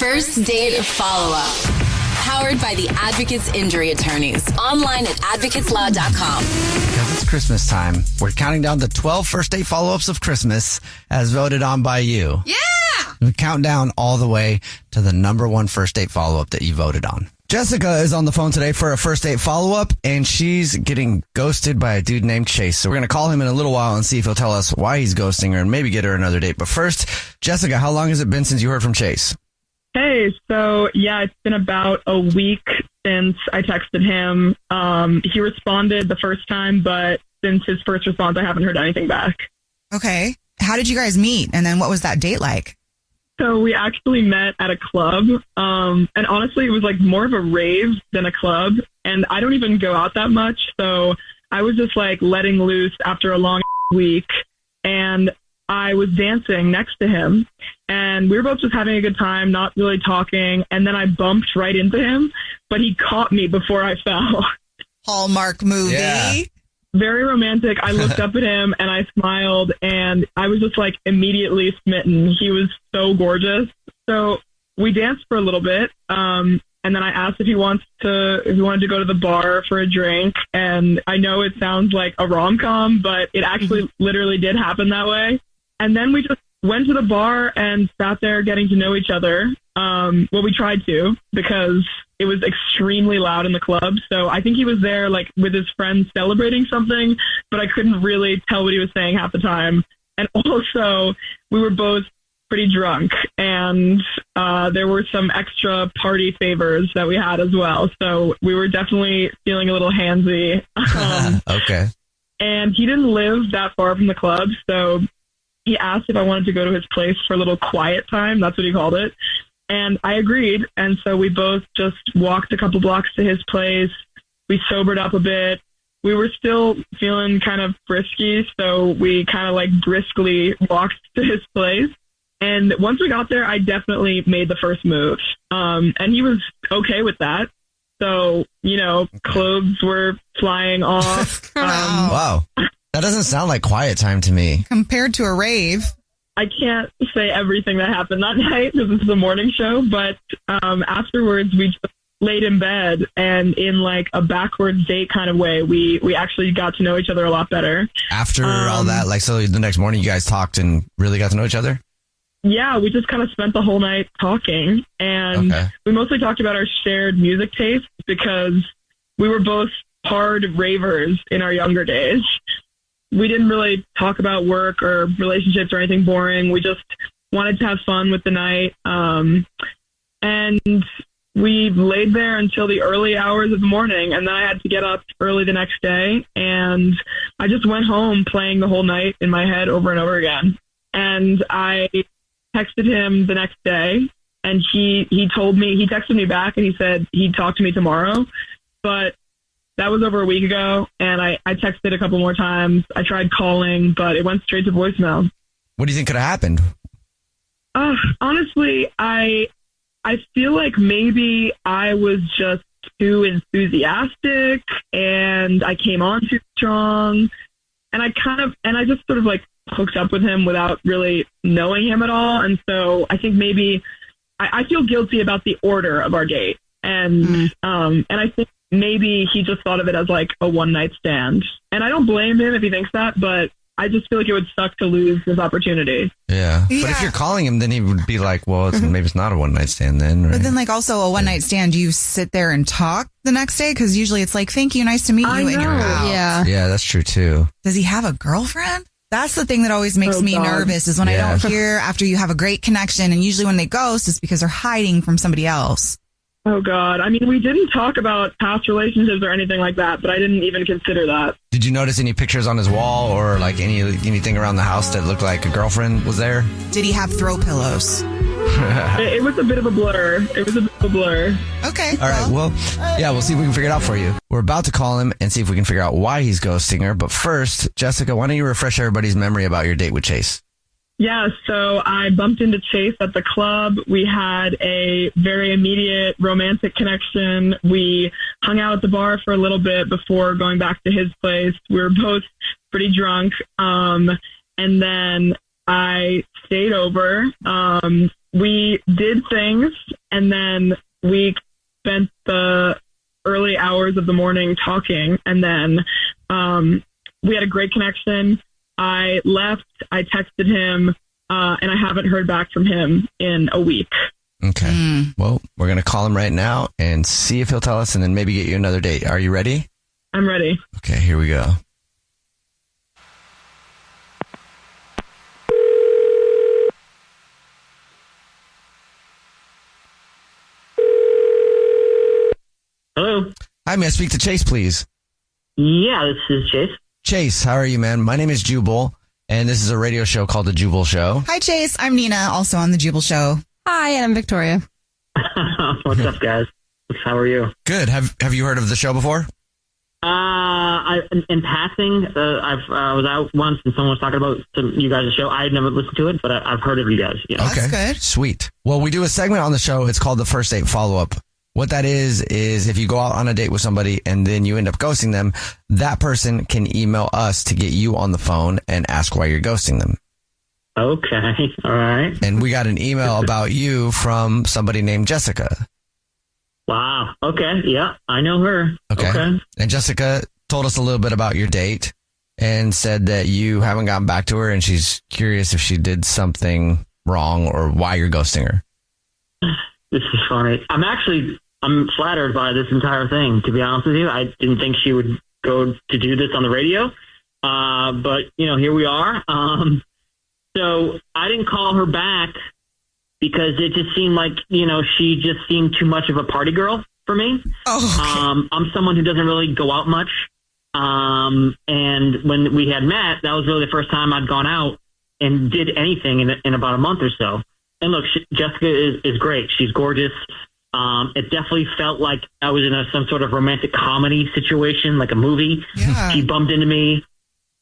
First Date Follow-Up. Powered by the Advocates Injury Attorneys. Online at advocateslaw.com. Because it's Christmas time, we're counting down the 12 first date follow-ups of Christmas as voted on by you. Yeah! We count down all the way to the number one first date follow-up that you voted on. Jessica is on the phone today for a first date follow-up, and she's getting ghosted by a dude named Chase. So we're going to call him in a little while and see if he'll tell us why he's ghosting her and maybe get her another date. But first, Jessica, how long has it been since you heard from Chase? Hey, so it's been about a week since I texted him. He responded the first time, but since his first response, I haven't heard anything back. Okay. How did you guys meet? And then what was that date like? So we actually met at a club. And honestly, it was like more of a rave than a club. And I don't even go out that much. So I was just like letting loose after a long week. And I was dancing next to him, and we were both just having a good time, not really talking. And then I bumped right into him, but he caught me before I fell. Hallmark movie. Yeah. Very romantic. I looked up at him and I smiled, and I was just like immediately smitten. He was so gorgeous. So we danced for a little bit. And then I asked if he wanted to go to the bar for a drink. And I know it sounds like a rom-com, but it actually literally did happen that way. And then we just went to the bar and sat there getting to know each other. Well, we tried to, because it was extremely loud in the club. So I think he was there like with his friends celebrating something, but I couldn't really tell what he was saying half the time. And also we were both pretty drunk, and there were some extra party favors that we had as well. So we were definitely feeling a little handsy. Okay. And he didn't live that far from the club, so he asked if I wanted to go to his place for a little quiet time. That's what he called it. And I agreed. And so we both just walked a couple blocks to his place. We sobered up a bit. We were still feeling kind of frisky, so we kind of like briskly walked to his place. And once we got there, I definitely made the first move. And he was okay with that. So, clothes were flying off. Wow. That doesn't sound like quiet time to me. Compared to a rave. I can't say everything that happened that night because this is a morning show, but afterwards we just laid in bed, and in like a backwards date kind of way, we actually got to know each other a lot better. After all that, like, so the next morning you guys talked and really got to know each other? Yeah, we just kind of spent the whole night talking, and we mostly talked about our shared music tastes because we were both hard ravers in our younger days. We didn't really talk about work or relationships or anything boring. We just wanted to have fun with the night. And we laid there until the early hours of the morning, and then I had to get up early the next day, and I just went home playing the whole night in my head over and over again. And I texted him the next day, and he texted me back, and he said he'd talk to me tomorrow. But that was over a week ago, and I texted a couple more times. I tried calling, but it went straight to voicemail. What do you think could have happened? Honestly, I feel like maybe I was just too enthusiastic, and I came on too strong, and I just sort of like hooked up with him without really knowing him at all. And so I think maybe I feel guilty about the order of our date, and I think maybe he just thought of it as like a one-night stand. And I don't blame him if he thinks that, but I just feel like it would suck to lose this opportunity. Yeah. But if you're calling him, then he would be like, well, maybe it's not a one-night stand then. Right? But then like also a one-night stand, do you sit there and talk the next day? Because usually it's like, thank you, nice to meet you, and you're out. Yeah. Yeah, that's true too. Does he have a girlfriend? That's the thing that always makes me nervous is when I don't hear after you have a great connection. And usually when they ghost, it's because they're hiding from somebody else. Oh, God. I mean, we didn't talk about past relationships or anything like that, but I didn't even consider that. Did you notice any pictures on his wall or like anything around the house that looked like a girlfriend was there? Did he have throw pillows? It was a bit of a blur. Okay. All right. Well, yeah, we'll see if we can figure it out for you. We're about to call him and see if we can figure out why he's ghosting her. But first, Jessica, why don't you refresh everybody's memory about your date with Chase? Yeah, so I bumped into Chase at the club. We had a very immediate romantic connection. We hung out at the bar for a little bit before going back to his place. We were both pretty drunk. And then I stayed over. we did things, and then we spent the early hours of the morning talking, and then we had a great connection. I left, I texted him, and I haven't heard back from him in a week. Okay. Well, we're going to call him right now and see if he'll tell us, and then maybe get you another date. Are you ready? I'm ready. Okay, here we go. Hello. Hi, may I speak to Chase, please? Yeah, this is Chase. Chase, how are you, man? My name is Jubal, and this is a radio show called The Jubal Show. Hi, Chase. I'm Nina, also on the Jubal Show. Hi, and I'm Victoria. What's up, guys? How are you? Good. Have you heard of the show before? In passing, I was out once and someone was talking about you guys' show. I had never listened to it, but I've heard of you guys. Yeah. Okay. That's good. Sweet. Well, we do a segment on the show. It's called the First Date Follow-Up. What that is if you go out on a date with somebody and then you end up ghosting them, that person can email us to get you on the phone and ask why you're ghosting them. Okay. All right. And we got an email about you from somebody named Jessica. Wow. Okay. Yeah, I know her. Okay. And Jessica told us a little bit about your date and said that you haven't gotten back to her and she's curious if she did something wrong or why you're ghosting her. This is funny. I'm flattered by this entire thing, to be honest with you. I didn't think she would go to do this on the radio. But, here we are. So I didn't call her back because it just seemed like, she just seemed too much of a party girl for me. Oh, okay. I'm someone who doesn't really go out much. And when we had met, that was really the first time I'd gone out and did anything in about a month or so. And look, Jessica is great. She's gorgeous. It definitely felt like I was in some sort of romantic comedy situation, like a movie. Yeah. She bumped into me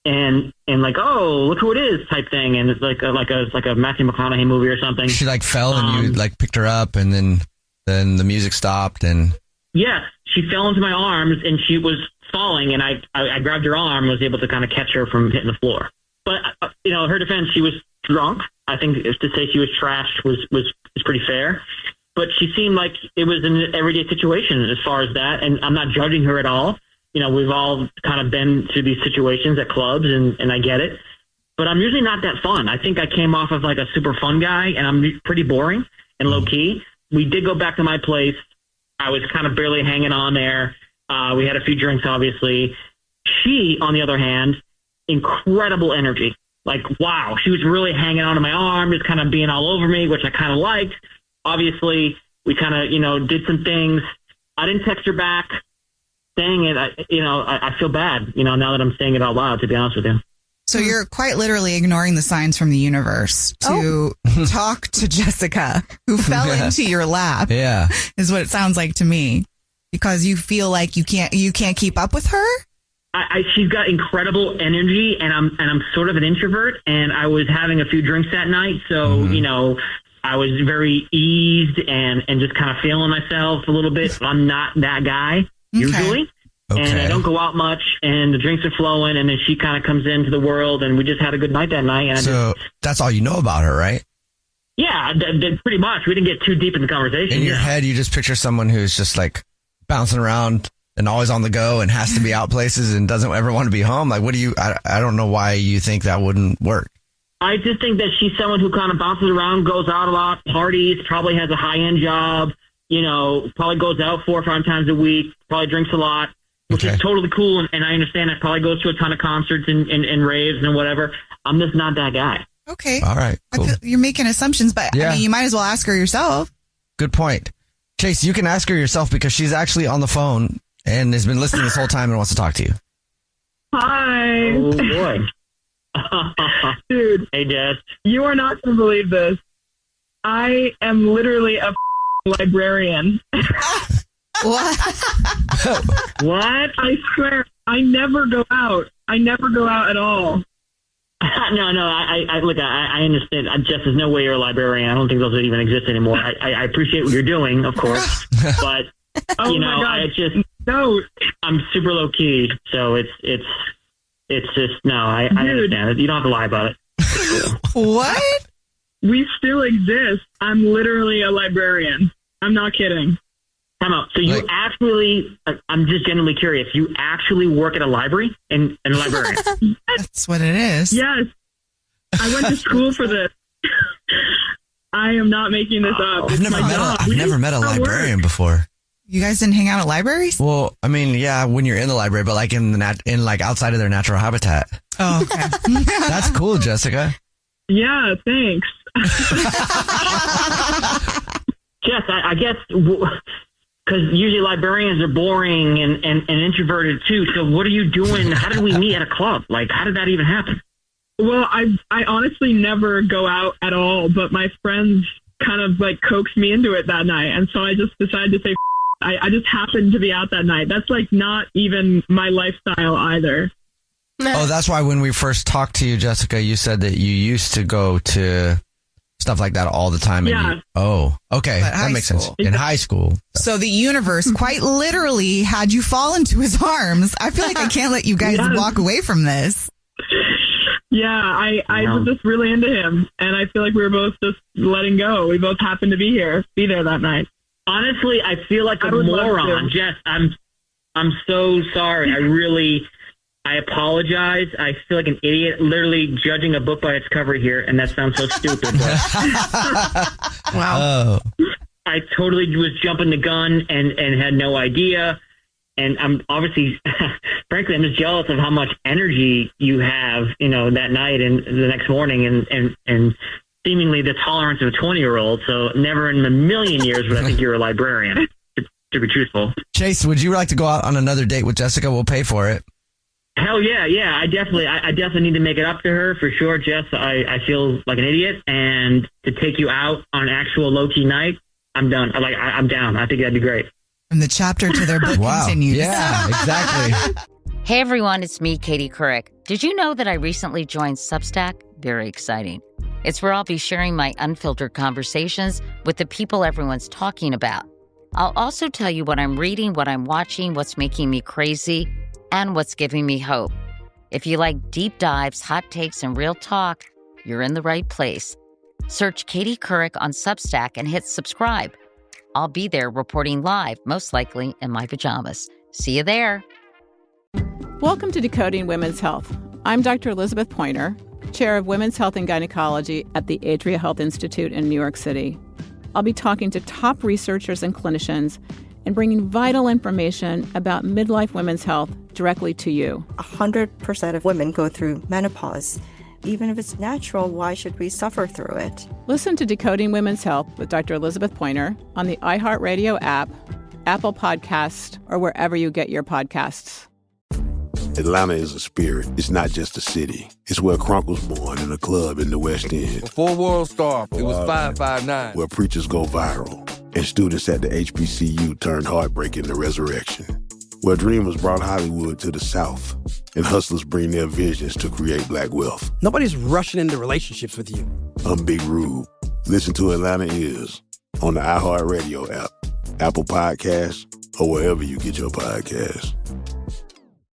and like, oh, look who it is type thing. And it's like a Matthew McConaughey movie or something. She fell and you picked her up and then the music stopped and. Yes, she fell into my arms and she was falling and I grabbed her arm and was able to kind of catch her from hitting the floor. But, her defense, she was drunk. I think to say she was trashed was pretty fair. But she seemed like it was an everyday situation as far as that. And I'm not judging her at all. We've all kind of been through these situations at clubs and I get it. But I'm usually not that fun. I think I came off of like a super fun guy and I'm pretty boring and low key. We did go back to my place. I was kind of barely hanging on there. We had a few drinks, obviously. She, on the other hand, incredible energy. Like, wow, she was really hanging onto my arm, just kind of being all over me, which I kind of liked. Obviously, we kind of, did some things. I didn't text her back saying it. I feel bad, now that I'm saying it out loud, to be honest with you. So you're quite literally ignoring the signs from the universe to talk to Jessica, who fell into your lap. Yeah. Is what it sounds like to me. Because you feel like you can't keep up with her? She's got incredible energy, and I'm sort of an introvert, and I was having a few drinks that night, so I was very eased and just kind of feeling myself a little bit. I'm not that guy usually, and I don't go out much, and the drinks are flowing, and then she kind of comes into the world, and we just had a good night that night. And that's all you know about her, right? Yeah, pretty much. We didn't get too deep in the conversation. In your head, you just picture someone who's just like bouncing around and always on the go and has to be out places and doesn't ever want to be home. Like, I don't know why you think that wouldn't work. I just think that she's someone who kind of bounces around, goes out a lot, parties, probably has a high-end job, probably goes out 4 or 5 times a week, probably drinks a lot, which is totally cool. And I understand that probably goes to a ton of concerts and raves and whatever. I'm just not that guy. Okay. All right. Cool. You're making assumptions, but yeah. I mean, you might as well ask her yourself. Good point. Chase, you can ask her yourself because she's actually on the phone and has been listening this whole time and wants to talk to you. Hi. Oh, boy. Dude. Hey, Jess. You are not going to believe this. I am literally a librarian. What? What? I swear, I never go out. I never go out at all. No, I understand. Jess, there's no way you're a librarian. I don't think those even exist anymore. I appreciate what you're doing, of course, but Oh my God. I'm super low key, so it's just no. I understand it. You don't have to lie about it. What? We still exist. I'm literally a librarian. I'm not kidding. Time out. So you actually, I'm just genuinely curious, you actually work at a library and a librarian? That's what it is. Yes. I went to school for this. I am not making this up. I've never met a librarian before. You guys didn't hang out at libraries? Well, I mean, yeah, when you're in the library, but like in outside of their natural habitat. Oh, okay. That's cool, Jessica. Yeah, thanks. Jess, I guess, because usually librarians are boring and introverted too. So what are you doing? How did we meet at a club? Like, how did that even happen? Well, I honestly never go out at all, but my friends kind of like coaxed me into it that night. And so I just decided to say, I just happened to be out that night. That's like not even my lifestyle either. Oh, that's why when we first talked to you, Jessica, you said that you used to go to stuff like that all the time. Yeah. Okay. That makes sense. In high school. So the universe quite literally had you fall into his arms. I feel like I can't let you guys walk away from this. Yeah, I was just really into him, and I feel like we were both just letting go. We both happened to be there that night. Honestly, I feel like a moron. Jess, I'm so sorry. I apologize. I feel like an idiot literally judging a book by its cover here, and that sounds so stupid. Wow. I totally was jumping the gun and had no idea. And I'm obviously, frankly, I'm just jealous of how much energy you have, that night and the next morning and seemingly the tolerance of a 20-year-old. So never in a million years would I think you're a librarian, to be truthful. Chase, would you like to go out on another date with Jessica? We'll pay for it. Hell yeah. Yeah. I definitely need to make it up to her for sure. Jess, I feel like an idiot, and to take you out on an actual low-key night, I'm done. I'm down. I think that'd be great. And the chapter to their book continues. Yeah, exactly. Hey everyone, it's me, Katie Couric. Did you know that I recently joined Substack? Very exciting. It's where I'll be sharing my unfiltered conversations with the people everyone's talking about. I'll also tell you what I'm reading, what I'm watching, what's making me crazy, and what's giving me hope. If you like deep dives, hot takes, and real talk, you're in the right place. Search Katie Couric on Substack and hit subscribe. I'll be there reporting live, most likely in my pajamas. See you there. Welcome to Decoding Women's Health. I'm Dr. Elizabeth Pointer, Chair of Women's Health and Gynecology at the Adria Health Institute in New York City. I'll be talking to top researchers and clinicians and bringing vital information about midlife women's health directly to you. 100% of women go through menopause. Even if it's natural, why should we suffer through it? Listen to Decoding Women's Health with Dr. Elizabeth Pointer on the iHeartRadio app, Apple Podcast, or wherever you get your podcasts. Atlanta is a spirit. It's not just a city. It's where Crunk was born in a club in the West End. Before World Star, it was 559. Where preachers go viral and students at the HBCU turned heartbreak into resurrection. Where dreamers brought Hollywood to the South and hustlers bring their visions to create black wealth. Nobody's rushing into relationships with you. I'm Big Rube. Listen to Atlanta Is on the iHeartRadio app, Apple Podcasts, or wherever you get your podcasts.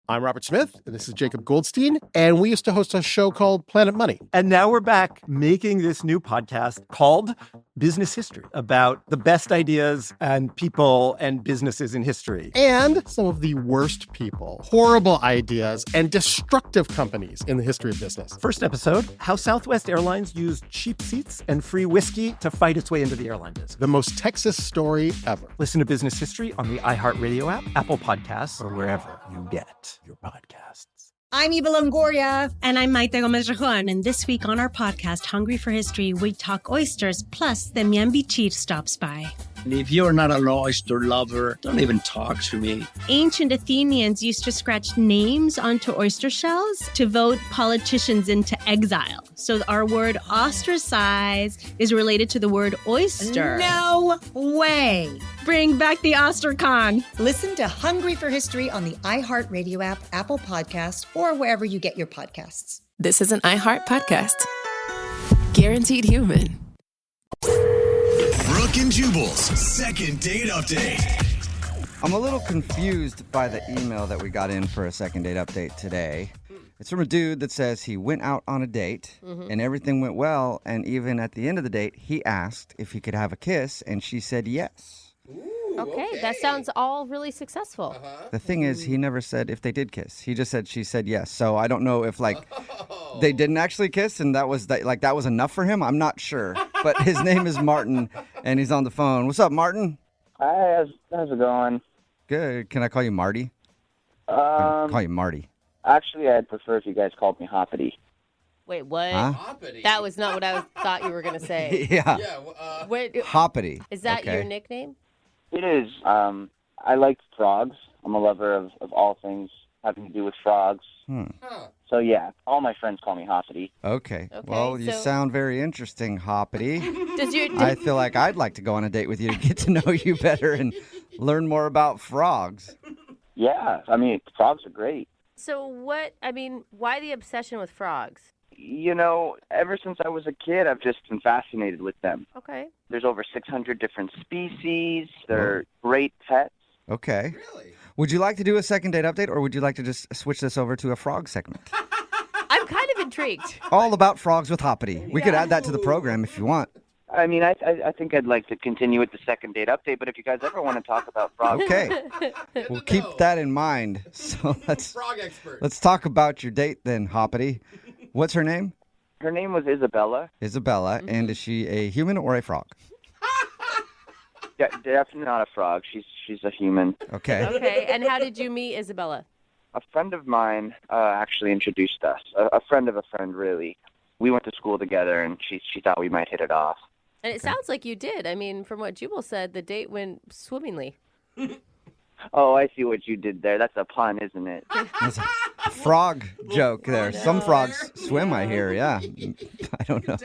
I'm Robert Smith, and this is Jacob Goldstein, and we used to host a show called Planet Money. And now we're back making this new podcast called Business History, about the best ideas and people and businesses in history. And some of the worst people, horrible ideas, and destructive companies in the history of business. First episode, how Southwest Airlines used cheap seats and free whiskey to fight its way into the airline business. The most Texas story ever. Listen to Business History on the iHeartRadio app, Apple Podcasts, or wherever you get your podcasts. I'm Eva Longoria. And I'm Maite Gomez-Rejon. And this week on our podcast, Hungry for History, we talk oysters, plus the Miambichir stops by. If you're not an oyster lover, don't even talk to me. Ancient Athenians used to scratch names onto oyster shells to vote politicians into exile. So our word ostracize is related to the word oyster. No way. Bring back the Osterkong. Listen to Hungry for History on the iHeartRadio app, Apple Podcasts, or wherever you get your podcasts. This is an iHeart podcast. Guaranteed human. Brooke and Jubal's second date update. I'm a little confused by the email that we got in for a second date update today. It's from a dude that says he went out on a date and everything went well. And even at the end of the date, he asked if he could have a kiss, and she said yes. Okay, that sounds all really successful. The thing is, he never said if they did kiss. He just said she said yes. So I don't know if they didn't actually kiss and that was that was enough for him. I'm not sure. But his name is Martin, and he's on the phone. What's up, Martin? Hi, how's it going? Good. Can I call you Marty? Call you Marty. Actually, I'd prefer if you guys called me Hoppity. Wait, what? Huh? That was not what I thought you were going to say. Yeah. Hoppity. Is that Okay. your nickname? It is. I like frogs. I'm a lover of all things having to do with frogs. So, yeah, all my friends call me Hoppity. Okay. Well, you sound very interesting, Hoppity. Does your I feel like I'd like to go on a date with you to get to know you better and learn more about frogs. Yeah, I mean, frogs are great. So why the obsession with frogs? You know, ever since I was a kid, I've just been fascinated with them. Okay. There's over 600 different species. They're great pets. Okay. Really? Would you like to do a second date update, or would you like to just switch this over to a frog segment? I'm kind of intrigued. All about frogs with Hoppity. We could add that to the program if you want. I mean, I think I'd like to continue with the second date update, but if you guys ever want to talk about frogs... Okay. We'll keep that in mind. So let's talk about your date then, Hoppity. What's her name? Her name was Isabella. Isabella. And is she a human or a frog? Yeah, definitely not a frog. She's a human. Okay. Okay, and how did you meet Isabella? A friend of mine actually introduced us. A friend of a friend, really. We went to school together, and she thought we might hit it off. And it sounds like you did. I mean, from what Jubal said, the date went swimmingly. Oh, I see what you did there. That's a pun, isn't it? That's a frog joke there. Some frogs swim, I hear, yeah. I don't know.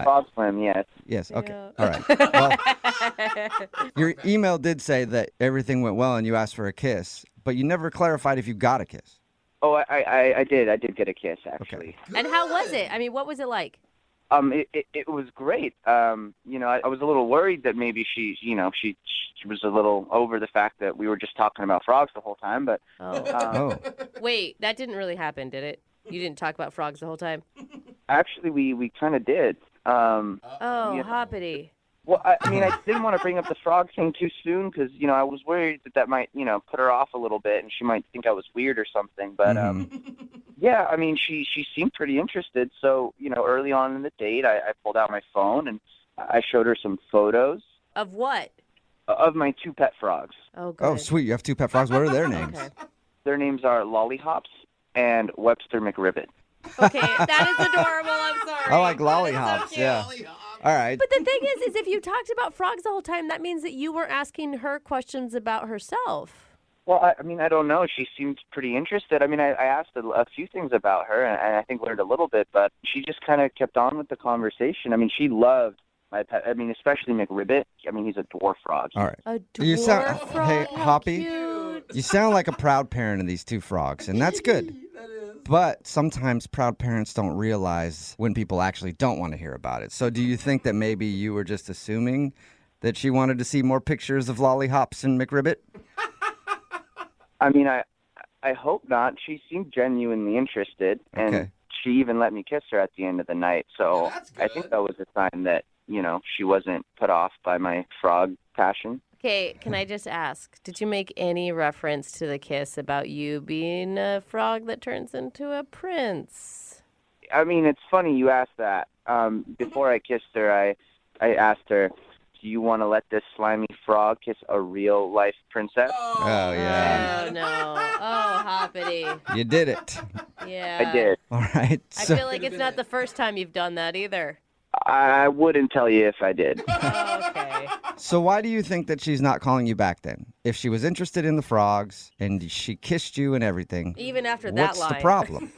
Frogs swim, yes. Yes, okay. All right. Well, your email did say that everything went well and you asked for a kiss, but you never clarified if you got a kiss. Oh, I did. I did get a kiss, actually. Okay. And how was it? I mean, what was it like? It was great. You know, I was a little worried that maybe she was a little over the fact that we were just talking about frogs the whole time, but... Wait, that didn't really happen, did it? You didn't talk about frogs the whole time? Actually, we kind of did. Hoppity. Well, I mean, I didn't want to bring up the frog thing too soon because, you know, I was worried that might, you know, put her off a little bit and she might think I was weird or something. But, yeah, I mean, she seemed pretty interested. So, you know, early on in the date, I pulled out my phone and I showed her some photos. Of what? Of my two pet frogs. Oh, good. Oh, sweet. You have two pet frogs. What are their names? Okay. Their names are Lollihops and Webster McRibbit. Okay, that is adorable. I'm sorry. I like lollihops, yeah. All right. But the thing is if you talked about frogs the whole time, that means that you were asking her questions about herself. Well, I mean, I don't know. She seemed pretty interested. I mean, I asked a few things about her, and I think learned a little bit, but she just kind of kept on with the conversation. I mean, she loved my pet. I mean, especially McRibbit. I mean, he's a dwarf frog. All right. A dwarf frog? Hey, Hoppy, you sound like a proud parent of these two frogs, and that's good. But sometimes proud parents don't realize when people actually don't want to hear about it. So do you think that maybe you were just assuming that she wanted to see more pictures of Lollihops and McRibbit? I mean, I hope not. She seemed genuinely interested, and she even let me kiss her at the end of the night. So I think that was a sign that, you know, she wasn't put off by my frog passion. Okay, can I just ask, did you make any reference to the kiss about you being a frog that turns into a prince? I mean, it's funny you asked that. Before I kissed her, I asked her, do you want to let this slimy frog kiss a real-life princess? Oh, yeah. Oh, no. Oh, Hoppity. You did it. Yeah. I did. All right. I feel like it's not the first time you've done that either. I wouldn't tell you if I did. Okay. So why do you think that she's not calling you back then? If she was interested in the frogs and she kissed you and everything, even after that what's the problem?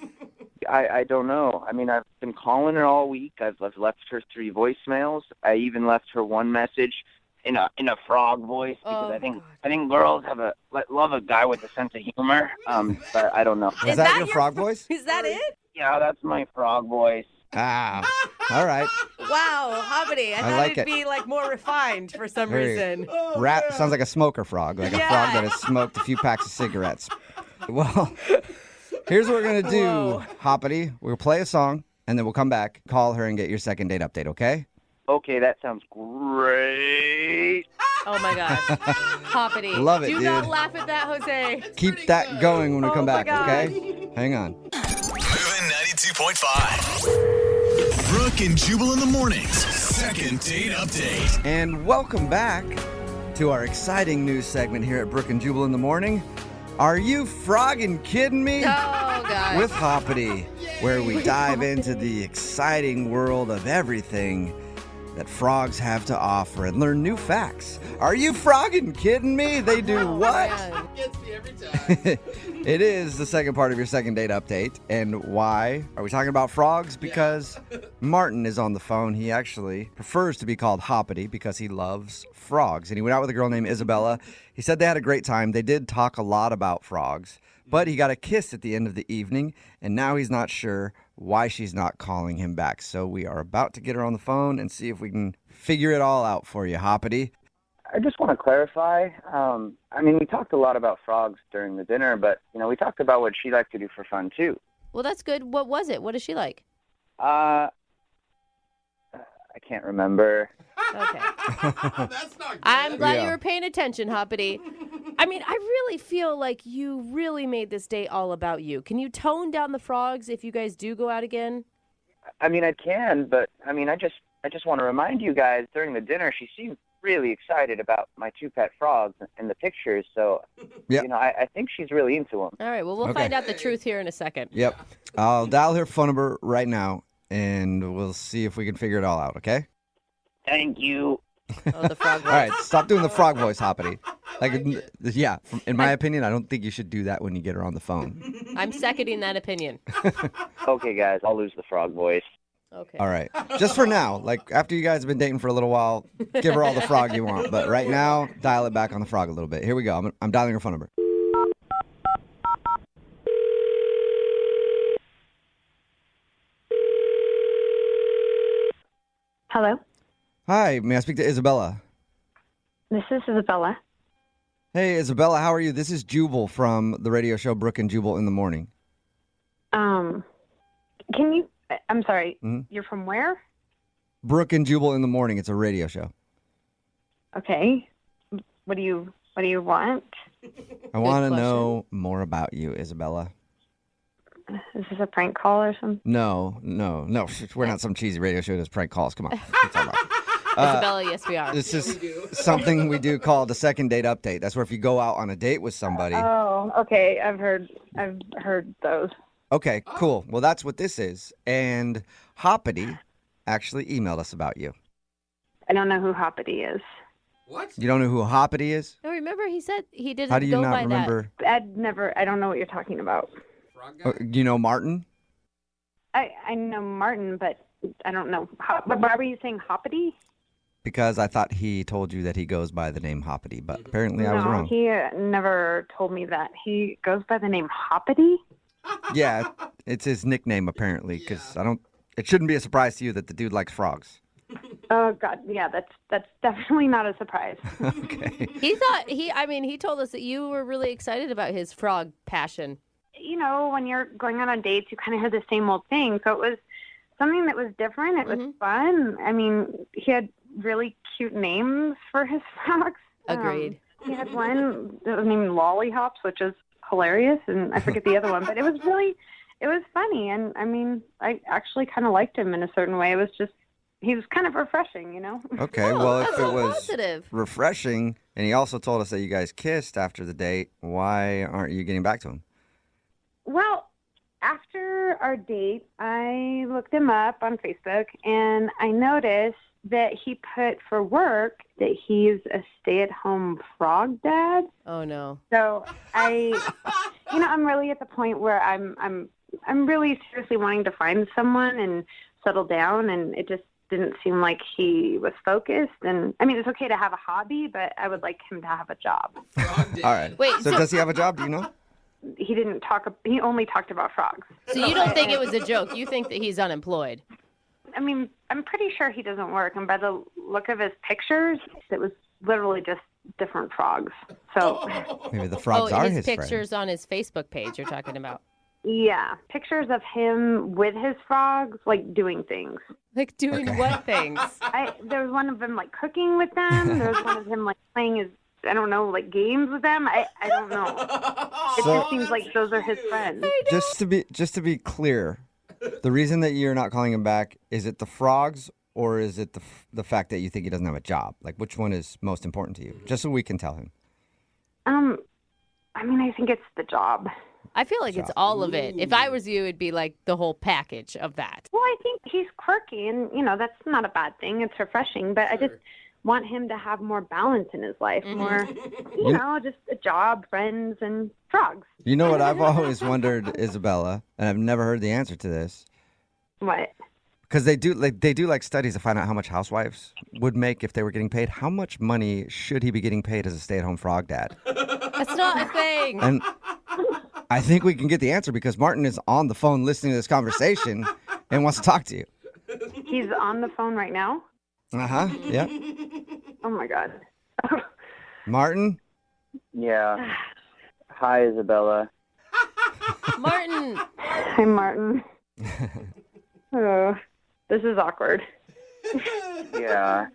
I don't know. I mean, I've been calling her all week. I've left her 3 voicemails. I even left her one message in a frog voice because I think girls love a guy with a sense of humor. But I don't know. Is that your frog voice? Is that it? Yeah, that's my frog voice. Ah, all right. Wow, Hoppity. I thought like it'd it. be like more refined for some reason. Rat sounds like a smoker frog, like a frog that has smoked a few packs of cigarettes. Well, Here's what we're going to do, Hoppity. We'll play a song, and then we'll come back, call her, and get your second date update, okay? Okay, that sounds great. Oh, my gosh. Hoppity. Love it, Do dude. not laugh at that, Jose. Keep that going when we come back, God. okay? Hang on. Moving 92.5. Brooke and Jubal in the mornings. Second date update. And welcome back to our exciting news segment here at Brooke and Jubal in the morning. Are you frogging kidding me? Oh, God. With Hoppity, where we dive into the exciting world of everything that frogs have to offer and learn new facts. Are you frogging kidding me? They do what? Gets me every time. It is the second part of your second date update. And why are we talking about frogs? Because Martin is on the phone. He actually prefers to be called Hoppity because he loves frogs. And he went out with a girl named Isabella. He said they had a great time. They did talk a lot about frogs. But he got a kiss at the end of the evening, and now he's not sure why she's not calling him back. So we are about to get her on the phone and see if we can figure it all out for you, Hoppity. I just want to clarify. We talked a lot about frogs during the dinner, but, we talked about what she liked to do for fun, too. Well, that's good. What was it? What is she like? I can't remember. Okay. That's not good. I'm glad you were paying attention, Hoppity. I really feel like you really made this date all about you. Can you tone down the frogs if you guys do go out again? I can, but, I just want to remind you guys, during the dinner, she seemed really excited about my two pet frogs in the pictures, so, I think she's really into them. All right, well, we'll find out the truth here in a second. Yep. I'll dial her phone number right now, and we'll see if we can figure it all out, okay? Thank you. Oh, the frog voice. All right, stop doing the frog voice, Hoppity. In my opinion, I don't think you should do that when you get her on the phone. I'm seconding that opinion. Okay, guys, I'll lose the frog voice. Okay. All right. Just for now. After you guys have been dating for a little while, give her all the frog you want. But right now, dial it back on the frog a little bit. Here we go. I'm dialing her phone number. Hello? Hi, may I speak to Isabella? This is Isabella. Hey, Isabella, how are you? This is Jubal from the radio show Brooke and Jubal in the Morning. I'm sorry, Mhm. You're from where? Brooke and Jubal in the Morning. It's a radio show. Okay. What do you want? I want to know more about you, Isabella. Is this a prank call or something? No. We're not some cheesy radio show that does prank calls. Come on. Isabella, yes, we are. This is something we do called the second date update. That's where if you go out on a date with somebody. Oh, okay. I've heard those. Okay, cool. Well, that's what this is. And Hoppity actually emailed us about you. I don't know who Hoppity is. What? You don't know who Hoppity is? No, remember he said he didn't How do you go not by remember? I don't know what you're talking about. You know Martin? I know Martin, but I don't know. Why were you saying Hoppity? Because I thought he told you that he goes by the name Hoppity, but apparently I was wrong. He never told me that. He goes by the name Hoppity? Yeah, it's his nickname apparently, because it shouldn't be a surprise to you that the dude likes frogs. Oh God, yeah, that's definitely not a surprise. Okay. He told us that you were really excited about his frog passion. When you're going out on dates, you kind of hear the same old thing. So it was something that was different. It was fun. He had really cute names for his frogs. Agreed. He had one that was named Lollyhops, which is hilarious, and I forget the other one, but it was funny, and I actually kind of liked him in a certain way. He was kind of refreshing, Okay, well, if it was positive. refreshing, and he also told us that you guys kissed after the date, why aren't you getting back to him? Well, after our date, I looked him up on Facebook, and I noticed that he put for work that he's a stay-at-home frog dad. Oh no! So I'm really at the point where I'm really seriously wanting to find someone and settle down, and it just didn't seem like he was focused. And it's okay to have a hobby, but I would like him to have a job. All right. Wait, so does he have a job? Do you know? He only talked about frogs. So you don't think it was a joke? You think that he's unemployed? I'm pretty sure he doesn't work, and by the look of his pictures, it was literally just different frogs. So maybe the frogs are his pictures friend. on his Facebook page you're talking about. Yeah, pictures of him with his frogs, like doing things. Like doing what things? There was one of them like cooking with them. There was one of him like playing his, I don't know, like games with them. I don't know. It just seems like those are his friends. Just to be clear, the reason that you're not calling him back, is it the frogs or is it the fact that you think he doesn't have a job? Like, which one is most important to you? Just so we can tell him. I mean, I think it's the job. I feel like it's all of it. If I was you, it'd be like the whole package of that. Well, I think he's quirky, and, that's not a bad thing. It's refreshing, but I just want him to have more balance in his life, more, just a job, friends, and frogs. You know what I've always wondered, Isabella, and I've never heard the answer to this. What? Because they do studies to find out how much housewives would make if they were getting paid. How much money should he be getting paid as a stay-at-home frog dad? That's not a thing. And I think we can get the answer because Martin is on the phone listening to this conversation and wants to talk to you. He's on the phone right now? Uh-huh, yeah. Oh, my God. Martin? Yeah. Hi, Isabella. Martin. Hi, Martin. Oh, this is awkward. Yeah.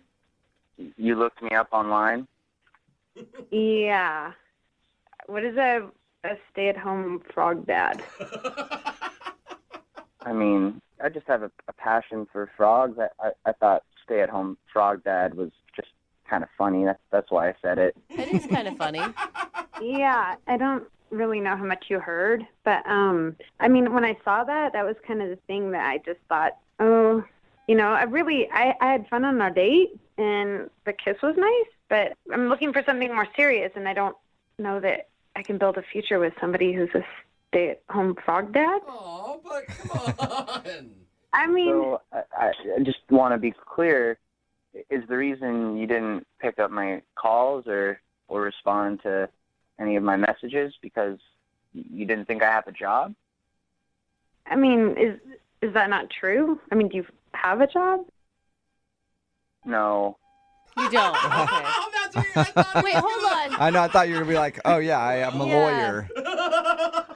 You looked me up online? Yeah. What is a stay-at-home frog dad? I mean, I just have a passion for frogs. I thought stay-at-home frog dad was just kind of funny. That's why I said it. It is kind of funny. Yeah, I don't really know how much you heard, but I mean, when I saw that was kind of the thing that I just thought, I had fun on our date, and the kiss was nice, but I'm looking for something more serious, and I don't know that I can build a future with somebody who's a stay-at-home frog dad. Oh, but come on. I mean... So I just want to be clear. Is the reason you didn't pick up my calls or respond to any of my messages because you didn't think I have a job? I mean, is that not true? I mean, do you have a job? No. You don't? Okay. Wait, hold on. I know, I thought you were going to be like, oh, yeah, I am a lawyer.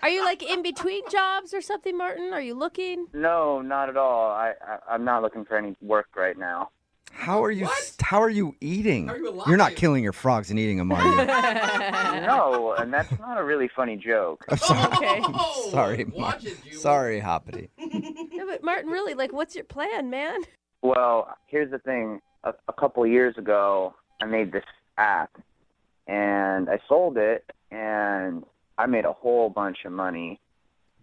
Are you like in between jobs or something, Martin? Are you looking? No, not at all. I'm not looking for any work right now. How are you eating? You're not killing your frogs and eating them, are you? No, and that's not a really funny joke. I'm sorry. Okay. Sorry, sorry, Hoppity. No, but Martin, really, what's your plan, man? Well, here's the thing. A couple years ago, I made this app, and I sold it, and I made a whole bunch of money.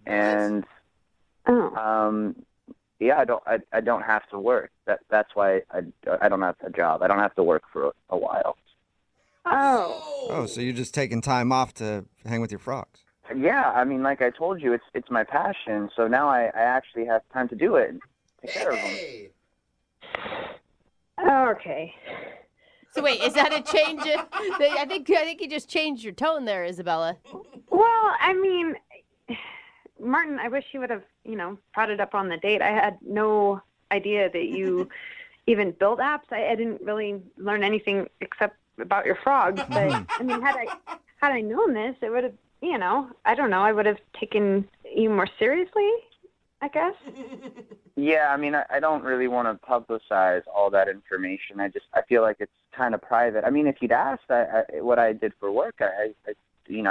And yeah, I don't have to work. That's why I don't have a job. I don't have to work for a while. Oh, so you're just taking time off to hang with your frogs? Yeah, I mean, like I told you, it's my passion. So now I actually have time to do it and take care of them. Okay. So wait, is that a change? I think you just changed your tone there, Isabella. Well, I mean, Martin, I wish you would have, brought it up on the date. I had no idea that you even build apps. I didn't really learn anything except about your frogs. But I mean, had I known this, it would have, I don't know, I would have taken you more seriously, I guess. Yeah, I mean, I don't really want to publicize all that information. I feel like it's kind of private. I mean, if you'd asked what I did for work, I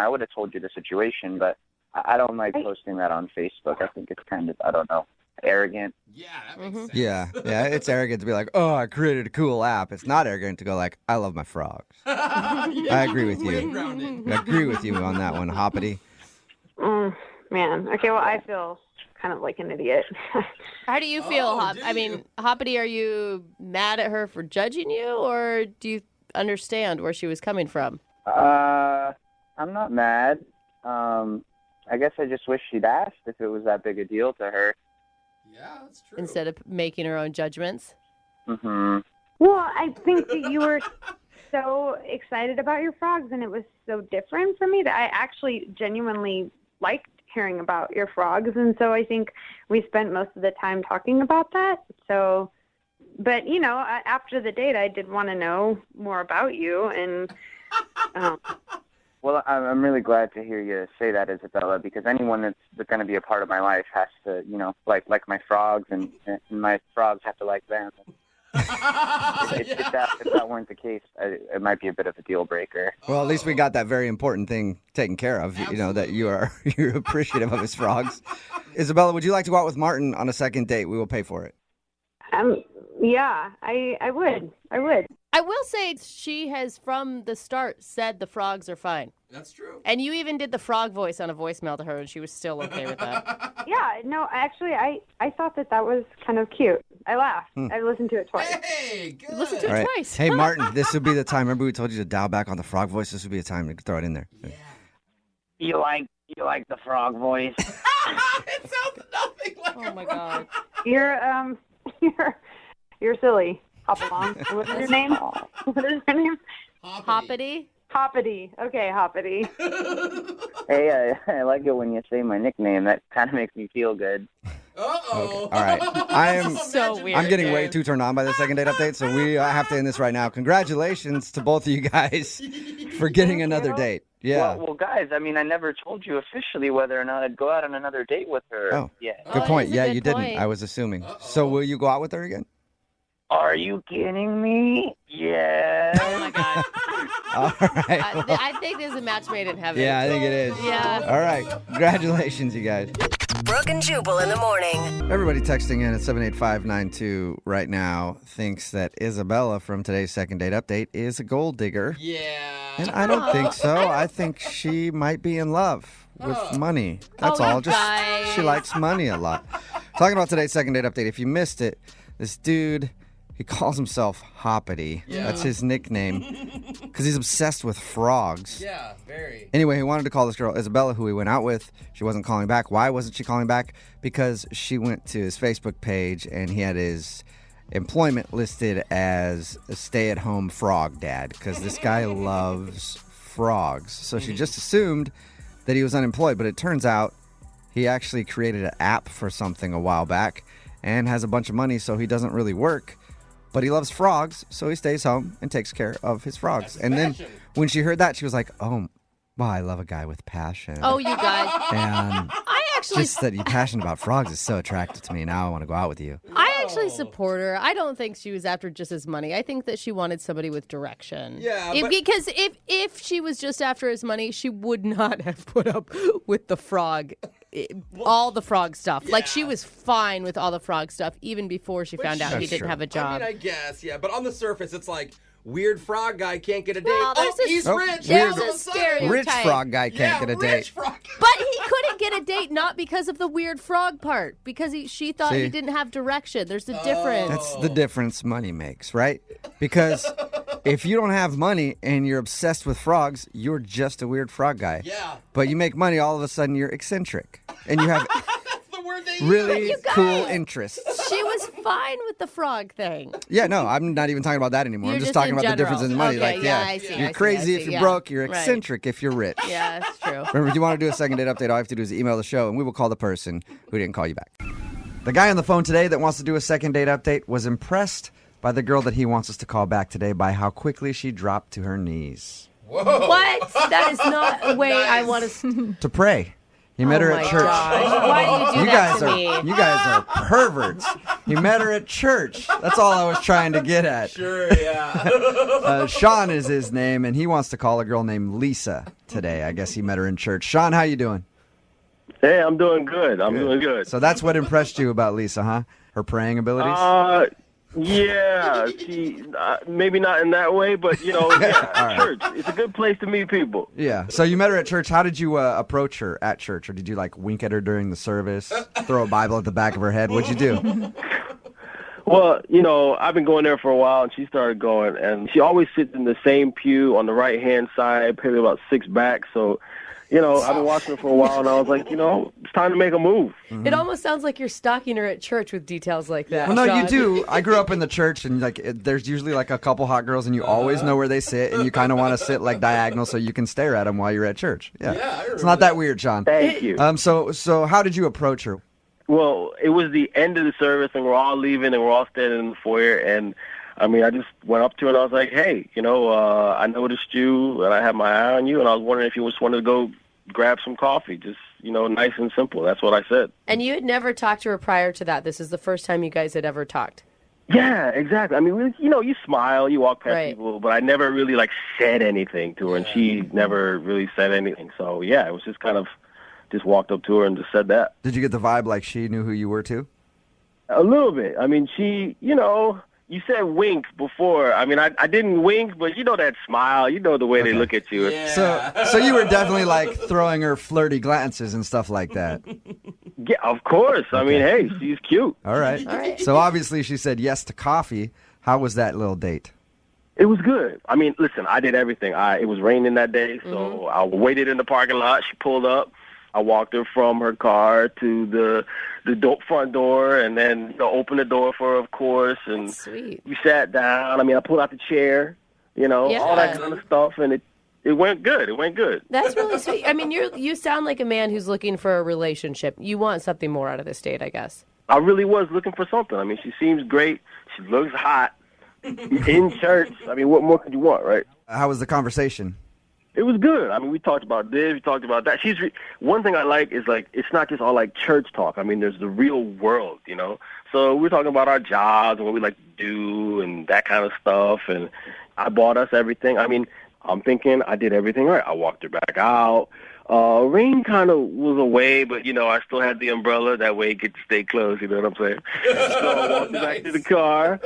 would have told you the situation, but I don't like posting that on Facebook. I think it's kind of, I don't know, arrogant. Yeah, that makes sense. Yeah, it's arrogant to be like, oh, I created a cool app. It's not arrogant to go like, I love my frogs. I agree with you. I agree with you on that one, Hoppity. Man. Okay, well, I feel kind of like an idiot. How do you feel, I mean, Hoppity, are you mad at her for judging you, or do you understand where she was coming from? I'm not mad. I guess I just wish she'd asked if it was that big a deal to her. Yeah, that's true. Instead of making her own judgments? Mm-hmm. Well, I think that you were so excited about your frogs, and it was so different for me that I actually genuinely liked hearing about your frogs, and so I think we spent most of the time talking about that. So, but after the date, I did want to know more about you, and Well, I'm really glad to hear you say that, Isabella, because anyone that's going to be a part of my life has to, like my frogs, and my frogs have to like them. If that weren't the case, it might be a bit of a deal breaker. Well, at least we got that very important thing taken care of. Absolutely. That you're appreciative of his frogs. Isabella, would you like to go out with Martin on a second date? We will pay for it. Yeah, I would. I will say she has from the start said the frogs are fine. That's true. And you even did the frog voice on a voicemail to her, and she was still okay with that. Yeah, no, actually, I thought that was kind of cute. I laughed. I listened to it twice. Hey, good. Listen to it twice. Hey, Martin, this would be the time. Remember we told you to dial back on the frog voice? This would be the time to throw it in there. Yeah. You like the frog voice? It sounds nothing like Oh, my God. You're silly. Hop along. What is your name? What is your name? Hoppity? Hoppity. Okay, Hoppity. Hey, I like it when you say my nickname. That kind of makes me feel good. Uh-oh. Okay. All right. I am so weird. I'm getting way too turned on by the second date update, so we have to end this right now. Congratulations to both of you guys for getting another date. Yeah. Well, guys, I never told you officially whether or not I'd go out on another date with her. Oh, yeah. Good point. Yeah, good you point. didn't. I was assuming. So will you go out with her again? Are you kidding me? Yeah. Oh, my God. All right. I think there's a match made in heaven. Yeah, I think it is. Yeah. All right. Congratulations, you guys. Brooke and Jubal in the morning. Everybody texting in at 78592 right now thinks that Isabella from today's second date update is a gold digger. Yeah. And I don't think so. I think she might be in love with money. That's all. She likes money a lot. Talking about today's second date update, if you missed it, this dude, he calls himself Hoppity. Yeah. That's his nickname because he's obsessed with frogs. Yeah, very. Anyway, he wanted to call this girl Isabella, who he went out with. She wasn't calling back. Why wasn't she calling back? Because she went to his Facebook page and he had his employment listed as a stay-at-home frog dad because this guy loves frogs. So she just assumed that he was unemployed, but it turns out he actually created an app for something a while back and has a bunch of money, so he doesn't really work. But he loves frogs, so he stays home and takes care of his frogs. And then when she heard that, she was like, oh, well, I love a guy with passion. Oh, you guys. And I actually... just that you're passionate about frogs is so attractive to me. Now I want to go out with you. I actually support her. I don't think she was after just his money. I think that she wanted somebody with direction. Yeah, because if she was just after his money, she would not have put up with the frog, all the frog stuff. Yeah. Like, she was fine with all the frog stuff even before she found out he didn't have a job. I guess, yeah. But on the surface, it's like, weird frog guy can't get a date. Well, he's rich. There's a stereotype. Rich frog guy can't get a date. But he couldn't get a date not because of the weird frog part, because she thought he didn't have direction. There's a difference. That's the difference money makes, right? Because if you don't have money and you're obsessed with frogs, you're just a weird frog guy. Yeah. But you make money, all of a sudden you're eccentric. And you have really cool interests. She was fine with the frog thing. Yeah, no, I'm not even talking about that anymore. I'm just talking about the difference in money. Okay, like, I see, you're crazy if you're broke. You're eccentric if you're rich. Yeah, that's true. Remember, if you want to do a second date update, all you have to do is email the show, and we will call the person who didn't call you back. The guy on the phone today that wants to do a second date update was impressed by the girl that he wants us to call back today by how quickly she dropped to her knees. Whoa. What? That is not a way I want to pray. He met her at church. Gosh. Why do you do that to me? You guys are perverts. He met her at church. That's all I was trying to get at. Sure, yeah. Sean is his name, and he wants to call a girl named Lisa today. I guess he met her in church. Sean, how you doing? Hey, I'm doing good. I'm doing good. So that's what impressed you about Lisa, huh? Her praying abilities? Yeah. She maybe not in that way, but, church. It's a good place to meet people. Yeah. So you met her at church. How did you approach her at church? Or did you, wink at her during the service, throw a Bible at the back of her head? What'd you do? Well, I've been going there for a while, and she started going. And she always sits in the same pew on the right-hand side, probably about 6 back, so... I've been watching her for a while, and I was like, it's time to make a move. Mm-hmm. It almost sounds like you're stalking her at church with details like that. Well, no, Sean. you do. I grew up in the church, and there's usually a couple hot girls, and you always know where they sit, and you kind of want to sit diagonal so you can stare at them while you're at church. Yeah, it's not that weird, Sean. Thank you. So how did you approach her? Well, it was the end of the service, and we're all leaving, and we're all standing in the foyer, and I mean, I just went up to her and I was like, hey, I noticed you and I had my eye on you, and I was wondering if you just wanted to go grab some coffee. Just, nice and simple. That's what I said. And you had never talked to her prior to that. This is the first time you guys had ever talked. Yeah, exactly. I mean, you smile, you walk past people, but I never really, said anything to her, and she never really said anything. So, yeah, it was just kind of just walked up to her and just said that. Did you get the vibe like she knew who you were, too? A little bit. I mean, she, you said wink before. I mean, I didn't wink, but that smile, the way they look at you. Yeah. So you were definitely throwing her flirty glances and stuff like that. Yeah, of course. Okay. I mean, hey, she's cute. All right. So obviously she said yes to coffee. How was that little date? It was good. I mean, listen, I did everything. It was raining that day, so I waited in the parking lot. She pulled up. I walked her from her car to the front door, and then opened the door for her, of course. And sweet. We sat down. I mean, I pulled out the chair, all that kind of stuff, and it went good. It went good. That's really sweet. I mean, you sound like a man who's looking for a relationship. You want something more out of this date, I guess. I really was looking for something. I mean, she seems great. She looks hot. In church. I mean, what more could you want, right? How was the conversation? It was good. I mean, we talked about this, we talked about that. One thing I like is, it's not just all, church talk. I mean, there's the real world, So we're talking about our jobs and what we like to do and that kind of stuff. And I bought us everything. I mean, I'm thinking I did everything right. I walked her back out. Rain kind of was away, but, I still had the umbrella. That way it could stay closed, you know what I'm saying? So I walked her back to the car,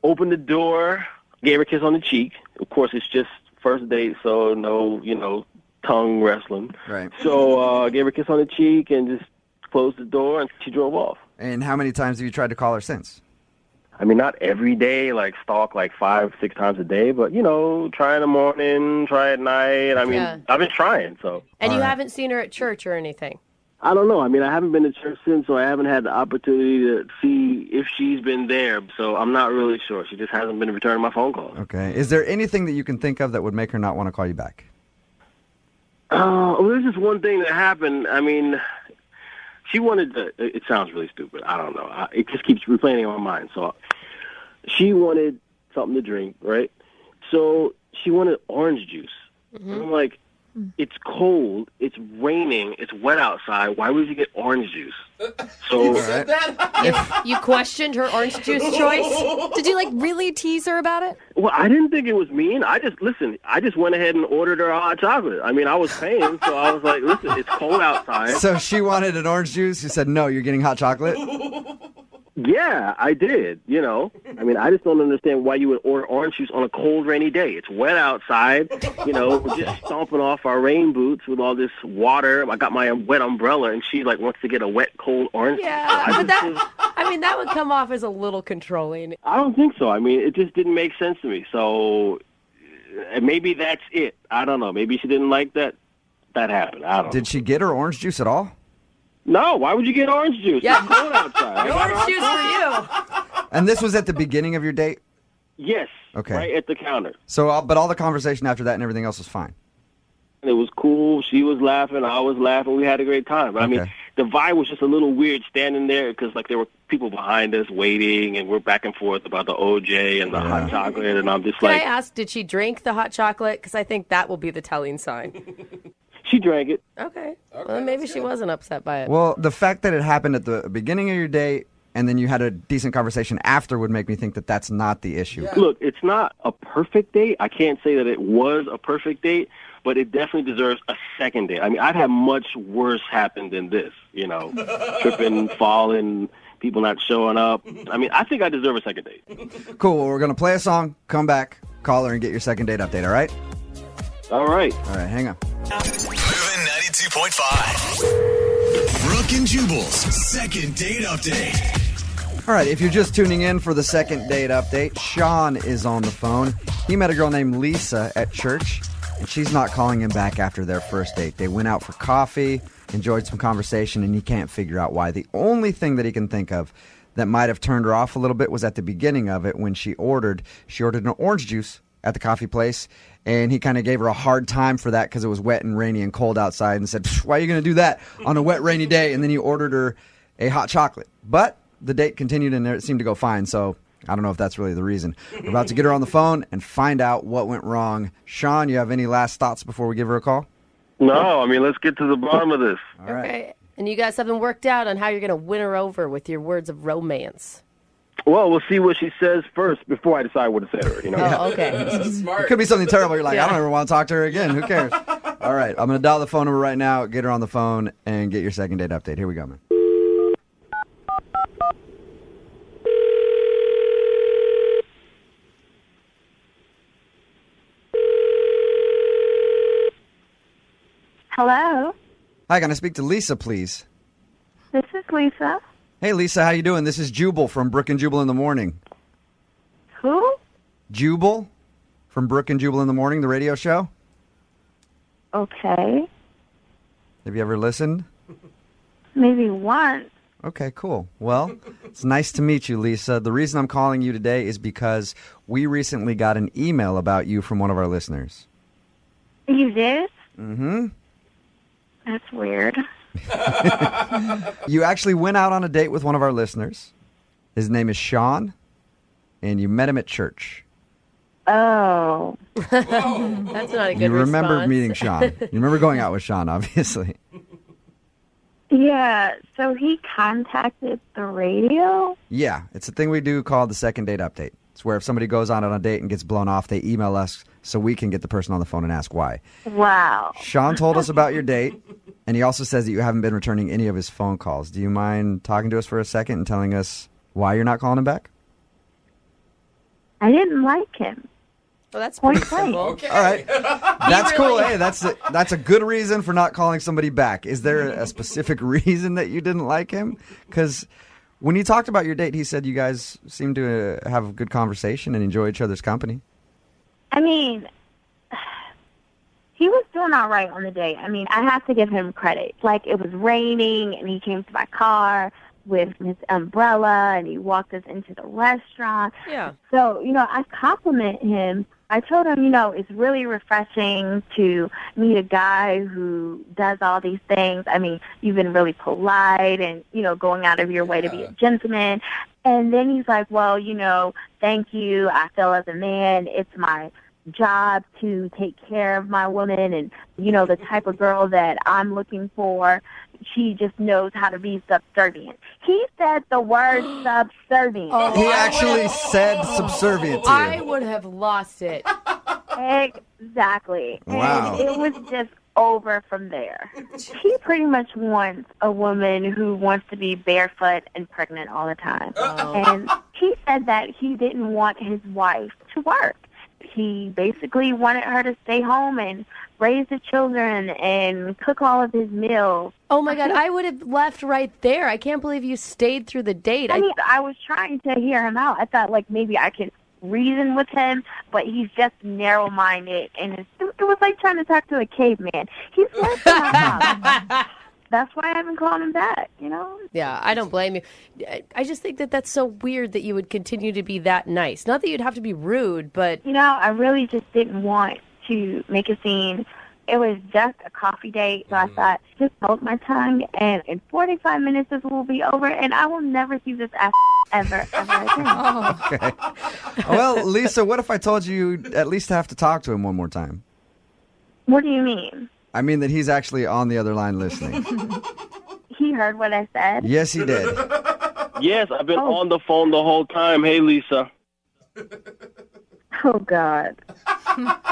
opened the door, gave her a kiss on the cheek. Of course, it's just first date, so no, tongue wrestling. Right. So gave her a kiss on the cheek and just closed the door, and she drove off. And how many times have you tried to call her since? I mean, not every day, stalk 5-6 times a day, but, try in the morning, try at night. I mean, I've been trying, so. And you haven't seen her at church or anything? I don't know. I mean, I haven't been to church since, so I haven't had the opportunity to see if she's been there. So I'm not really sure. She just hasn't been returning my phone calls. Okay. Is there anything that you can think of that would make her not want to call you back? Well, there's just one thing that happened. I mean, she wanted to, it sounds really stupid. I don't know. It just keeps replaying in my mind. So she wanted something to drink, right? So she wanted orange juice. Mm-hmm. And I'm like, it's cold, it's raining, it's wet outside. Why would you get orange juice? So you said that? You questioned her orange juice choice? Did you really tease her about it? Well, I didn't think it was mean. I just went ahead and ordered her a hot chocolate. I mean, I was paying, so I was like, listen, it's cold outside. So she wanted an orange juice. You said, no, you're getting hot chocolate? Yeah, I did, I mean, I just don't understand why you would order orange juice on a cold, rainy day. It's wet outside, we're just stomping off our rain boots with all this water. I got my wet umbrella, and she, wants to get a wet, cold orange juice. Yeah, but that would come off as a little controlling. I don't think so. I mean, it just didn't make sense to me. So maybe that's it. I don't know. Maybe she didn't like that happened. I don't know. Did she get her orange juice at all? No, why would you get orange juice? Yeah. It's cold outside. Orange juice for you. And this was at the beginning of your date? Yes. Okay. Right at the counter. So, but all the conversation after that and everything else was fine? It was cool. She was laughing. I was laughing. We had a great time. But, I mean, the vibe was just a little weird standing there because, there were people behind us waiting, and we're back and forth about the OJ and the hot chocolate, and I'm just Can I ask, did she drink the hot chocolate? Because I think that will be the telling sign. She drank it. Okay. Well, maybe she wasn't upset by it. Well, the fact that it happened at the beginning of your date and then you had a decent conversation after would make me think that that's not the issue. Yeah. Look, it's not a perfect date. I can't say that it was a perfect date, but it definitely deserves a second date. I mean, I've had much worse happen than this, tripping, falling, people not showing up. I mean, I think I deserve a second date. Cool. Well, we're going to play a song, come back, call her, and get your second date update, all right? All right. All right, hang on. Moving 92.5. Brooke and Jubal's second date update. All right, if you're just tuning in for the second date update, Sean is on the phone. He met a girl named Lisa at church, and she's not calling him back after their first date. They went out for coffee, enjoyed some conversation, and he can't figure out why. The only thing that he can think of that might have turned her off a little bit was at the beginning of it when she ordered an orange juice at the coffee place, and he kind of gave her a hard time for that because it was wet and rainy and cold outside and said, why are you going to do that on a wet, rainy day? And then he ordered her a hot chocolate. But the date continued and it seemed to go fine, so I don't know if that's really the reason. We're about to get her on the phone and find out what went wrong. Sean, you have any last thoughts before we give her a call? No, I mean, let's get to the bottom of this. All right. Okay. And you guys haven't worked out on how you're going to win her over with your words of romance. Well, we'll see what she says first before I decide what to say to her. You know? Oh, okay. Smart. It could be something terrible. You're like, I don't ever want to talk to her again. Who cares? All right. I'm going to dial the phone number right now, get her on the phone, and get your second date update. Here we go, man. Hello, Hi, can I speak to Lisa, please? this is Lisa. Hey, Lisa, how you doing? This is Jubal from Brooke and Jubal in the Morning. Who? Jubal from Brooke and Jubal in the Morning, the radio show. Okay, Have you ever listened? maybe once. Okay, cool. Well, it's nice to meet you, Lisa. The reason I'm calling you today is because we recently got an email about you from one of our listeners. You did? Mm-hmm. That's weird. You actually went out on a date with one of our listeners. His name is Sean, and you met him at church. Oh. That's not a good You remember response. meeting Sean. You remember going out with Sean, obviously. Yeah, so he contacted the radio? Yeah, it's a thing we do called the second date update. It's where if somebody goes on a date and gets blown off, they email us so we can get the person on the phone and ask why. Wow. Sean told us about your date, and he also says that you haven't been returning any of his phone calls. Do you mind talking to us for a second and telling us why you're not calling him back? I didn't like him. Well, that's Point pretty blank. simple. Okay. All right. That's cool. Hey, that's a good reason for not calling somebody back. Is there a specific reason that you didn't like him? Because when you talked about your date, he said you guys seemed to have a good conversation and enjoy each other's company. I mean, he was doing all right on the date. I mean, I have to give him credit. Like, it was raining, and he came to my car with his umbrella, and he walked us into the restaurant. Yeah. So, I compliment him. I told him, it's really refreshing to meet a guy who does all these things. I mean, you've been really polite and, going out of your way to be a gentleman. And then he's like, well, thank you. I feel as a man, it's my job to take care of my woman. And, the type of girl that I'm looking for, she just knows how to be subservient. He said the word subservient. He actually said subservient to you. I would have lost it. Exactly. Wow. And it was just over from there. He pretty much wants a woman who wants to be barefoot and pregnant all the time. And he said that he didn't want his wife to work. He basically wanted her to stay home and raise the children and cook all of his meals. Oh, my God. I would have left right there. I can't believe you stayed through the date. I mean, I was trying to hear him out. I thought, maybe I could reason with him, but he's just narrow-minded. And it was like trying to talk to a caveman. He's worse than my mom. That's why I haven't called him back, Yeah, I don't blame you. I just think that that's so weird that you would continue to be that nice. Not that you'd have to be rude, but... I really just didn't want to make a scene. It was just a coffee date, so I thought, just hold my tongue, and in 45 minutes this will be over, and I will never see this ass ever again. Okay. Well, Lisa, what if I told you you'd at least have to talk to him one more time? What do you mean? I mean that he's actually on the other line listening. He heard what I said? Yes, he did. Yes, I've been on the phone the whole time. Hey, Lisa. Oh, God.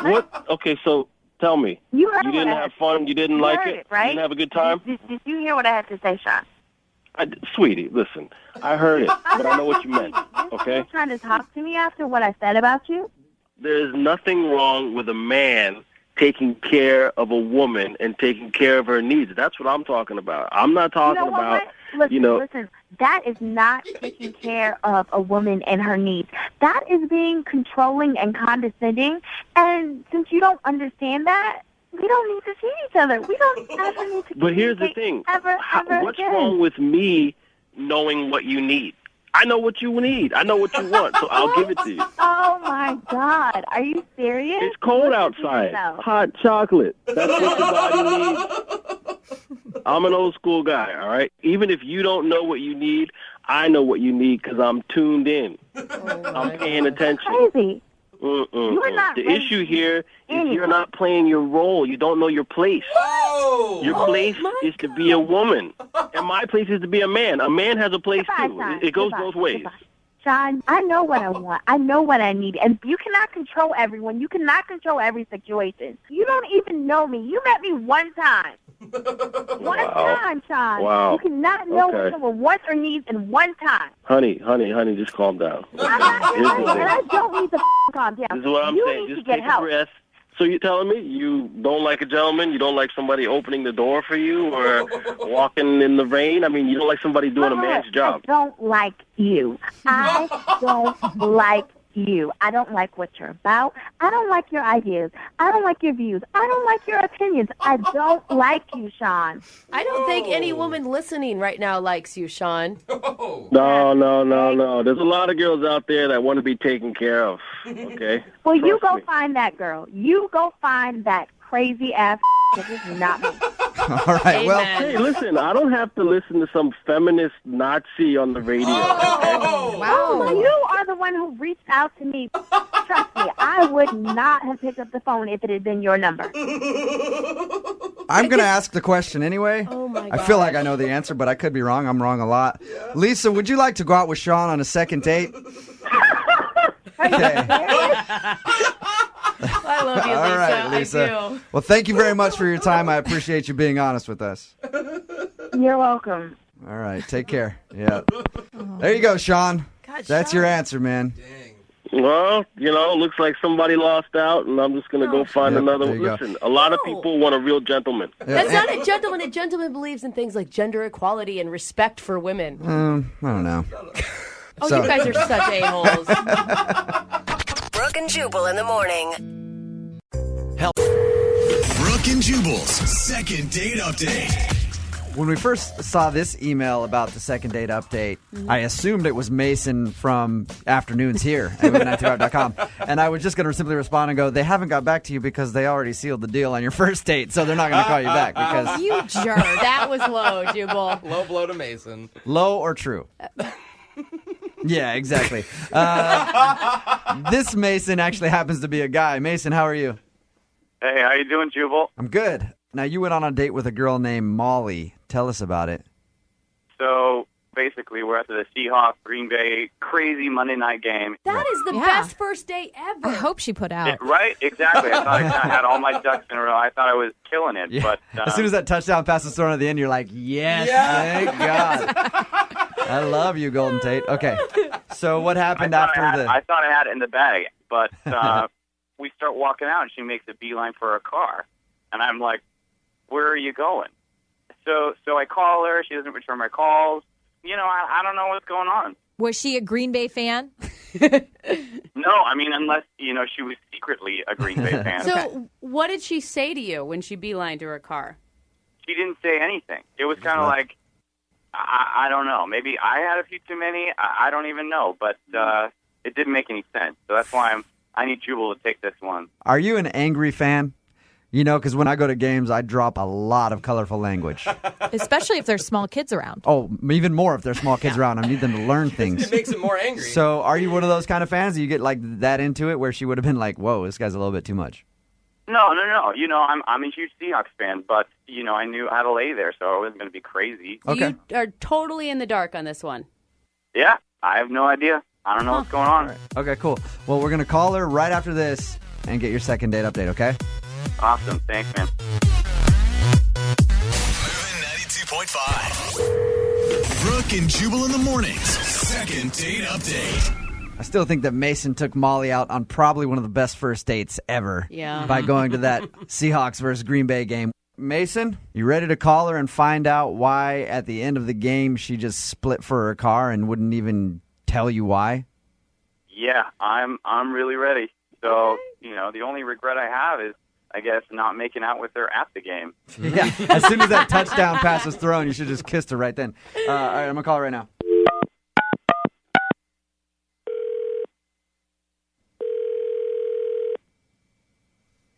What? Okay, so tell me. You heard didn't what I have fun? You didn't like heard it? right? You didn't have a good time? Did you hear what I had to say, Sean? Sweetie, listen. I heard it, but I know what you meant, okay? You're trying to talk to me after what I said about you? There's nothing wrong with a man taking care of a woman and taking care of her needs. That's what I'm talking about. I'm not talking about, Listen, that is not taking care of a woman and her needs. That is being controlling and condescending. And since you don't understand that, we don't need to see each other. We don't ever need to But here's the thing. Ever What's again. wrong with me knowing what you need? I know what you need. I know what you want, so I'll give it to you. Oh, my God. Are you serious? It's cold outside. Hot chocolate. That's what your body needs. I'm an old school guy, all right? Even if you don't know what you need, I know what you need because I'm tuned in. I'm paying attention. Crazy. You're not the issue here is you're not playing your role. You don't know your place. Oh! Your place is to be a woman, and my place is to be a man. A man has a place too. It goes both ways. Sean, I know what I want. I know what I need. And you cannot control everyone. You cannot control every situation. You don't even know me. You met me one time. One time, Sean. Wow. You cannot know what someone wants or needs in one time. Honey, just calm down. I'm not and I don't need to calm down. This is what I'm saying. Just take a breath. So you're telling me you don't like a gentleman? You don't like somebody opening the door for you or walking in the rain? I mean, you don't like somebody doing a man's job. I don't like you. I don't like you. I don't like what you're about. I don't like your ideas. I don't like your views. I don't like your opinions. I don't like you, Sean. I don't think any woman listening right now likes you, Sean. No. There's a lot of girls out there that want to be taken care of. Okay? Well, you go find that girl. You go find that crazy ass. This is not me. All right, well. Hey, listen, I don't have to listen to some feminist Nazi on the radio. Oh, wow. You are the one who reached out to me. Trust me, I would not have picked up the phone if it had been your number. I'm going to ask the question anyway. Oh, my God. I feel like I know the answer, but I could be wrong. I'm wrong a lot. Yeah. Lisa, would you like to go out with Sean on a second date? Okay. I love you, Lisa. All right, Lisa. I do. Well, thank you very much for your time. I appreciate you being honest with us. You're welcome. All right, take care. Yeah. There you go, Sean. God, That's Sean. your answer, man. Well, looks like somebody lost out, and I'm just going to go find another one. Listen, a lot of people want a real gentleman. That's not a gentleman. A gentleman believes in things like gender equality and respect for women. I don't know. You guys are such a-holes. Brooke and Jubal in the morning. Help. Brooke and Jubal's second date update. When we first saw this email about the second date update, I assumed it was Mason from Afternoons here at women925.com. And I was just going to simply respond and go, they haven't got back to you because they already sealed the deal on your first date, so they're not going to call you back. Because You jerk. That was low, Jubal. Low blow to Mason. Low or true? Yeah, exactly. This Mason actually happens to be a guy. Mason, how are you? Hey, how you doing, Jubal? I'm good. Now, you went on a date with a girl named Molly. Tell us about it. So, basically, we're at the Seahawks Green Bay crazy Monday night game. That is the best first date ever. I hope she put out. Right? Exactly. I thought I kind of had all my ducks in a row. I thought I was killing it. Yeah. But as soon as that touchdown pass was thrown at the end, you're like, yes, thank God. I love you, Golden Tate. Okay. So what happened after I thought I had it in the bag, but we start walking out, and she makes a beeline for her car. And I'm like, where are you going? So I call her. She doesn't return my calls. I don't know what's going on. Was she a Green Bay fan? No, I mean, unless, she was secretly a Green Bay fan. So what did she say to you when she beelined to her car? She didn't say anything. It was kind of like, I don't know. Maybe I had a few too many. I don't even know. But it didn't make any sense. So that's why I need Jubal to take this one. Are you an angry fan? Because when I go to games, I drop a lot of colorful language. Especially if there's small kids around. Oh, even more if there's small kids around. I need them to learn things. It makes them more angry. So are you one of those kind of fans? Do you get like that into it where she would have been like, whoa, this guy's a little bit too much? No. I'm a huge Seahawks fan, but, I knew how to lay there, so I wasn't going to be crazy. Okay. You are totally in the dark on this one. Yeah, I have no idea. I don't know what's going on. Right. Okay, cool. Well, we're going to call her right after this and get your second date update, okay? Awesome. Thanks, man. 92.5. Brooke and Jubal in the mornings. Second date update. I still think that Mason took Molly out on probably one of the best first dates ever. Yeah. By going to that Seahawks versus Green Bay game. Mason, you ready to call her and find out why at the end of the game she just split for her car and wouldn't even tell you why? Yeah, I'm really ready. So, the only regret I have is, I guess, not making out with her at the game. Yeah, as soon as that touchdown pass was thrown, you should have just kissed her right then. All right, I'm going to call her right now.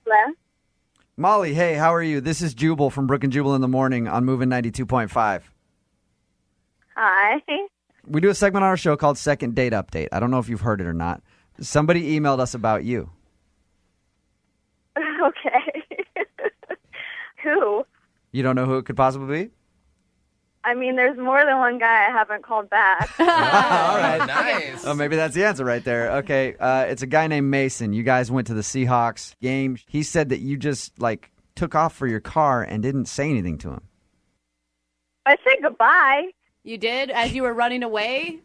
Hello? Molly, hey, how are you? This is Jubal from Brooke and Jubal in the morning on Moving 92.5. Hi. We do a segment on our show called Second Date Update. I don't know if you've heard it or not. Somebody emailed us about you. Okay. Who? You don't know who it could possibly be? I mean, there's more than one guy I haven't called back. All right. Nice. Oh, maybe that's the answer right there. Okay. It's a guy named Mason. You guys went to the Seahawks game. He said that you just, took off for your car and didn't say anything to him. I said goodbye. You did? As you were running away?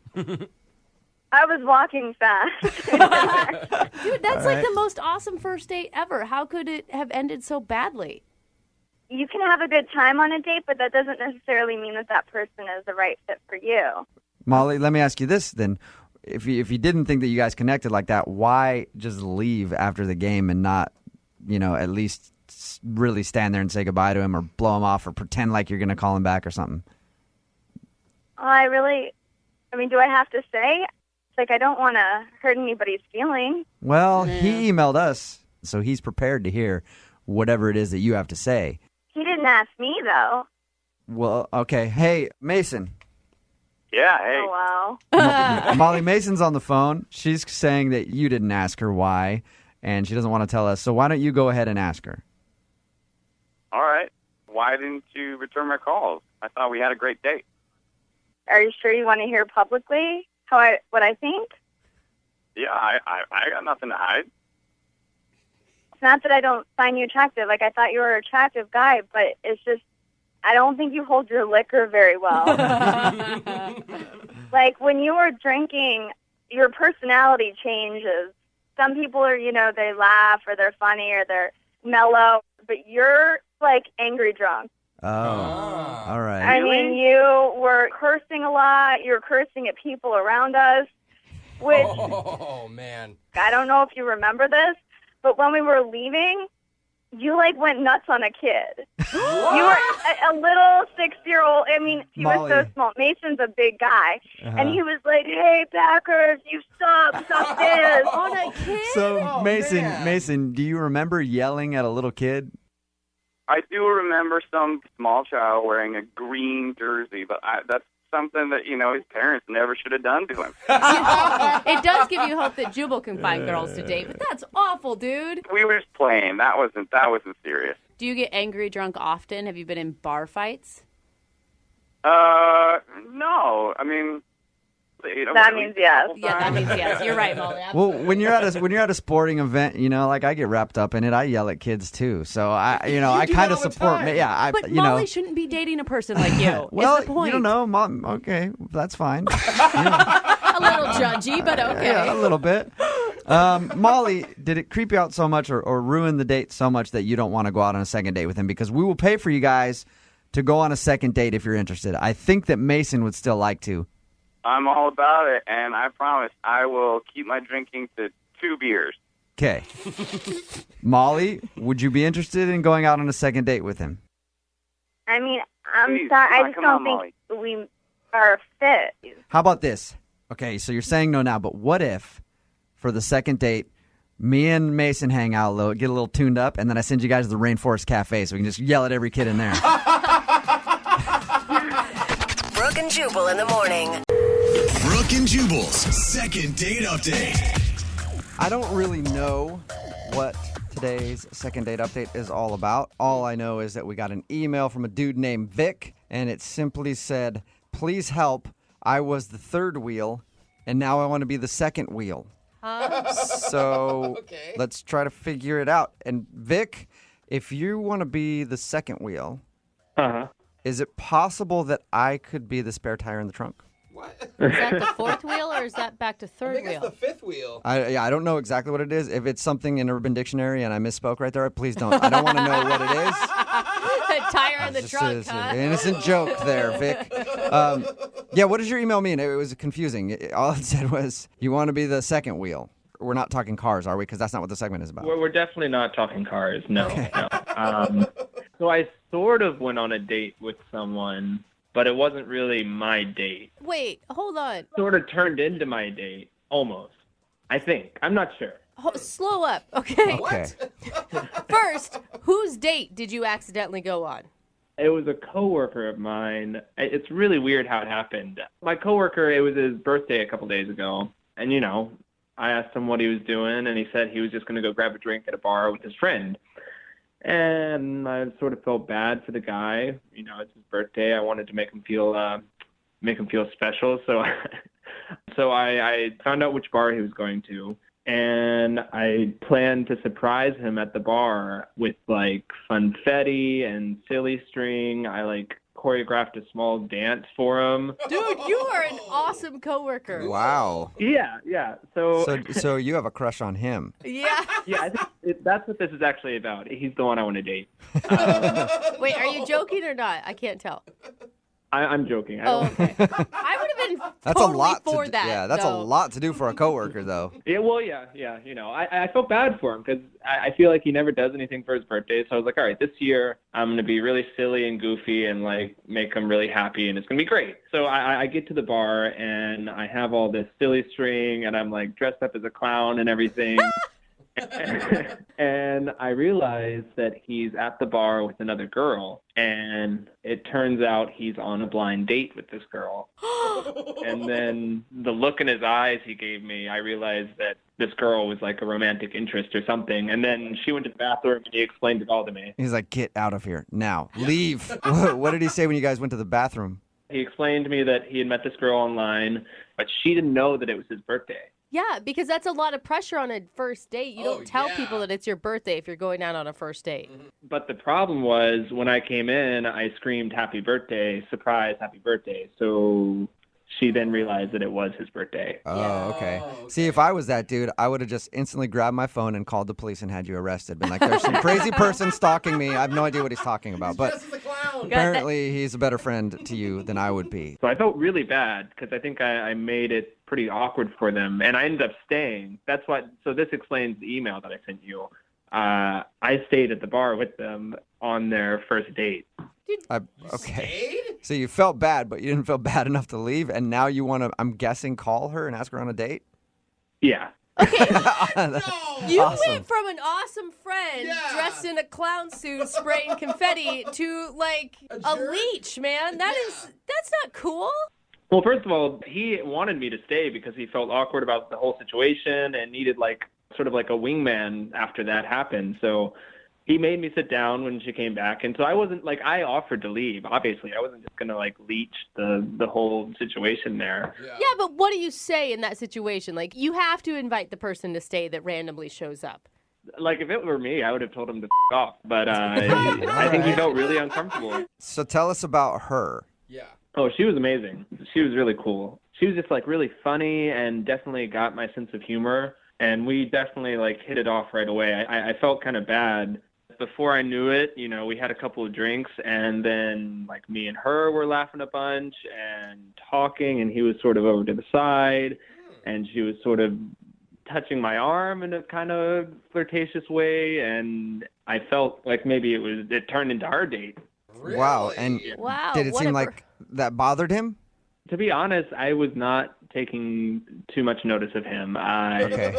I was walking fast. Dude, that's the most awesome first date ever. How could it have ended so badly? You can have a good time on a date, but that doesn't necessarily mean that person is the right fit for you. Molly, let me ask you this then. If you didn't think that you guys connected like that, why just leave after the game and not, at least really stand there and say goodbye to him or blow him off or pretend like you're going to call him back or something? Do I have to say? I don't want to hurt anybody's feelings. Well, he emailed us, so he's prepared to hear whatever it is that you have to say. He didn't ask me, though. Well, okay. Hey, Mason. Yeah, hey. Oh, wow. Molly, Mason's on the phone. She's saying that you didn't ask her why, and she doesn't want to tell us. So why don't you go ahead and ask her? All right. Why didn't you return my calls? I thought we had a great date. Are you sure you want to hear publicly what I think? Yeah, I got nothing to hide. It's not that I don't find you attractive. I thought you were an attractive guy, but it's just I don't think you hold your liquor very well. When you were drinking, your personality changes. Some people are, they laugh or they're funny or they're mellow, but you're angry drunk. Oh, all right. I mean, you were cursing a lot. You were cursing at people around us, which, oh, man. I don't know if you remember this, but when we were leaving, you, went nuts on a kid. You were a little 6-year-old. I mean, he Molly. was so small. Mason's a big guy. And he was like, hey, Packers, you suck this. On a kid? So, Mason, do you remember yelling at a little kid? I do remember some small child wearing a green jersey, but that's something that, his parents never should have done to him. It does give you hope that Jubal can find girls to date, but that's awful, dude. We were just playing. That wasn't serious. Do you get angry drunk often? Have you been in bar fights? No. I mean, that means yes. Yeah, that means yes. You're right, Molly. Well, when you're at a sporting event, I get wrapped up in it. I yell at kids too, so I kind of support. But Molly shouldn't be dating a person like you. Well, is the point. you don't know, Mom. Okay, that's fine. A little judgy, but okay. Yeah, a little bit. Molly, did it creep you out so much or ruin the date so much that you don't want to go out on a second date with him? Because we will pay for you guys to go on a second date if you're interested. I think that Mason would still like to. I'm all about it, and I promise I will keep my drinking to 2 beers. Okay. Molly, would you be interested in going out on a second date with him? I mean, I'm sorry. I just don't think we are a fit. How about this? Okay, so you're saying no now, but what if for the second date, me and Mason hang out a little, get a little tuned up, and then I send you guys to the Rainforest Cafe so we can just yell at every kid in there? Brooke and Jubal in the morning. Brooke and Jubal's second date update. I don't really know what today's second date update is all about. All I know is that we got an email from a dude named Vic, and it simply said, "Please help. I was the third wheel, and now I want to be the second wheel." So let's try to figure it out. And Vic, if you want to be the second wheel, is it possible that I could be the spare tire in the trunk? What? Is that the fourth wheel or is that back to third wheel? I think it's the fifth wheel. I don't know exactly what it is. If it's something in Urban Dictionary and I misspoke right there, please don't. I don't want to know what it is. The tire in the trunk, huh? An innocent joke there, Vic. Yeah, what does your email mean? It was confusing. All it said was, you want to be the second wheel. We're not talking cars, are we? Because that's not what the segment is about. We're definitely not talking cars, no. So I sort of went on a date with someone, but it wasn't really my date. Wait, hold on. Sort of turned into my date, almost. I think. I'm not sure. Slow up, okay? Okay. First, whose date did you accidentally go on? It was a coworker of mine. It's really weird how it happened. My coworker, it was his birthday a couple days ago. And, I asked him what he was doing, and he said he was just going to go grab a drink at a bar with his friend. And I sort of felt bad for the guy. It's his birthday. I wanted to make him feel special. So, so I found out which bar he was going to, and I planned to surprise him at the bar with funfetti and silly string. I choreographed a small dance for him. Dude, you are an awesome coworker. Wow. Yeah. So you have a crush on him. Yeah. Yeah, I think that's what this is actually about. He's the one I want to date. Wait, are you joking or not? I can't tell. I'm joking. Okay. I would have been That's totally a lot for to, that. Yeah, that's though. a lot to do for a coworker, though. Yeah, well, yeah. I felt bad for him because I feel like he never does anything for his birthday. So I was like, all right, this year I'm going to be really silly and goofy and make him really happy, and it's going to be great. So I get to the bar and I have all this silly string and I'm dressed up as a clown and everything. And I realize that he's at the bar with another girl, and it turns out he's on a blind date with this girl. And then the look in his eyes he gave me, I realized that this girl was a romantic interest or something. And then she went to the bathroom and he explained it all to me. He's like, get out of here now. Leave. What did he say when you guys went to the bathroom? He explained to me that he had met this girl online, but she didn't know that it was his birthday. Yeah, because that's a lot of pressure on a first date. You don't tell people that it's your birthday if you're going out on a first date. But the problem was when I came in, I screamed happy birthday, surprise, happy birthday. So she then realized that it was his birthday. Oh, okay. See, if I was that dude, I would have just instantly grabbed my phone and called the police and had you arrested. Been like, there's some crazy person stalking me. I have no idea what he's talking about. But apparently he's a better friend to you than I would be. So I felt really bad because I think I made it pretty awkward for them. And I ended up staying. So this explains the email that I sent you. I stayed at the bar with them on their first date. Okay. So you felt bad, but you didn't feel bad enough to leave, and now you want to, I'm guessing, call her and ask her on a date? Yeah. You went from an awesome friend dressed in a clown suit spraying confetti to a leech, man. That's not cool. Well, first of all, he wanted me to stay because he felt awkward about the whole situation and needed sort of a wingman after that happened. So he made me sit down when she came back. And so I wasn't I offered to leave. Obviously, I wasn't just going to leech the whole situation there. Yeah, but what do you say in that situation? You have to invite the person to stay that randomly shows up. If it were me, I would have told him to f*** off. But I think he felt really uncomfortable. So tell us about her. Yeah. Oh, she was amazing. She was really cool. She was just really funny and definitely got my sense of humor. And we definitely hit it off right away. I felt kind of bad. Before I knew it, we had a couple of drinks, and then me and her were laughing a bunch and talking, and he was sort of over to the side, and she was sort of touching my arm in a kind of flirtatious way, and I felt like maybe it turned into our date. Really? Wow. And did it seem like that bothered him? To be honest, I was not taking too much notice of him. Okay.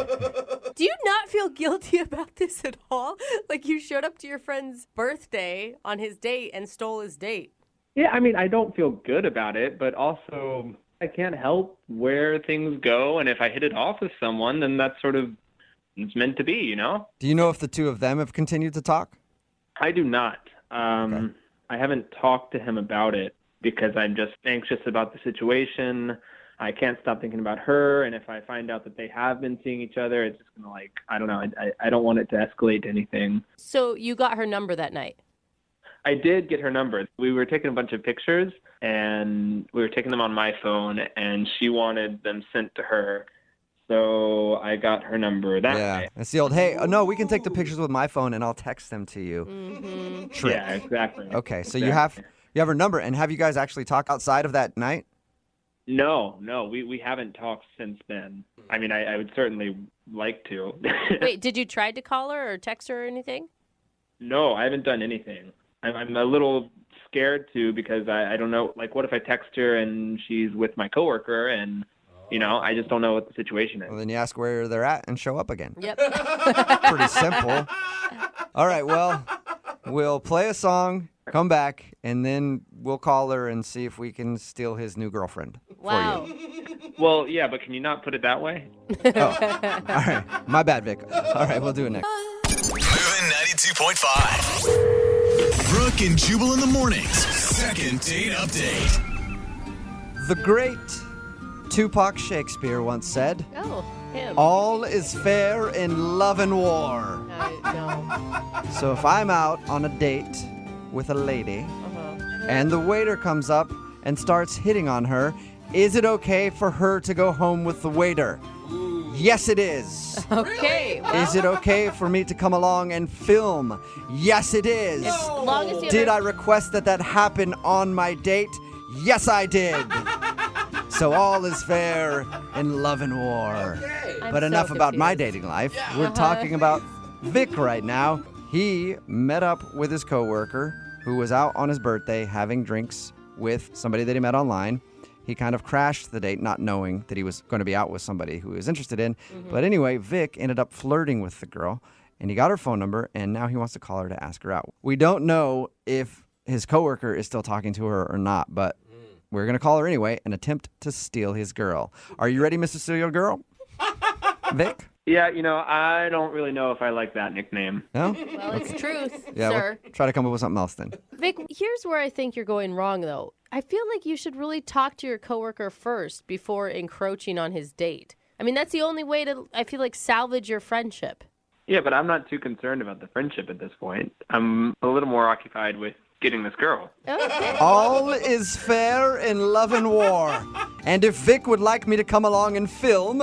Do you not feel guilty about this at all? You showed up to your friend's birthday on his date and stole his date. Yeah, I mean, I don't feel good about it, but also I can't help where things go. And if I hit it off with someone, then that's it's meant to be, Do you know if the two of them have continued to talk? I do not. Okay. I haven't talked to him about it because I'm just anxious about the situation. I can't stop thinking about her, and if I find out that they have been seeing each other, it's just going to I don't know, I don't want it to escalate to anything. So you got her number that night? I did get her number. We were taking a bunch of pictures, and we were taking them on my phone, and she wanted them sent to her. So I got her number that night. It's the old, hey, no, we can take the pictures with my phone, and I'll text them to you. Mm-hmm. Trick. Yeah, exactly. Okay, so exactly. you have her number, and have you guys actually talked outside of that night? No, we haven't talked since then. I mean, I would certainly like to. Wait, did you try to call her or text her or anything? No, I haven't done anything. I'm a little scared to because I don't know, what if I text her and she's with my coworker and, I just don't know what the situation is. Well, then you ask where they're at and show up again. Yep. Pretty simple. All right, well, we'll play a song. Come back, and then we'll call her and see if we can steal his new girlfriend Wow. for you. Well, yeah, but can you not put it that way? All right. My bad, Vic. All right, we'll do it next. Moving 92.5. Brooke and Jubal in the mornings. Second date update. The great Tupac Shakespeare once said, Oh, him. all is fair in love and war. No. So if I'm out on a date with a lady and the waiter comes up and starts hitting on her, is it okay for her to go home with the waiter? Yes, it is. Okay. Well, Is it okay for me to come along and film? Yes, it is. as long as the Did I other- request that happen on my date? Yes, I did. So all is fair in love and war. I'm But so enough about my confused. dating life. We're talking about Vic right now. He met up with his coworker who was out on his birthday having drinks with somebody that he met online. He kind of crashed the date not knowing that he was going to be out with somebody who he was interested in. But anyway, Vic ended up flirting with the girl, and he got her phone number, and now he wants to call her to ask her out. We don't know if his coworker is still talking to her or not, but we're going to call her anyway and attempt to steal his girl. Are you ready, Mr. Steal Your Girl? Vic? Yeah, I don't really know if I like that nickname. No? Well, it's truth, Yeah, sir. we'll try to come up with something else then. Vic, here's where I think you're going wrong, though. I feel like you should really talk to your coworker first before encroaching on his date. I mean, that's the only way to, I feel like, salvage your friendship. Yeah, but I'm not too concerned about the friendship at this point. I'm a little more occupied with getting this girl. All is fair in love and war. And if Vic would like me to come along and film,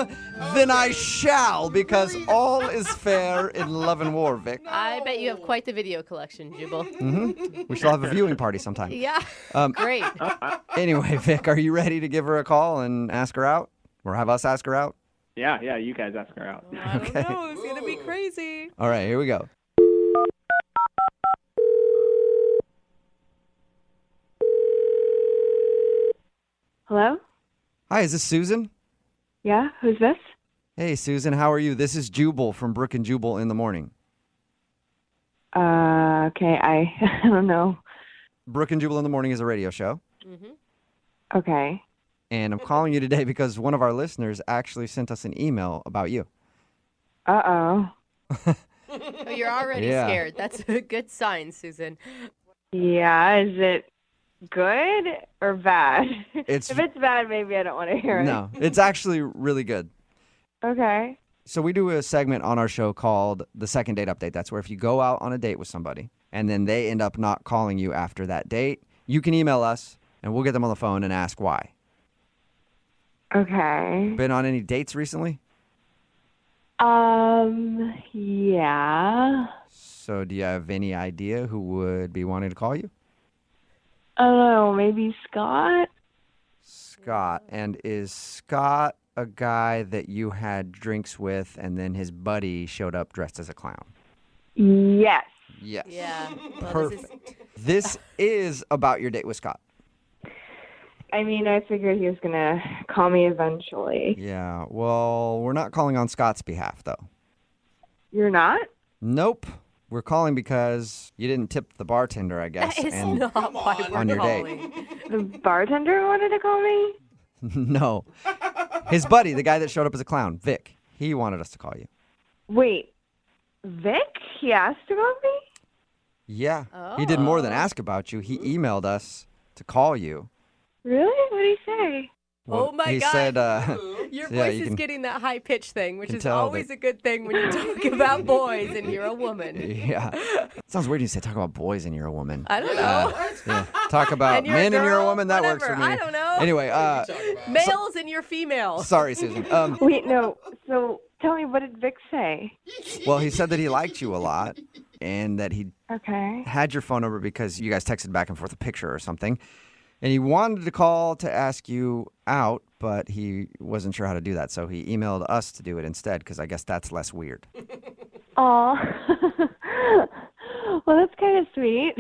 then I shall, because all is fair in love and war, Vic. I bet you have quite the video collection, Jubal. We shall have a viewing party sometime. Yeah, great. Anyway, Vic, are you ready to give her a call and ask her out? Or have us ask her out? Yeah, you guys ask her out. Okay. No, it's going to be crazy. All right, here we go. Hello? Hi, is this Susan? Yeah, who's this? Hey, Susan, how are you? This is Jubal from Brooke and Jubal in the morning. Okay, I don't know. Brooke and Jubal in the morning is a radio show. Okay. And I'm calling you today because one of our listeners actually sent us an email about you. Uh-oh. Oh, you're already Yeah. scared. That's a good sign, Susan. Yeah, is it good or bad? It's- If it's bad, maybe I don't want to hear it. No, it's actually really good. Okay. So we do a segment on our show called the second date update. That's where if you go out on a date with somebody and then they end up not calling you after that date, you can email us and we'll get them on the phone and ask why. Okay. Been on any dates recently? Yeah. So do you have any idea who would be wanting to call you? I don't know, maybe Scott? Scott. And is Scott a guy that you had drinks with and then his buddy showed up dressed as a clown? Yes. Yes. Yeah. Well, Perfect. This is about your date with Scott. I mean, I figured he was going to call me eventually. Yeah. Well, we're not calling on Scott's behalf, though. You're not? Nope. We're calling because you didn't tip the bartender, I guess. that is and not why we're on your date. calling. The bartender wanted to call me? No. His buddy, the guy that showed up as a clown, Vic, he wanted us to call you. Wait, Vic? He asked about me? Yeah. He did more Oh. than ask about you. He emailed us to call you. Really? What did he say? Oh my he God. said, Your yeah, voice you is can- getting that high pitch thing, which can is tell always that- a good thing when you talk about boys and you're a woman. Yeah. Sounds weird when you say talk about boys and you're a woman. I don't know. Yeah. Talk about And you're a men and you're a girl, woman. That works for me. whatever. I don't know. Anyway, Males and you're female. sorry, Susan. Wait, no. So tell me, what did Vic say? Well, he said that he liked you a lot and that he Okay. had your phone number because you guys texted back and forth a picture or something. And he wanted to call to ask you out, but he wasn't sure how to do that. So he emailed us to do it instead because I guess that's less weird. Aw. Well, that's kind of sweet.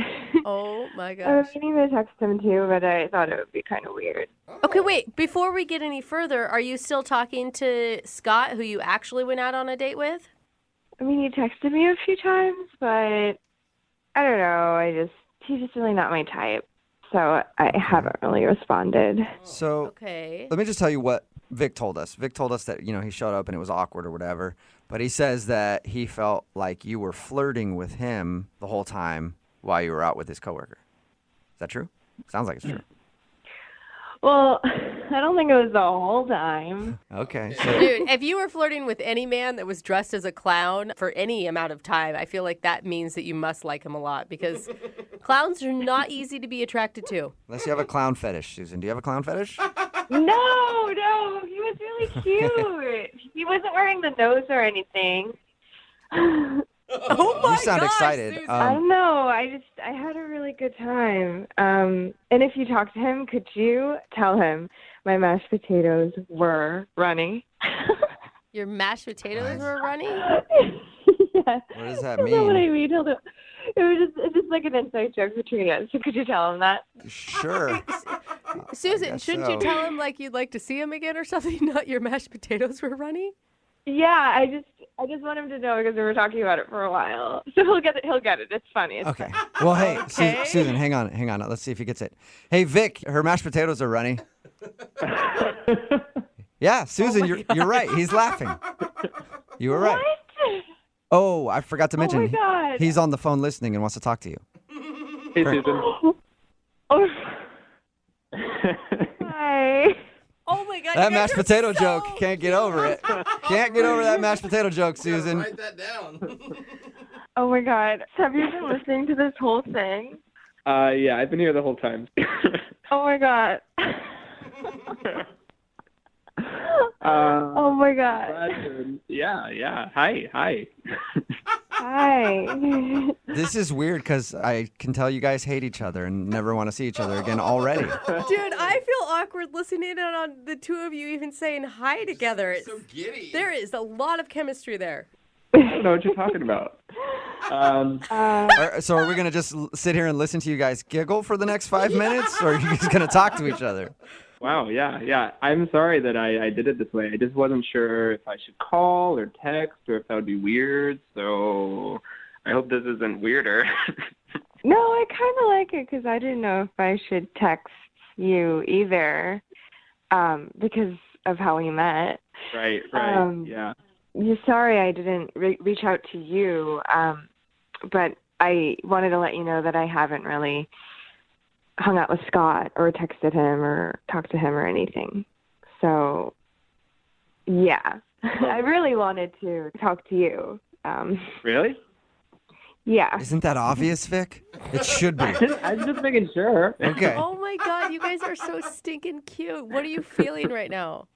Oh my I gosh. was meaning to text him too, but I thought it would be kind of weird. Okay, wait. Before we get any further, are you still talking to Scott, who you actually went out on a date with? I mean, he texted me a few times, but I don't know. I just he's just really not my type. So I haven't really responded. So Okay. let me just tell you what Vic told us. Vic told us that, he showed up and it was awkward or whatever. But he says that he felt like you were flirting with him the whole time while you were out with his coworker. Is that true? Sounds like it's true. Well, I don't think it was the whole time. Okay. Dude, if you were flirting with any man that was dressed as a clown for any amount of time, I feel like that means that you must like him a lot because clowns are not easy to be attracted to. Unless you have a clown fetish, Susan. Do you have a clown fetish? No, he was really cute. He wasn't wearing the nose or anything. Oh my You sound gosh, excited. Susan. I don't know. I had a really good time. And if you talk to him, could you tell him my mashed potatoes were runny? Your mashed potatoes were runny? Yes. What does that I don't know what mean? I mean. It's just like an inside joke between us. So could you tell him that? Sure. Susan, guess shouldn't so. you tell him like you'd like to see him again or something? Not your mashed potatoes were runny? Yeah, I just want him to know because we were talking about it for a while. So he'll get it. It's funny. It's Okay. funny. Well, hey, Okay. Susan, hang on. Let's see if he gets it. Hey, Vic, her mashed potatoes are runny. Yeah, Susan, you're right. He's laughing. You were right. What? Oh, I forgot to mention. my God. He's on the phone listening and wants to talk to you. Hey, Susan. Oh. Hi. Oh my God. That you guys mashed are potato so joke. Can't get over it. Can't get over that mashed potato joke, Susan. Write that down. Oh my God. Have you been listening to this whole thing? Yeah, I've been here the whole time. Oh my God. Oh my God. Yeah. Hi. Hi. This is weird because I can tell you guys hate each other and never want to see each other again already. Dude, I feel awkward listening in on the two of you even saying hi together. So giddy. There is a lot of chemistry there. I don't know what you're talking about. So are we going to just sit here and listen to you guys giggle for the next 5 minutes? Or are you just going to talk to each other? Wow, yeah. I'm sorry that I did it this way. I just wasn't sure if I should call or text or if that would be weird. So I hope this isn't weirder. No, I kind of like it because I didn't know if I should text you either because of how we met. Right, yeah. Sorry I didn't reach out to you, but I wanted to let you know that I haven't really hung out with Scott or texted him or talked to him or anything. So, yeah, I really wanted to talk to you. Really? Yeah. Isn't that obvious, Vic? It should be. I'm just making sure. Okay. Oh my God, you guys are so stinking cute. What are you feeling right now?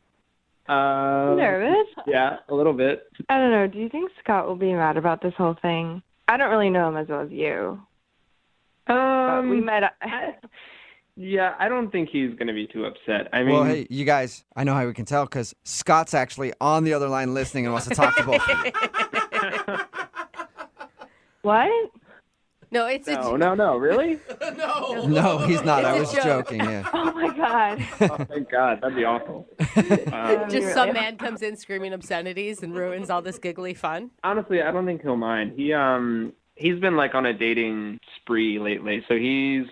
Nervous? Yeah, a little bit. I don't know. Do you think Scott will be mad about this whole thing? I don't really know him as well as you. But we met. Yeah, I don't think he's going to be too upset. I mean, Well, hey, you guys, I know how we can tell because Scott's actually on the other line listening and wants to talk to both of you. What? No, it's No, really? No, he's not. I It's was a joke. joking, yeah. Oh my God. Oh, thank God. That'd be awful. Just some man comes in screaming obscenities and ruins all this giggly fun. Honestly, I don't think he'll mind. He's been like on a dating spree lately, so he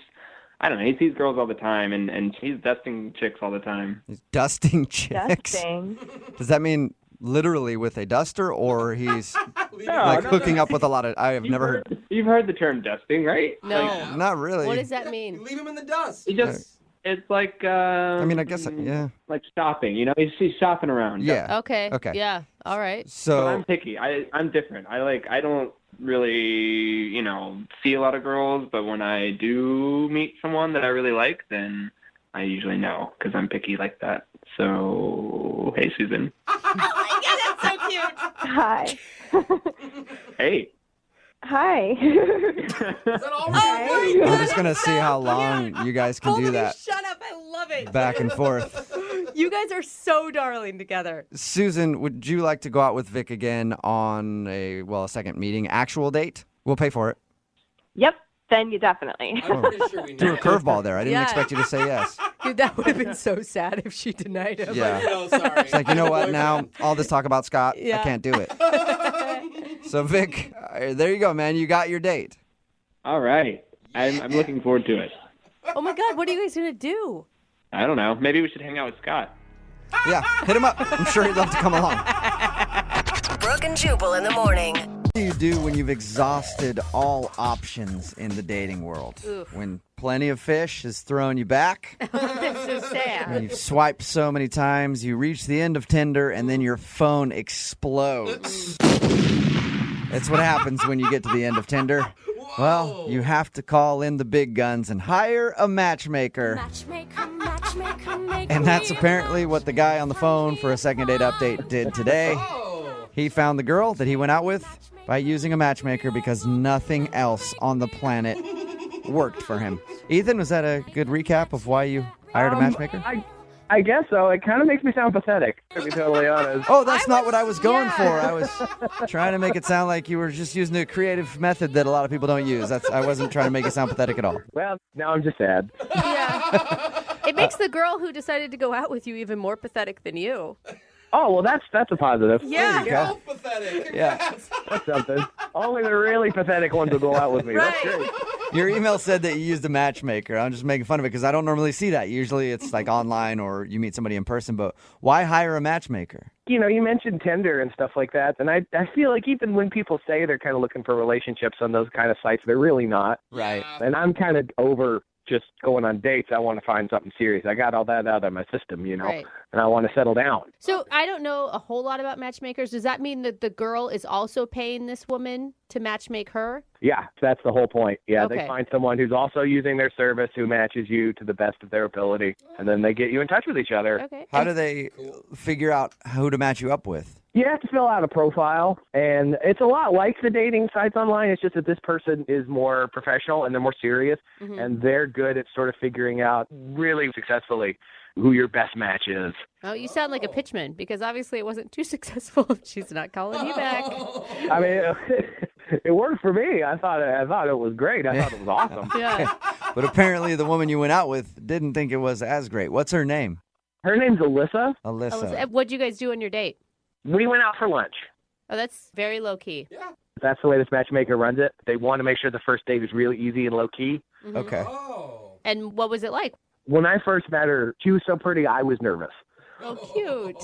sees girls all the time, and he's dusting chicks all the time. He's dusting chicks? Dusting. Does that mean literally with a duster or he's No, hooking up with a lot of... I have never heard... You've heard the term dusting, right? No. Not really. What does that mean? Leave him in the dust. It's like I mean, I guess, yeah. like shopping. You know, he's shopping around. Yeah. Okay. Okay. Yeah. All right. But So, I'm picky. I'm different. I don't really, see a lot of girls, but when I do meet someone that I really like, then I usually know because I'm picky like that. So, hey, Susan. Oh my God, that's so cute. Hi. Hey. Hi. Is that all right? Oh my we're God, just going to that's see so how long cute. you guys can Both do of you that shut up. I love it. back and forth. You guys are so darling together. Susan, would you like to go out with Vic again on a second meeting, actual date? We'll pay for it. Yep. Then you definitely. I'm pretty sure we know. Do a curveball there. I didn't Yeah. expect you to say yes. Dude, that would have been so sad if she denied him. Yeah. No, sorry. It's like, you know what now? All this talk about Scott, I Yeah. can't do it. So, Vic, there you go, man. You got your date. All right. I'm looking forward to it. Oh my God, what are you guys gonna do? I don't know. Maybe we should hang out with Scott. Yeah, hit him up. I'm sure he'd love to come along. Brooke and Jubal in the morning. What do you do when you've exhausted all options in the dating world? Oof. When plenty of fish has thrown you back? That's so sad. When you've swiped so many times, you reach the end of Tinder, and then your phone explodes. That's what happens when you get to the end of Tinder. Well, you have to call in the big guns and hire a matchmaker. And that's apparently what the guy on the phone for a second date update did today. He found the girl that he went out with by using a matchmaker because nothing else on the planet worked for him. Ethan, was that a good recap of why you hired a matchmaker? I guess so. It kind of makes me sound pathetic, to be totally honest. Oh, that's not what I was going for. I was trying to make it sound like you were just using a creative method that a lot of people don't use. I wasn't trying to make it sound pathetic at all. Well, now I'm just sad. Yeah. It makes the girl who decided to go out with you even more pathetic than you. Oh, well, that's a positive. Yeah. Go. Pathetic. Yeah. That's something. Only the really pathetic ones will go out with me. Right. That's great. Your email said that you used a matchmaker. I'm just making fun of it because I don't normally see that. Usually it's like online or you meet somebody in person, but why hire a matchmaker? You know, you mentioned Tinder and stuff like that, and I feel like even when people say they're kind of looking for relationships on those kind of sites, they're really not. Right. And I'm kind of over just going on dates. I want to find something serious. I got all that out of my system, you know, Right. and I want to settle down. So I don't know a whole lot about matchmakers. Does that mean that the girl is also paying this woman to matchmake her? Yeah, that's the whole point. Yeah, Okay. They find someone who's also using their service who matches you to the best of their ability, and then they get you in touch with each other. Okay. How do they figure out who to match you up with? You have to fill out a profile, and it's a lot like the dating sites online. It's just that this person is more professional and they're more serious, and they're good at sort of figuring out really successfully who your best match is. Oh, you sound like a pitchman because obviously it wasn't too successful if she's not calling you back. I mean, it worked for me. I thought it was great. I thought it was awesome. Yeah. But apparently the woman you went out with didn't think it was as great. What's her name? Her name's Alyssa. Alyssa. What'd you guys do on your date? We went out for lunch. Oh, that's very low key. Yeah. That's the way this matchmaker runs it. They want to make sure the first date is really easy and low key. Okay. Oh. And what was it like? When I first met her, she was so pretty, I was nervous. Oh, cute.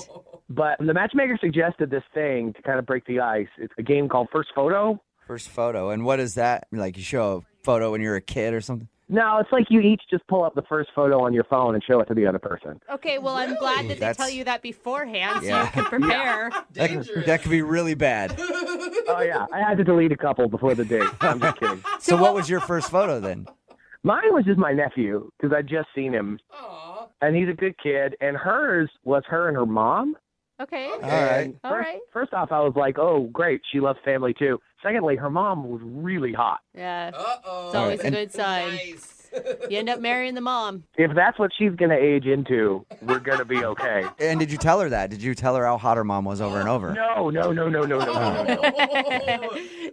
But the matchmaker suggested this thing to kind of break the ice. It's a game called First Photo. First photo. And what is that? Like you show a photo when you're a kid or something? No, it's like you each just pull up the first photo on your phone and show it to the other person. Okay, well, I'm glad that they That's- tell you that beforehand so Yeah. you can prepare. That could be really bad. Oh, yeah. I had to delete a couple before the date. I'm just kidding. So what was your first photo then? Mine was just my nephew because I'd just seen him. And he's a good kid. And hers was her and her mom. Okay. All right. All right. First off, I was like, oh, great. She loves family, too. Secondly, her mom was really hot. Yeah. Uh-oh. It's always a And- good sign. Nice. You end up marrying the mom. If that's what she's going to age into, we're going to be okay. And did you tell her that? Did you tell her how hot her mom was over and over? No.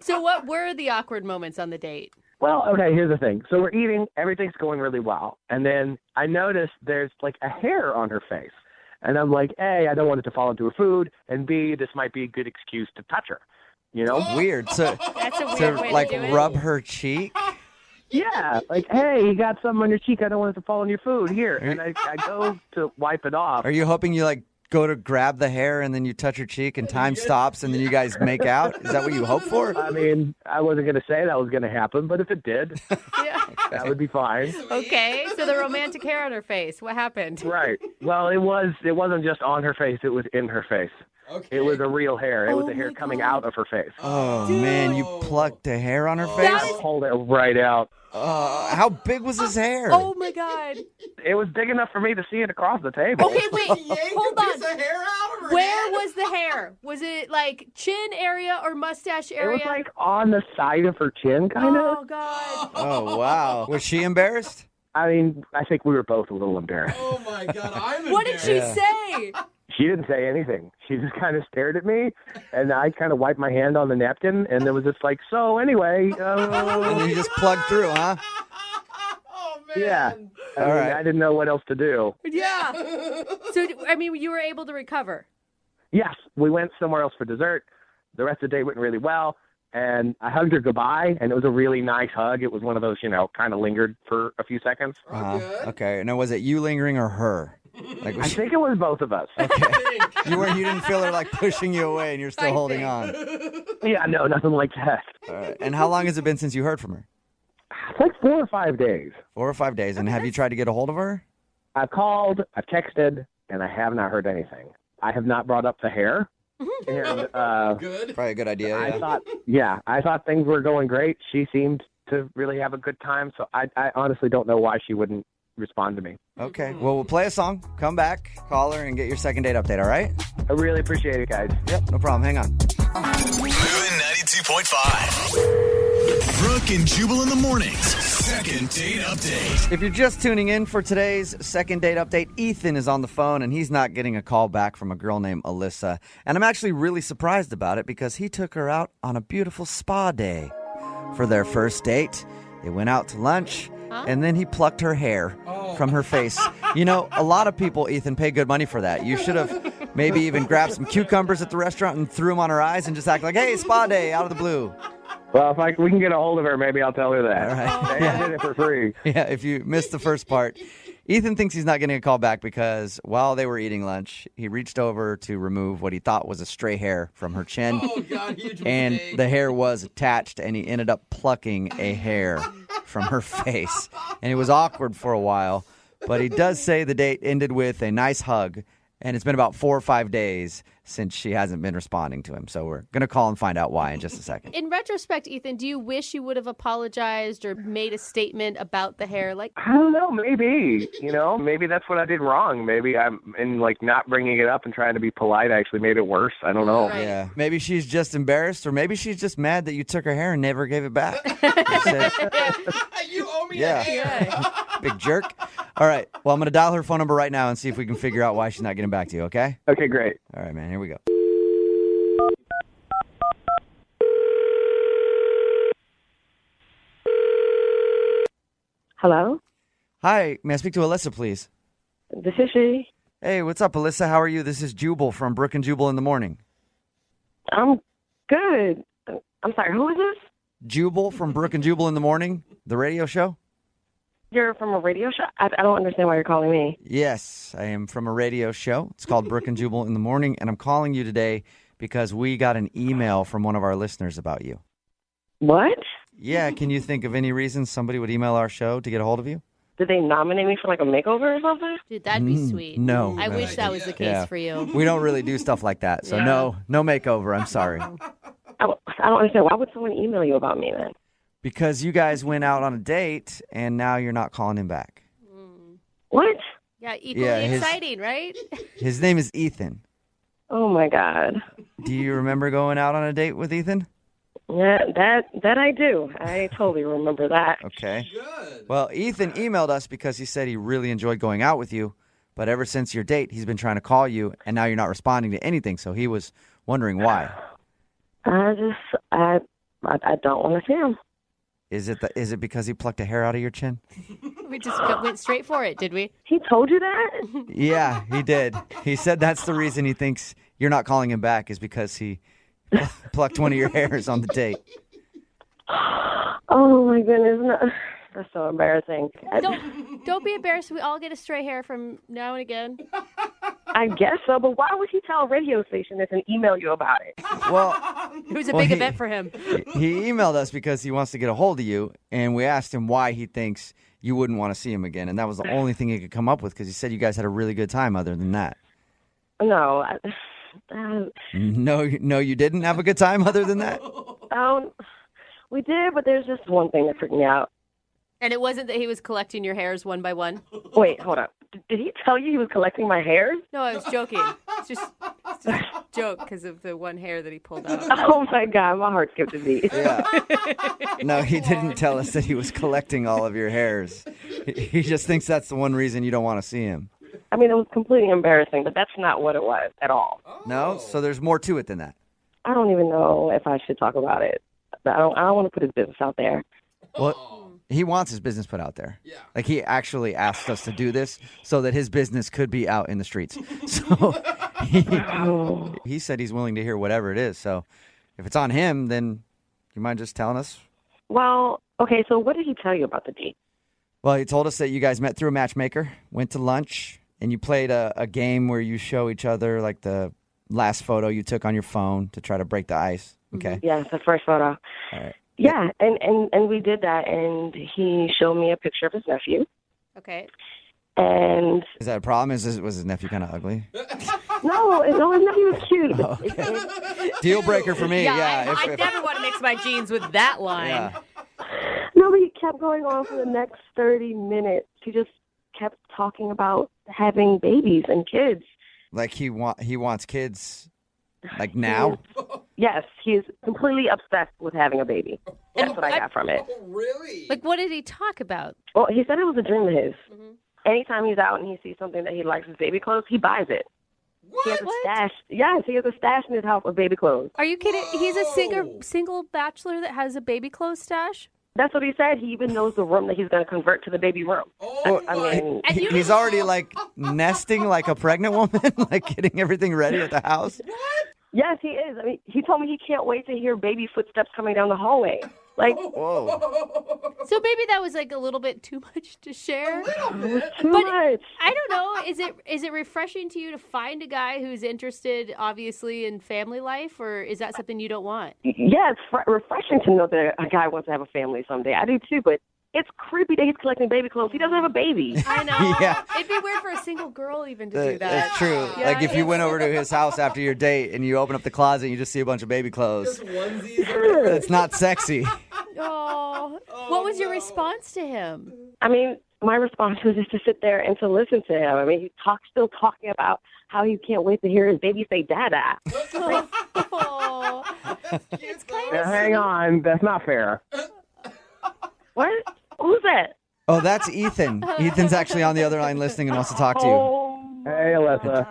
So what were the awkward moments on the date? Well, okay, here's the thing. So we're eating. Everything's going really well. And then I noticed there's like a hair on her face. And I'm like, A, I don't want it to fall into her food. And B, this might be a good excuse to touch her. You know? Weird. So, That's a weird way like to do it. rub her cheek? Yeah, like, hey, you got something on your cheek. I don't want it to fall on your food. Here. And I go to wipe it off. Are you hoping you like go to grab the hair and then you touch her cheek and time stops and then you guys make out? Is that what you hope for? I mean, I wasn't going to say that was going to happen, but if it did, Yeah. that would be fine. Okay, so the romantic hair on her face. What happened? Right. Well, it wasn't just on her face. It was in her face. Okay. It was a real hair. It was Oh a hair my coming God. out of her face. Oh, man, you plucked a hair on her face? I pulled it right out. How big was his hair? Oh my God. It was big enough for me to see it across the table. Okay, wait. Hold on. Piece of hair out of her Where head? was the hair? Was it like chin area or mustache It area? was like on the side of her chin, kind of. Oh God. Oh, wow. Was she embarrassed? I mean, I think we were both a little embarrassed. Oh my God, I'm What did she Yeah. say? She didn't say anything. She just kind of stared at me, and I kind of wiped my hand on the napkin, and there was just like, so anyway. And you just plugged through, huh? Oh man. Yeah. I All mean, right. I didn't know what else to do. Yeah. So I mean, you were able to recover. Yes, we went somewhere else for dessert. The rest of the day went really well. and I hugged her goodbye, and it was a really nice hug. It was one of those, kind of lingered for a few seconds. Okay. Now, was it you lingering or her? Like, I think it was both of us. Okay. You didn't feel her like pushing you away, and you're still holding on. Yeah, no, nothing like that. All right. And how long has it been since you heard from her? It's like 4 or 5 days. 4 or 5 days. And have you tried to get a hold of her? I've called, I've texted, and I have not heard anything. I have not brought up the hair. And, Good. Probably a good idea. I thought things were going great. She seemed to really have a good time, so I honestly don't know why she wouldn't respond to me. Okay. Well, we'll play a song, come back, call her, and get your second date update, all right? I really appreciate it, guys. Yep, no problem. Hang on. Moving 92.5. Brooke and Jubal in the mornings. Second date update. If you're just tuning in for today's second date update, Ethan is on the phone, and he's not getting a call back from a girl named Alyssa. And I'm actually really surprised about it because he took her out on a beautiful spa day. For their first date, they went out to lunch, and then he plucked her hair from her face. A lot of people, Ethan, pay good money for that. You should have maybe even grabbed some cucumbers at the restaurant and threw them on her eyes and just act like, hey, spa day, out of the blue. Well, if we can get a hold of her, maybe I'll tell her that. All right. I did it for free. Yeah, if you missed the first part. Ethan thinks he's not getting a call back because while they were eating lunch, he reached over to remove what he thought was a stray hair from her chin. Oh, God, huge and mistake. the hair was attached, and he ended up plucking a hair from her face. And it was awkward for a while, but he does say the date ended with a nice hug, and it's been about 4 or 5 days since she hasn't been responding to him. So we're going to call and find out why in just a second. In retrospect, Ethan, do you wish you would have apologized or made a statement about the hair? I don't know, maybe. Maybe that's what I did wrong. Maybe I'm not bringing it up and trying to be polite. I actually made it worse. I don't know. Right. Yeah, maybe she's just embarrassed, or maybe she's just mad that you took her hair and never gave it back. You owe me Yeah. a hair. Big jerk. All right. Well, I'm going to dial her phone number right now and see if we can figure out why she's not getting back to you, okay? Okay, great. All right, man. Here we go. Hello? Hi. May I speak to Alyssa, please? This is she. Hey, what's up, Alyssa? How are you? This is Jubal from Brooke and Jubal in the morning. I'm good. I'm sorry, who is this? Jubal from Brooke and Jubal in the morning, the radio show? You're from a radio show? I don't understand why you're calling me. Yes, I am from a radio show. It's called Brooke and Jubal in the morning, and I'm calling you today because we got an email from one of our listeners about you. What? Yeah, can you think of any reason somebody would email our show to get a hold of you? Did they nominate me for like a makeover or something? Dude, that'd be sweet. No. I wish that was the case for you. We don't really do stuff like that, so no makeover, I'm sorry. I don't understand. Why would someone email you about me then? Because you guys went out on a date, and now you're not calling him back. What? Yeah, equally exciting, right? His name is Ethan. Oh, my God. Do you remember going out on a date with Ethan? Yeah, that I do. I totally remember that. Okay. Good. Well, Ethan emailed us because he said he really enjoyed going out with you, but ever since your date, he's been trying to call you, and now you're not responding to anything, so he was wondering why. I don't want to see him. Is it because he plucked a hair out of your chin? We just went straight for it, did we? He told you that? Yeah, he did. He said that's the reason he thinks you're not calling him back is because he plucked one of your hairs on the date. Oh, my goodness. No. That's so embarrassing. Don't be embarrassed. We all get a stray hair from now and again. I guess so, but why would he tell a radio station this and email you about it? Well, it was a big event for him. He emailed us because he wants to get a hold of you, and we asked him why he thinks you wouldn't want to see him again, and that was the only thing he could come up with because he said you guys had a really good time other than that. No. No, you didn't have a good time other than that? We did, but there's just one thing that freaked me out. And it wasn't that he was collecting your hairs one by one? Wait, hold up. Did he tell you he was collecting my hairs? No, I was joking. It's just a joke because of the one hair that he pulled out. Oh, my God. My heart skipped a beat. Yeah. No, he didn't tell us that he was collecting all of your hairs. He just thinks that's the one reason you don't want to see him. I mean, it was completely embarrassing, but that's not what it was at all. No? So there's more to it than that. I don't even know if I should talk about it. I don't want to put his business out there. Well, he wants his business put out there. Yeah. Like, he actually asked us to do this so that his business could be out in the streets. So he said he's willing to hear whatever it is. So if it's on him, then You mind just telling us? Well, okay, so what did he tell you about the date? Well, he told us that you guys met through a matchmaker, went to lunch, and you played a game where you show each other like the last photo you took on your phone to try to break the ice. Okay. Yes, the first photo. All right. Yeah, and we did that, and he showed me a picture of his nephew. Okay. And Is that a problem? Was his nephew kind of ugly? no, his nephew was cute. Okay. Deal breaker for me. Yeah. I never want to mix my jeans with that line. Yeah. No, but he kept going on for the next 30 minutes. He just kept talking about having babies and kids. Like he wants kids, like now. Yes, he is completely obsessed with having a baby. That's what I got from it. Really? Like, what did he talk about? Well, he said it was a dream of his. Anytime he's out and he sees something that he likes as baby clothes, he buys it. He has a stash. Yes, he has a stash in his house of baby clothes. Are you kidding? He's a single bachelor that has a baby clothes stash? That's what he said. He even knows the room that he's going to convert to the baby room. I mean, He's already like nesting like a pregnant woman, like getting everything ready at the house. yes, he is. I mean, he told me he can't wait to hear baby footsteps coming down the hallway. Like, whoa. So maybe that was like a little bit too much to share. Too much. I don't know. Is it refreshing to you to find a guy who's interested, obviously, in family life, or is that something you don't want? Yeah, it's refreshing to know that a guy wants to have a family someday. I do too, but it's creepy that he's collecting baby clothes. He doesn't have a baby. I know. Yeah. It'd be weird for a single girl even to do that. That's true. Yeah, like if you went over to his house after your date and you open up the closet and you just see a bunch of baby clothes. It's not sexy. Oh, what was your response to him? I mean, my response was just to sit there and to listen to him. I mean, he's still talking about how he can't wait to hear his baby say "dada." Oh, it's kind of Hang on, that's not fair. What? Who's that? Oh, that's Ethan. Ethan's actually on the other line listening and wants to talk to you. Hey, Alyssa.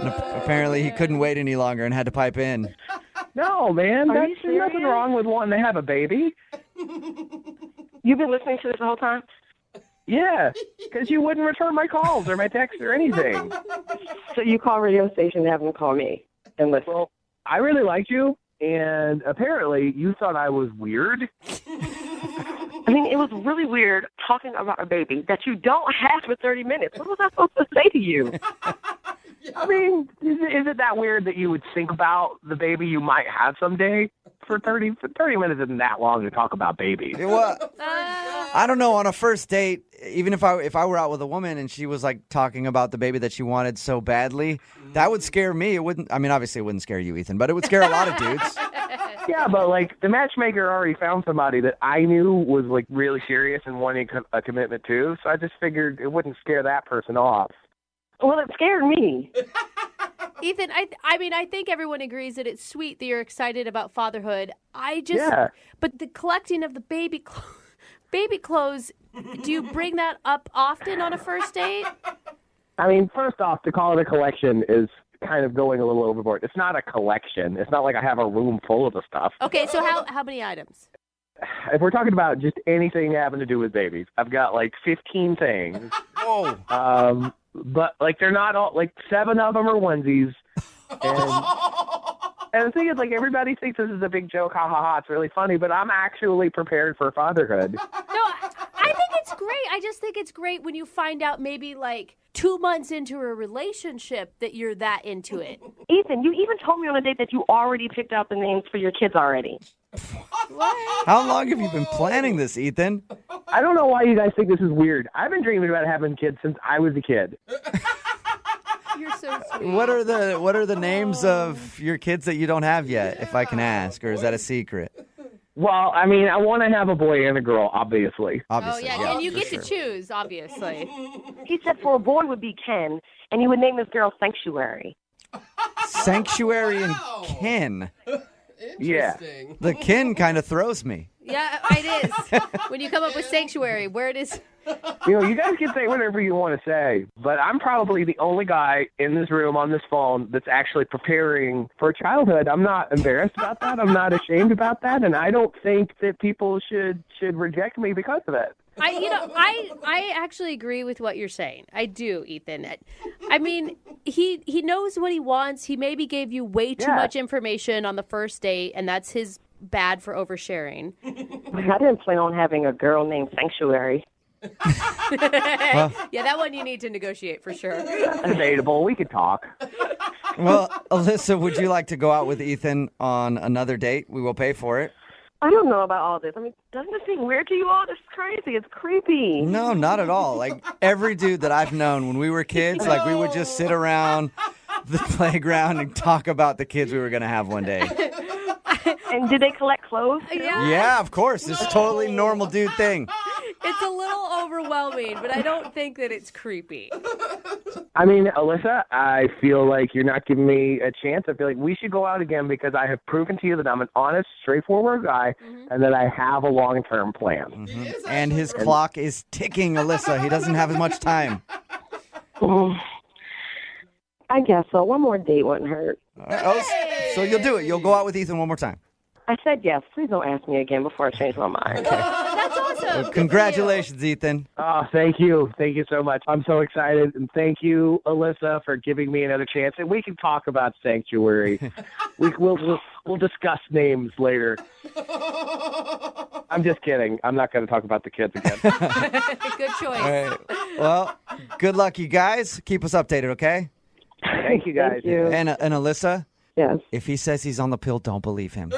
And apparently he couldn't wait any longer and had to pipe in. No, man, Are you there's nothing serious? wrong with wanting to have a baby. You've been listening to this the whole time? Yeah, because you wouldn't return my calls or my texts or anything. So you call radio station and have them call me and listen. Well, I really liked you, and apparently you thought I was weird. I mean, it was really weird talking about a baby that you don't have for 30 minutes. What was I supposed to say to you? I mean, is it that weird that you would think about the baby you might have someday? For 30 minutes isn't that long to talk about babies. I don't know. On a first date, even if I were out with a woman and she was like talking about the baby that she wanted so badly, that would scare me. It wouldn't. I mean, obviously, it wouldn't scare you, Ethan, but it would scare a lot of dudes. Yeah, but like the matchmaker already found somebody that I knew was like really serious and wanting a commitment too. So I just figured it wouldn't scare that person off. Well, it scared me. Ethan, I mean, I think everyone agrees that it's sweet that you're excited about fatherhood. But the collecting of the baby clothes, do you bring that up often on a first date? I mean, first off, to call it a collection is kind of going a little overboard. It's not a collection. It's not like I have a room full of the stuff. Okay, so how many items? If we're talking about just anything having to do with babies, I've got like 15 things. Whoa. But like they're not all, like 7 of them are onesies. And the thing is, like, everybody thinks this is a big joke, ha ha ha, it's really funny, but I'm actually prepared for fatherhood. No, I think it's great. I just think it's great when you find out maybe like 2 months into a relationship that you're that into it. Ethan, you even told me on a date that you already picked out the names for your kids already. What? How long have you been planning this, Ethan? I don't know why you guys think this is weird. I've been dreaming about having kids since I was a kid. You're so sweet. What are the names of your kids that you don't have yet, if I can ask, or is that a secret? Well, I mean, I want to have a boy and a girl, obviously. Oh, yeah, and you get to choose, obviously. He said for a boy would be Ken, and he would name this girl Sanctuary. Sanctuary and Ken. Yeah. The Ken kind of throws me. Yeah, it is. When you come up with Sanctuary, where it is. You know, you guys can say whatever you want to say, but I'm probably the only guy in this room on this phone that's actually preparing for childhood. I'm not embarrassed about that. I'm not ashamed about that, and I don't think that people should reject me because of it. I actually agree with what you're saying. I do, Ethan. I mean, he knows what he wants. He maybe gave you way too much information on the first date, and that's his bad for oversharing. I didn't plan on having a girl named Sanctuary. Yeah, that one you need to negotiate for sure. Debatable. We could talk. Well, Alyssa, would you like to go out with Ethan on another date? We will pay for it. I don't know about all this. I mean, doesn't it seem weird to you all? This is crazy. It's creepy. No, not at all. Like, every dude that I've known when we were kids, like, we would just sit around the playground and talk about the kids we were going to have one day. And did they collect clothes? Yeah, of course. It's a totally normal dude thing. It's a little overwhelming, but I don't think that it's creepy. I mean, Alyssa, I feel like you're not giving me a chance. I feel like we should go out again because I have proven to you that I'm an honest, straightforward guy and that I have a long-term plan. And his clock is ticking, Alyssa. He doesn't have as much time. I guess so. One more date wouldn't hurt. So you'll do it. You'll go out with Ethan one more time. I said yes. Please don't ask me again before I change my mind. That's awesome. Well, congratulations, Ethan. Oh, thank you. Thank you so much. I'm so excited. And thank you, Alyssa, for giving me another chance. And we can talk about Sanctuary. We'll discuss names later. I'm just kidding. I'm not going to talk about the kids again. Good choice. All right. Well, good luck, you guys. Keep us updated, okay? Thank you, guys. Thank you. And Alyssa? Yes. If he says he's on the pill, don't believe him.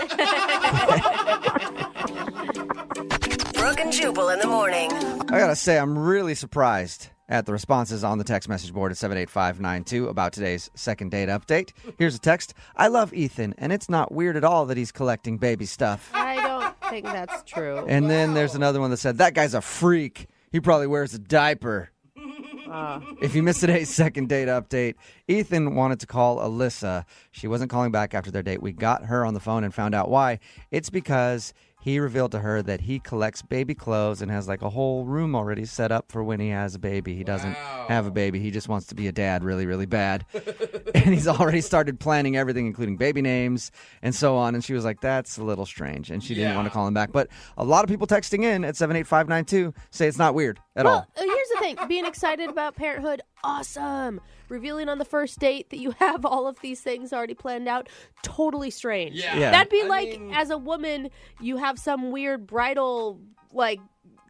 Brooke and Jubal in the morning. I gotta say, I'm really surprised at the responses on the text message board at 78592 about today's second date update. Here's a text. I love Ethan, and it's not weird at all that he's collecting baby stuff. I don't think that's true. And then there's another one that said, that guy's a freak. He probably wears a diaper. If you missed today's second date update, Ethan wanted to call Alyssa. She wasn't calling back after their date. We got her on the phone and found out why. It's because he revealed to her that he collects baby clothes and has like a whole room already set up for when he has a baby. He doesn't have a baby. He just wants to be a dad really, really bad. And he's already started planning everything, including baby names and so on. And she was like, that's a little strange. And she didn't want to call him back. But a lot of people texting in at 78592 say it's not weird at all. Here's the thing. Being excited about parenthood, awesome. Revealing on the first date that you have all of these things already planned out, totally strange. Yeah. That'd be as a woman, you have some weird bridal,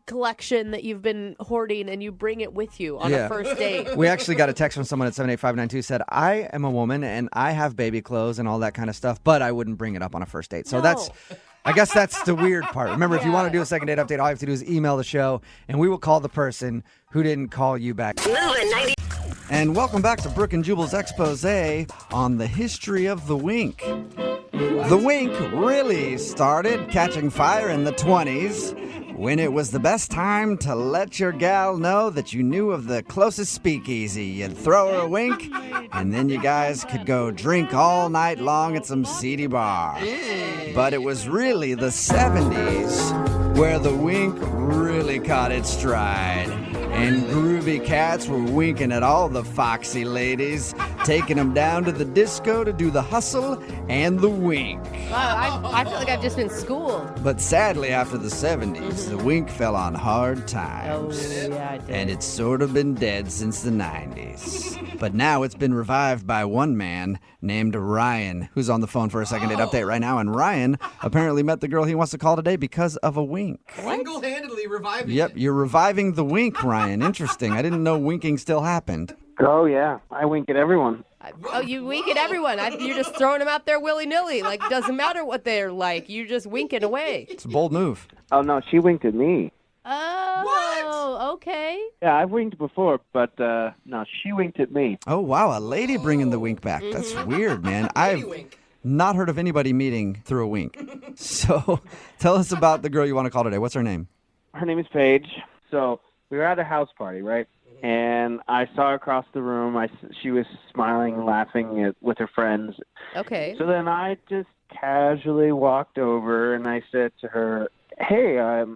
collection that you've been hoarding and you bring it with you on a first date. We actually got a text from someone at 78592 said, I am a woman and I have baby clothes and all that kind of stuff, but I wouldn't bring it up on a first date. So I guess that's the weird part. Remember, if you want to do a second date update, all you have to do is email the show and we will call the person who didn't call you back. And welcome back to Brooke and Jubal's expose on the history of the wink. The wink really started catching fire in the 20s when it was the best time to let your gal know that you knew of the closest speakeasy. You'd throw her a wink, and then you guys could go drink all night long at some seedy bar. But it was really the 70s where the wink really caught its stride. And groovy cats were winking at all the foxy ladies, taking them down to the disco to do the hustle and the wink. Wow, I feel like I've just been schooled. But sadly, after the 70s, the wink fell on hard times. Oh, yeah, it did. And it's sort of been dead since the 90s. But now it's been revived by one man named Ryan, who's on the phone for a second date update right now. And Ryan apparently met the girl he wants to call today because of a wink. Single-handedly reviving Yep, it. you're reviving the wink, Ryan. Interesting. I didn't know winking still happened. Oh, yeah. I wink at everyone. Oh, you wink at everyone. You're just throwing them out there willy-nilly. Like, it doesn't matter what they're like. You just wink it away. It's a bold move. Oh, no, she winked at me. Oh, okay. Yeah, I've winked before, but no, she winked at me. Oh, wow. A lady bringing the wink back. That's weird, man. I've not heard of anybody meeting through a wink. So tell us about the girl you want to call today. What's her name? Her name is Paige. So we were at a house party, right? And I saw her across the room. She was smiling, laughing with her friends. Okay. So then I just casually walked over and I said to her, hey, I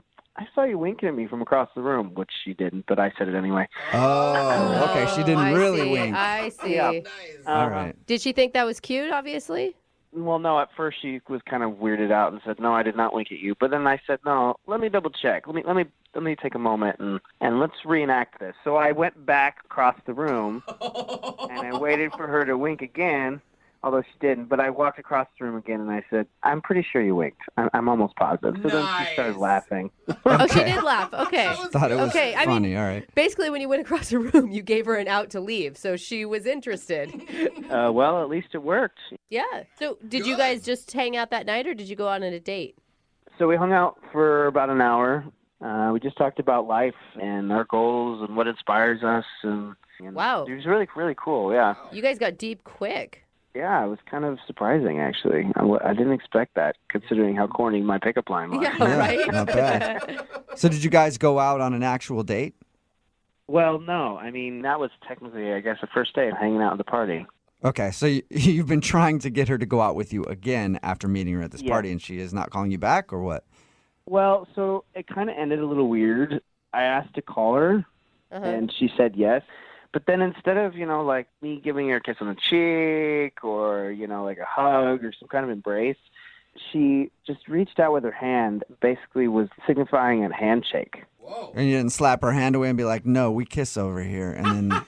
saw you winking at me from across the room, which she didn't, but I said it anyway. Oh, okay. She didn't really wink. I see. Yeah. Nice. All right. Did she think that was cute, obviously? Well, no, at first she was kind of weirded out and said, no, I did not wink at you. But then I said, no, let me double check. Let me take a moment and let's reenact this. So I went back across the room and I waited for her to wink again. although she didn't. But I walked across the room again, and I said, I'm pretty sure you winked. I'm almost positive. So then she started laughing. Oh, she did laugh. Okay. Thought it was okay. I funny. mean, All right. basically, when you went across the room, you gave her an out to leave, so she was interested. Well, at least it worked. Yeah. So did you guys just hang out that night, or did you go on a date? So we hung out for about an hour. We just talked about life and our goals and what inspires us. And wow. It was really, really cool, yeah. You guys got deep quick. Yeah, it was kind of surprising, actually. I didn't expect that, considering how corny my pickup line was. Yeah, right? Not bad. So did you guys go out on an actual date? Well, no. I mean, that was technically, I guess, the first day of hanging out at the party. Okay, so you've been trying to get her to go out with you again after meeting her at this Yeah. party, and she is not calling you back, or what? Well, so it kind of ended a little weird. I asked to call her, and she said yes. But then instead of, like me giving her a kiss on the cheek or, like a hug or some kind of embrace, she just reached out with her hand, basically was signifying a handshake. And you didn't slap her hand away and be like, no, we kiss over here, and then...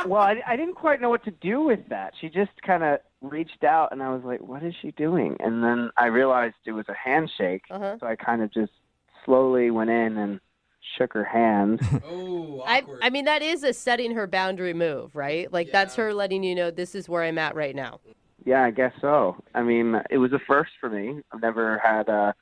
Well, I didn't quite know what to do with that. She just kind of reached out, and I was like, what is she doing? And then I realized it was a handshake, so I kind of just slowly went in and shook her hand. I mean, that is a setting her boundary move, right? Like, that's her letting you know this is where I'm at right now. Yeah, I guess so. I mean, it was a first for me. I've never had a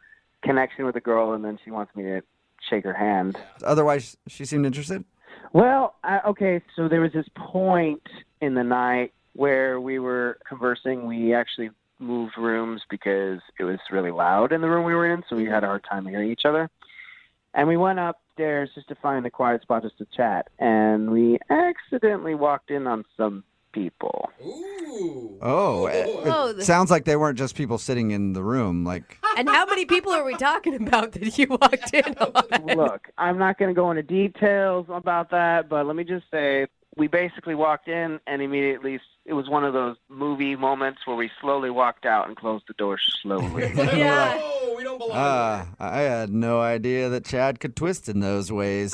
connection with a girl, and then she wants me to shake her hand. Otherwise, she seemed interested? Well, okay, so there was this point in the night where we were conversing. We actually moved rooms because it was really loud in the room we were in, so we had a hard time hearing each other. And we went upstairs just to find a quiet spot just to chat, and we accidentally walked in on some people. Oh, it sounds like they weren't just people sitting in the room. Like, And how many people are we talking about that you walked in on? Look, I'm not going to go into details about that, but let me just say we basically walked in and immediately it was one of those movie moments where we slowly walked out and closed the door slowly. Yeah. We don't belong I had no idea that Chad could twist in those ways.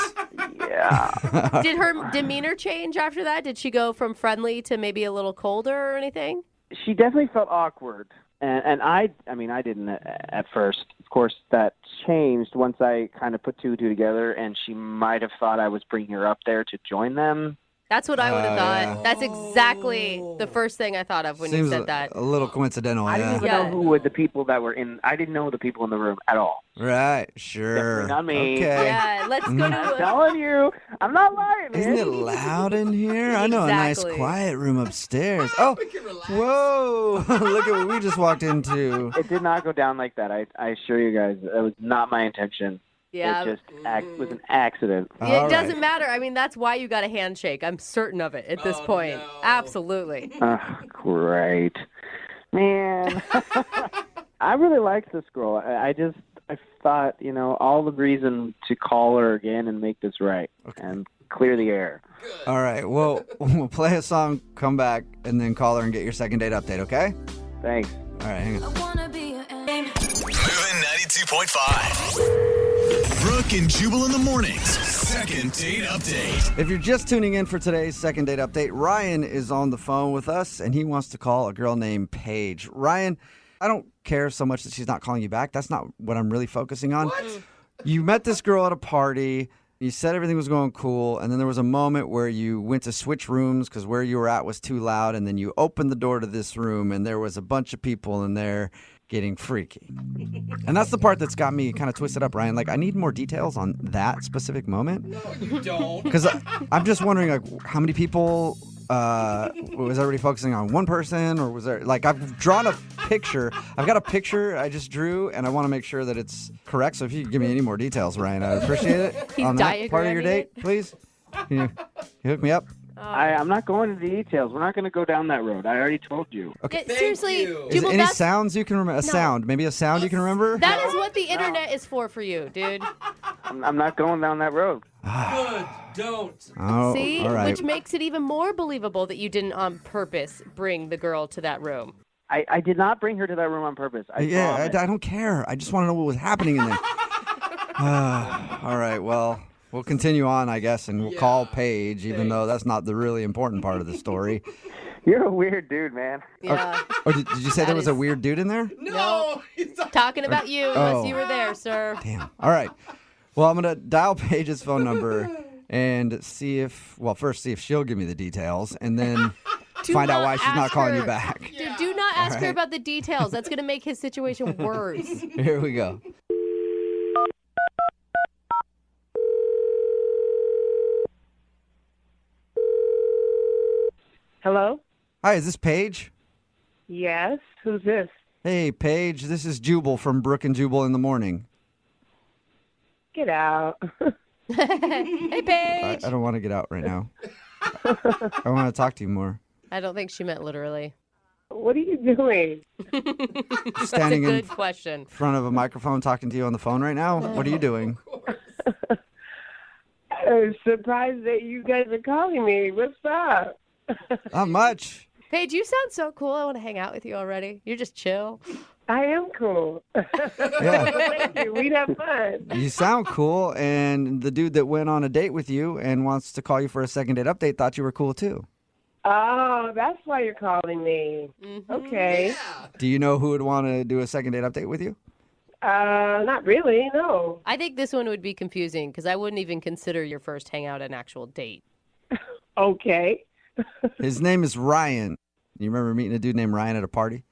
Yeah. Did her demeanor change after that? Did she go from friendly to maybe a little colder or anything? She definitely felt awkward. And I didn't at first. Of course, that changed once I kind of put two and two together, and she might have thought I was bringing her up there to join them. That's what I would have thought. Yeah. That's exactly the first thing I thought of when Seems you said that. a little coincidental. I didn't even know who were the people that were in. I didn't know the people in the room at all. Right, sure. Definitely not me. Okay. Yeah, let's go to I'm telling you, I'm not lying, man. Isn't it loud in here? I know a nice Exactly. quiet room upstairs. Oh, whoa. Look at what we just walked into. It did not go down like that. I assure you guys, that was not my intention. Yeah. It just was an accident. It doesn't matter. I mean, that's why you got a handshake. I'm certain of it at this point. No. Absolutely. Great. Man. I really liked this girl. I thought, all the reason to call her again and make this right and clear the air. All right. Well, we'll play a song, come back, and then call her and get your second date update, okay? Thanks. All right, hang on. Moving 92.5. Brooke and Jubal in the mornings. Second date update. If you're just tuning in for today's second date update, Ryan is on the phone with us, and he wants to call a girl named Paige. Ryan, I don't care so much that she's not calling you back. That's not what I'm really focusing on. What? You met this girl at a party. You said everything was going cool, and then there was a moment where you went to switch rooms because where you were at was too loud, and then you opened the door to this room, and there was a bunch of people in there getting freaky. And that's the part that's got me kind of twisted up, Ryan. Like, I need more details on that specific moment. No, you don't. Because I'm just wondering, like, how many people... was everybody focusing on one person, or was there, like, I've drawn a picture. I've got a picture I just drew, and I want to make sure that it's correct. So if you could give me any more details, Ryan, I'd appreciate it. He's on that part of your diagramming date, please. Can you hook me up? I'm not going into details. We're not going to go down that road. I already told you. Okay. Seriously, Is there Jubal, any that's, sounds you can remember? Sound, maybe a sound you can remember? that is what the internet is for you, dude. I'm not going down that road. Good. Don't. Oh, See? all right. Which makes it even more believable that you didn't on purpose bring the girl to that room. I did not bring her to that room on purpose. I don't care. I just want to know what was happening in there. All right, well, we'll continue on, I guess, and we'll call Paige, even though that's not the really important part of the story. You're a weird dude, man. Yeah. Or did you say there was a weird dude in there? No. Talking about you, unless you were there, sir. Damn. All right. Well, I'm going to dial Paige's phone number and see if she'll give me the details, and then find out why she's not calling you back. Dude, do not ask her about the details. That's going to make his situation worse. Here we go. Hello? Hi, is this Paige? Yes. Who's this? Hey, Paige, this is Jubal from Brooke and Jubal in the morning. Get out. Hey, Paige. I don't want to get out right now. I want to talk to you more. I don't think she meant literally. What are you doing? Standing That's a in good question. front of a microphone talking to you on the phone right now? What are you doing? I'm surprised that you guys are calling me. What's up? Not much. Paige, you sound so cool. I want to hang out with you already. You're just chill. I am cool. Yeah. Thank you. We'd have fun. You sound cool, and the dude that went on a date with you and wants to call you for a second date update thought you were cool too. Oh, that's why you're calling me. Okay. Do you know who would want to do a second date update with you? Not really, no. I think this one would be confusing because I wouldn't even consider your first hangout an actual date. Okay. His name is Ryan. You remember meeting a dude named Ryan at a party?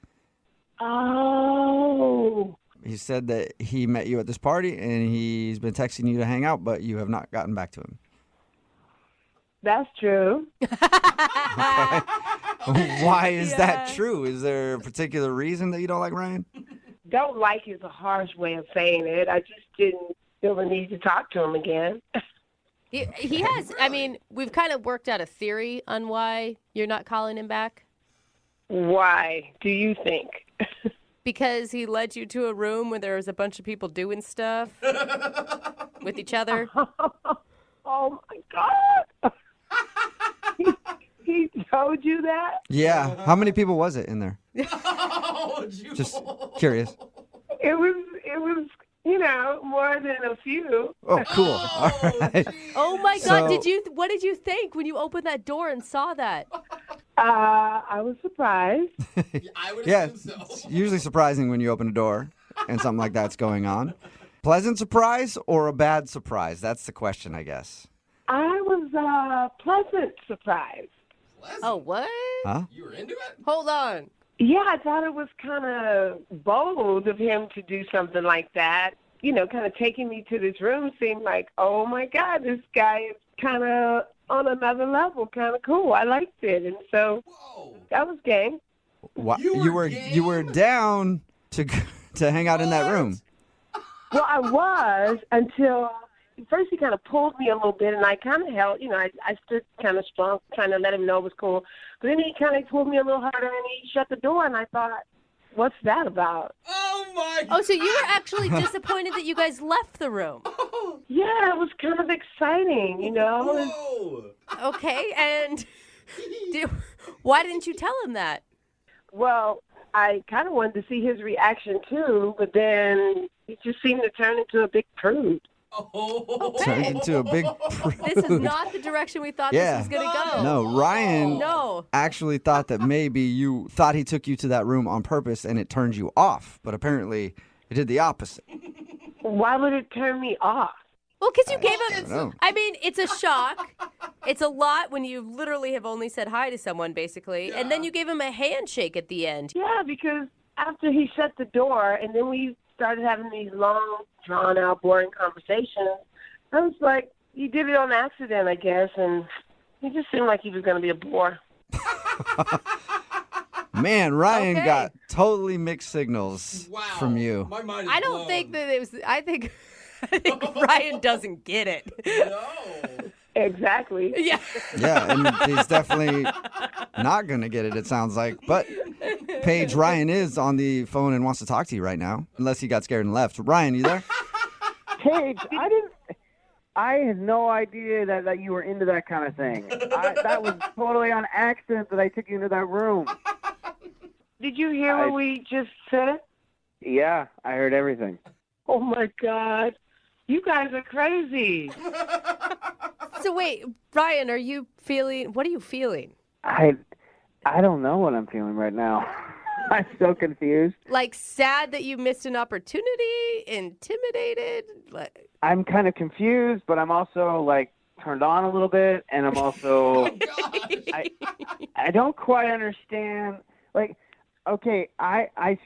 Oh. He said that he met you at this party, and he's been texting you to hang out, but you have not gotten back to him. That's true. Why is that true? Is there a particular reason that you don't like Ryan? Don't like is a harsh way of saying it. I just didn't feel the need to talk to him again. He has, I mean, we've kind of worked out a theory on why you're not calling him back. Why do you think? Because he led you to a room where there was a bunch of people doing stuff with each other. Oh, my God. He told you that? Yeah. How many people was it in there? Just curious. It was, more than a few. Oh, cool. All right. Oh, my God. What did you think when you opened that door and saw that? I was surprised. Yeah, it's usually surprising when you open a door and something like that's going on. Pleasant surprise or a bad surprise? That's the question, I guess. I was pleasant surprised. Oh, what? Huh? You were into it? Hold on. Yeah, I thought it was kind of bold of him to do something like that. Kind of taking me to this room seemed like, oh, my God, this guy is kind of on another level, kind of cool. I liked it. And so that was gang. What? You were down to hang out in that room. Well, I was until first he kind of pulled me a little bit, and I kind of held, I stood kind of strong, trying to let him know it was cool. But then he kind of pulled me a little harder, and he shut the door, and I thought, what's that about? Oh, my Oh, so you were actually disappointed that you guys left the room. Yeah, it was kind of exciting, Whoa. Okay, and why didn't you tell him that? Well, I kind of wanted to see his reaction, too, but then he just seemed to turn into a big prude. Turned into a big prude. This is not the direction we thought this was going to go. No, Ryan No. actually thought that maybe you thought he took you to that room on purpose and it turned you off. But apparently it did the opposite. Why would it turn me off? Well, because you gave don't know. him. I mean, it's a shock. It's a lot when you literally have only said hi to someone, basically. Yeah. And then you gave him a handshake at the end. Yeah, because after he shut the door and then we started having these long, drawn-out, boring conversations, I was like, he did it on accident, I guess, and he just seemed like he was going to be a bore. Man, Ryan got totally mixed signals from you. My mind is I don't blown. think that it was. I think Ryan doesn't get it. No. Exactly. Yeah. Yeah, and he's definitely not going to get it, it sounds like. But Paige, Ryan is on the phone and wants to talk to you right now, unless he got scared and left. Ryan, you there? Paige, I had no idea that you were into that kind of thing. That was totally on accident that I took you into that room. Did you hear what we just said? Yeah, I heard everything. Oh, my God. You guys are crazy. So wait, Ryan, what are you feeling? I don't know what I'm feeling right now. I'm so confused. Like sad that you missed an opportunity, intimidated. I'm kind of confused, but I'm also like turned on a little bit, and I'm also I don't quite understand. Like, okay, I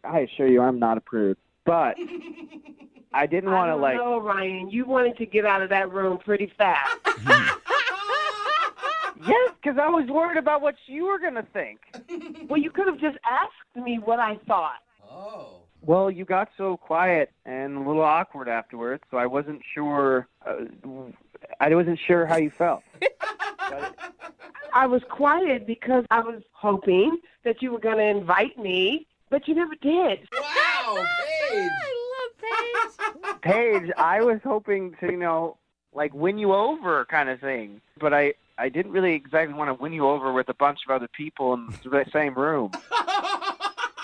assure you, I'm not a prude, but I didn't want to like. No, Ryan, you wanted to get out of that room pretty fast. Yes, because I was worried about what you were going to think. Well, you could have just asked me what I thought. Oh. Well, you got so quiet and a little awkward afterwards, so I wasn't sure. I wasn't sure how you felt. I was quiet because I was hoping that you were going to invite me, but you never did. Wow, Paige. I love Paige. Paige, I was hoping to, like win you over kind of thing, but I didn't really exactly want to win you over with a bunch of other people in the same room.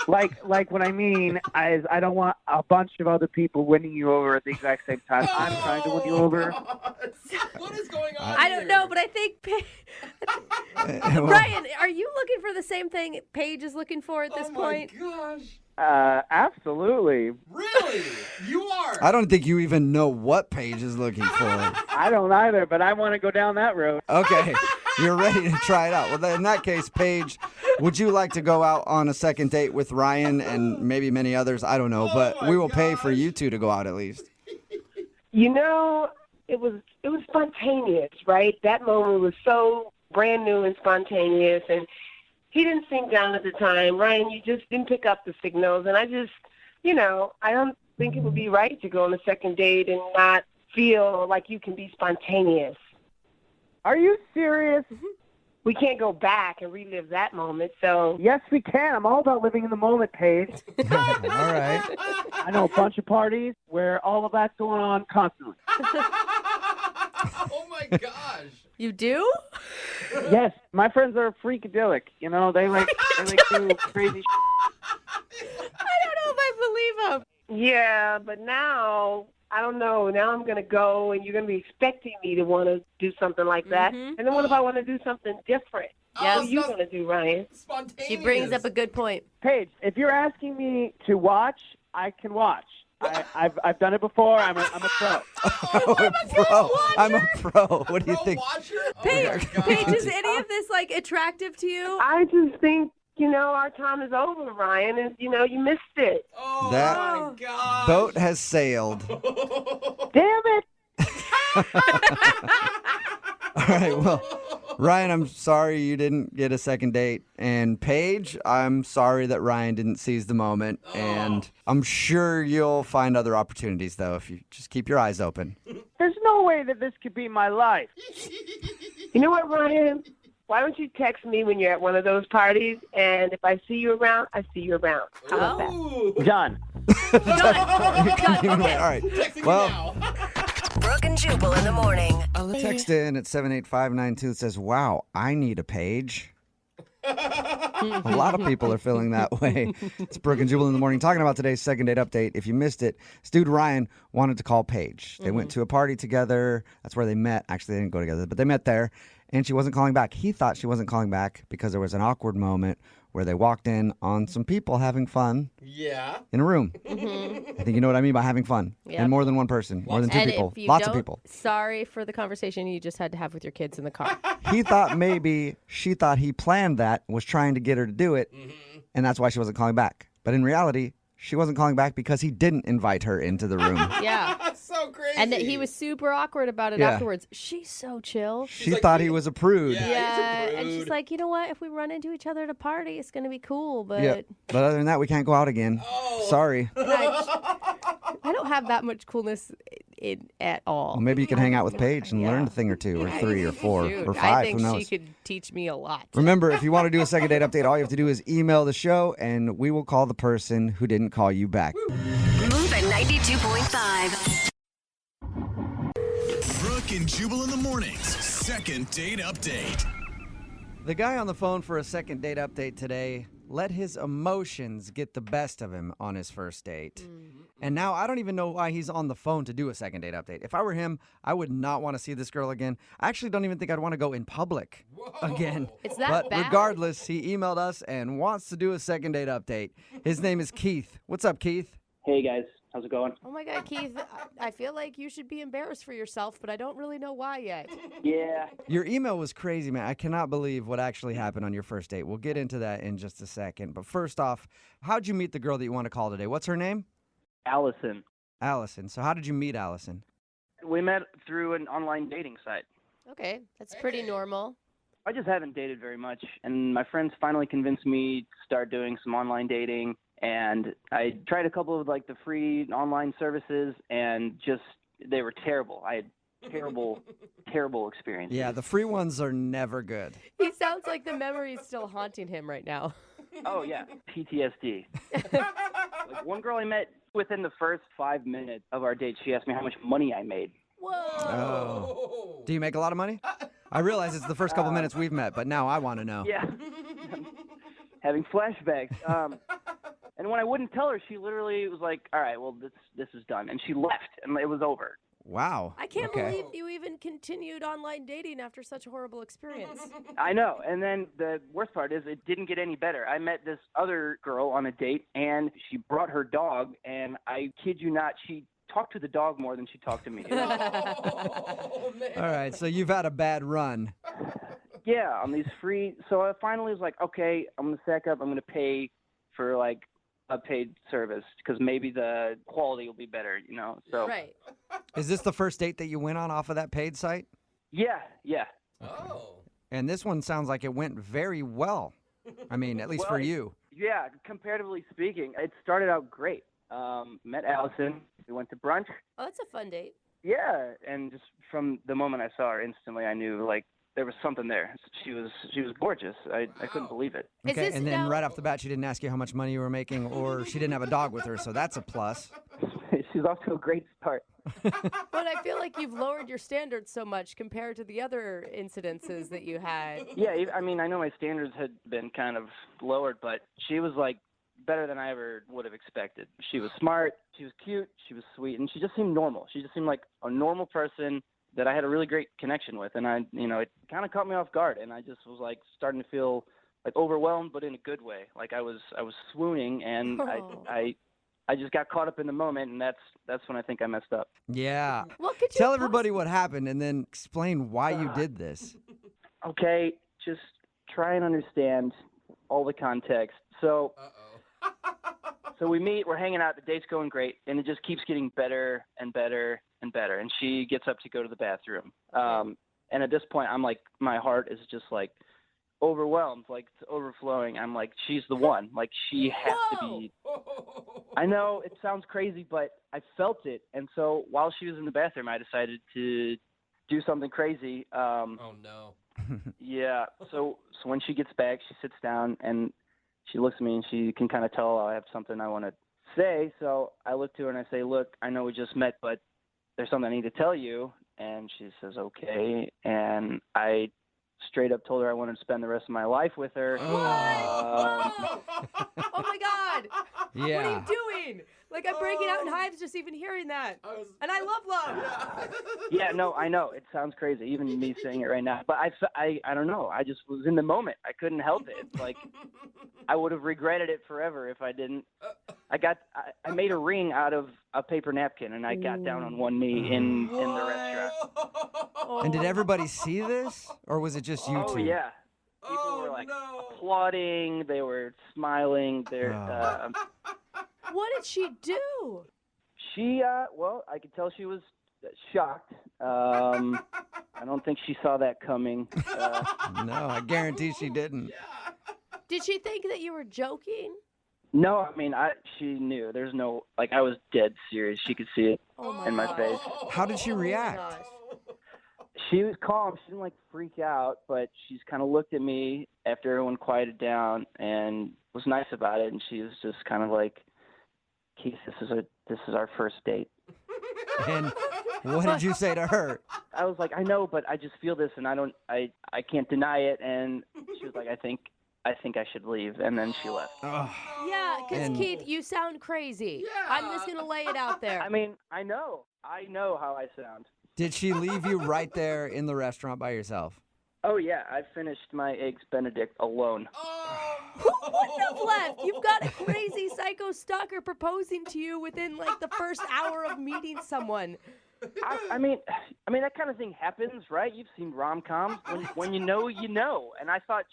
Like what I mean is I don't want a bunch of other people winning you over at the exact same time. I'm trying to win you over. What is going on? I don't know, but I think Ryan, are you looking for the same thing Paige is looking for at this point? Oh my gosh. Absolutely. Really? You are? I don't think you even know what Paige is looking for. I don't either, but I want to go down that road. Okay, you're ready to try it out. Well, then in that case, Paige, would you like to go out on a second date with Ryan and maybe many others? I don't know, but we will pay for you two to go out at least. It was spontaneous, right? That moment was so brand new and spontaneous, and he didn't seem down at the time. Ryan, you just didn't pick up the signals, and I just, I don't think it would be right to go on a second date and not feel like you can be spontaneous. Are you serious? We can't go back and relive that moment, so... Yes, we can. I'm all about living in the moment, Paige. All right. I know a bunch of parties where all of that's going on constantly. Oh my gosh. You do? Yes, my friends are freakadelic. They like do crazy I don't know if I believe him. Yeah, but now, I don't know. Now I'm going to go, and you're going to be expecting me to want to do something like that. And then what if I want to do something different? Yes. What are you going to do, Ryan? Spontaneous. She brings up a good point. Paige, if you're asking me to watch, I can watch. I've done it before. I'm a pro. I'm a pro. What do you think? Paige, is any of this attractive to you? I just think, our time is over, Ryan, and, you missed it. Oh, That my God. boat has sailed. Damn it! All right, well, Ryan, I'm sorry you didn't get a second date. And Paige, I'm sorry that Ryan didn't seize the moment. And I'm sure you'll find other opportunities, though, if you just keep your eyes open. There's no way that this could be my life. You know what, Ryan? Why don't you text me when you're at one of those parties, and if I see you around, I see you around. How about that? Done. All right. Well, Brooke and Jubal in the morning. text in at 78592 that says, wow, I need a Paige. A lot of people are feeling that way. It's Brooke and Jubal in the morning talking about today's second date update. If you missed it, this dude Ryan wanted to call Paige. They went to a party together. That's where they met. Actually, they didn't go together, but they met there. And she wasn't calling back. He thought she wasn't calling back because there was an awkward moment where they walked in on some people having fun in a room. I think you know what I mean by having fun. Yep. And more than one person, more than two people, lots of people. Sorry for the conversation you just had to have with your kids in the car. He thought maybe she thought he planned that, was trying to get her to do it, and that's why she wasn't calling back. But in reality, she wasn't calling back because he didn't invite her into the room. Yeah. That's so crazy. And that he was super awkward about it afterwards. She's so chill. She thought he was a prude. Yeah, and she's like, you know what? If we run into each other at a party, it's going to be cool. But Yeah. But other than that, we can't go out again. Sorry. I don't have that much coolness at all. Well, maybe you can hang out with Paige and learn a thing or two, or three, or four, or five. I think Who knows? she could teach me a lot. Remember, if you want to do a second date update, all you have to do is email the show, and we will call the person who didn't call you back. Move at 92.5. Brooke and Jubal in the mornings. Second date update. The guy on the phone for a second date update today let his emotions get the best of him on his first date. And now I don't even know why he's on the phone to do a second date update. If I were him, I would not want to see this girl again. I actually don't even think I'd want to go in public again. It's that but bad? regardless, he emailed us and wants to do a second date update. His name is Keith. What's up, Keith? Hey, guys. How's it going? Oh, my God, Keith. I feel like you should be embarrassed for yourself, but I don't really know why yet. Yeah. Your email was crazy, man. I cannot believe what actually happened on your first date. We'll get into that in just a second. But first off, how'd you meet the girl that you want to call today? What's her name? Allison. Allison. So how did you meet Allison? We met through an online dating site. Okay, that's pretty normal. I just haven't dated very much, and my friends finally convinced me to start doing some online dating. And I tried a couple of like the free online services, and just they were terrible. I had terrible experiences. Yeah, the free ones are never good. He sounds like the memory is still haunting him right now. Oh yeah, PTSD. Like one girl I met within the first 5 minutes of our date, she asked me how much money I made. Whoa! Oh. Do you make a lot of money? I realize it's the first couple minutes we've met, but now I want to know. Yeah. Having flashbacks. And when I wouldn't tell her, she literally was like, all right, well, this is done. And she left, and it was over. Wow. I can't believe you even continued online dating after such a horrible experience. I know. And then the worst part is it didn't get any better. I met this other girl on a date, and she brought her dog, and I kid you not, she talked to the dog more than she talked to me. All right, so you've had a bad run. Yeah, on these free. So I finally was like, okay, I'm going to sack up. I'm going to pay for like a paid service because maybe the quality will be better, you know? So. Right. Is this the first date that you went on off of that paid site? Yeah. Oh. And this one sounds like it went very well. I mean, at least for you. Yeah, comparatively speaking, it started out great. Met Allison. We went to brunch. Oh, that's a fun date. Yeah, and just from the moment I saw her, instantly I knew like there was something there. She was gorgeous. I couldn't believe it. Okay, and then right off the bat, she didn't ask you how much money you were making, or she didn't have a dog with her, so that's a plus. She's off to a great start. But I feel like you've lowered your standards so much compared to the other incidences that you had. Yeah, I mean, I know my standards had been kind of lowered, but she was like better than I ever would have expected. She was smart, she was cute, she was sweet, and she just seemed normal. She just seemed like a normal person that I had a really great connection with, and it kind of caught me off guard, and I just was like starting to feel like overwhelmed, but in a good way. Like I was swooning, and I just got caught up in the moment, and that's when I think I messed up. Yeah. What could you Tell everybody what happened, and then explain why you did this. Okay, just try and understand all the context. So. So we meet, we're hanging out, the date's going great, and it just keeps getting better and better and better. And she gets up to go to the bathroom. And at this point, I'm like, my heart is just like overwhelmed, like it's overflowing. I'm like, she's the one. Like she has to be. I know it sounds crazy, but I felt it. And so while she was in the bathroom, I decided to do something crazy. Oh, no. Yeah. So when she gets back, she sits down and she looks at me and she can kind of tell I have something I want to say. So I look to her and I say, look, I know we just met, but there's something I need to tell you. And she says, okay. And I straight up told her I wanted to spend the rest of my life with her. Oh my God. Yeah. What are you doing? Like I'm breaking out in hives just even hearing that. And I love love. Yeah, no, I know. It sounds crazy, even me saying it right now. But I don't know. I just was in the moment. I couldn't help it. It's like I would have regretted it forever if I didn't. I made a ring out of a paper napkin, and I got down on one knee in the restaurant. And did everybody see this, or was it just you two? Oh, yeah. People were like applauding. They were smiling. What did she do? She, well, I could tell she was shocked. I don't think she saw that coming. No, I guarantee she didn't. Did she think that you were joking? No, I mean, she knew. There's no, like, I was dead serious. She could see it in my face. How did she react? She was calm. She didn't, like, freak out, but she's kind of looked at me after everyone quieted down and was nice about it, and she was just kind of like, Keith, this is our first date. And what did you say to her? I was like, I know, but I just feel this, and I can't deny it. And she was like, I think I should leave, and then she left. Yeah, because Keith, you sound crazy. Yeah. I'm just gonna lay it out there. I mean, I know how I sound. Did she leave you right there in the restaurant by yourself? Oh, yeah. I finished my Eggs Benedict alone. Who wouldn't have left? You've got a crazy psycho stalker proposing to you within like the first hour of meeting someone. I mean, that kind of thing happens, right? You've seen rom-coms. When you know, you know. And I really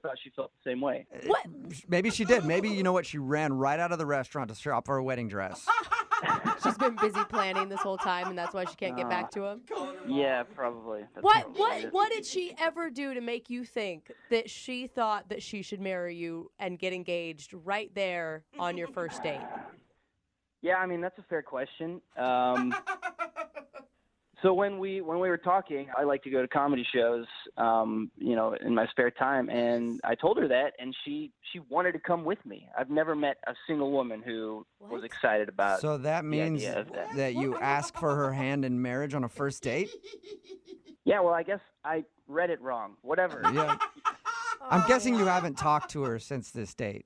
thought she felt the same way. What? Maybe she did. Maybe, you know what, she ran right out of the restaurant to shop for a wedding dress. She's been busy planning this whole time, and that's why she can't get back to him. Yeah, probably. What did she ever do to make you think that she thought that she should marry you and get engaged right there on your first date? Yeah, I mean, that's a fair question. So when we were talking, I like to go to comedy shows, in my spare time, and I told her that, and she wanted to come with me. I've never met a single woman who was excited about. So that means the idea of that. that you ask for her hand in marriage on a first date? Yeah, well, I guess I read it wrong. Whatever. Yeah. I'm guessing you haven't talked to her since this date.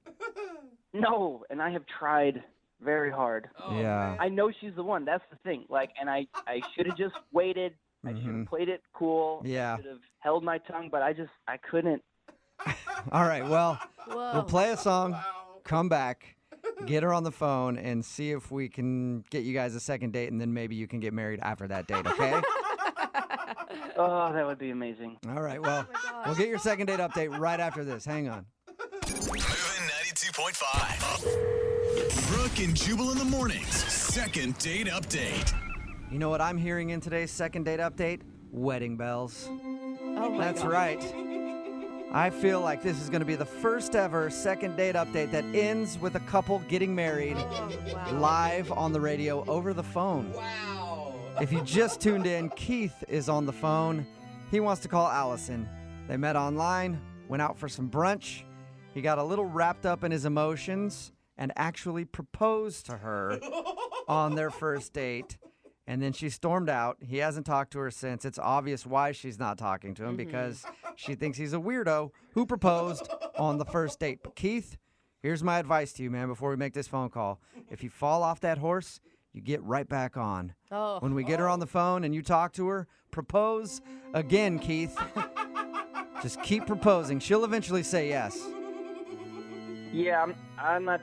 No, and I have tried very hard. Yeah. I know she's the one. That's the thing. And I should have just waited. I should have played it cool. Yeah. I should have held my tongue, but I couldn't. All right, well, we'll play a song, come back, get her on the phone, and see if we can get you guys a second date, and then maybe you can get married after that date, okay? Oh, that would be amazing. All right, well, we'll get your second date update right after this. Hang on. Moving 92.5. Brooke and Jubal in the mornings. Second date update. You know what I'm hearing in today's second date update? Wedding bells. Oh my That's God. right. I feel like this is going to be the first ever second date update that ends with a couple getting married live on the radio over the phone. Wow. If you just tuned in, Keith is on the phone. He wants to call Allison. They met online, went out for some brunch. He got a little wrapped up in his emotions and actually proposed to her on their first date. And then she stormed out. He hasn't talked to her since. It's obvious why she's not talking to him because she thinks he's a weirdo who proposed on the first date. But Keith, here's my advice to you, man, before we make this phone call. If you fall off that horse, you get right back on. Oh. When we get her on the phone and you talk to her, propose again, Keith. Just keep proposing. She'll eventually say yes. Yeah, I'm not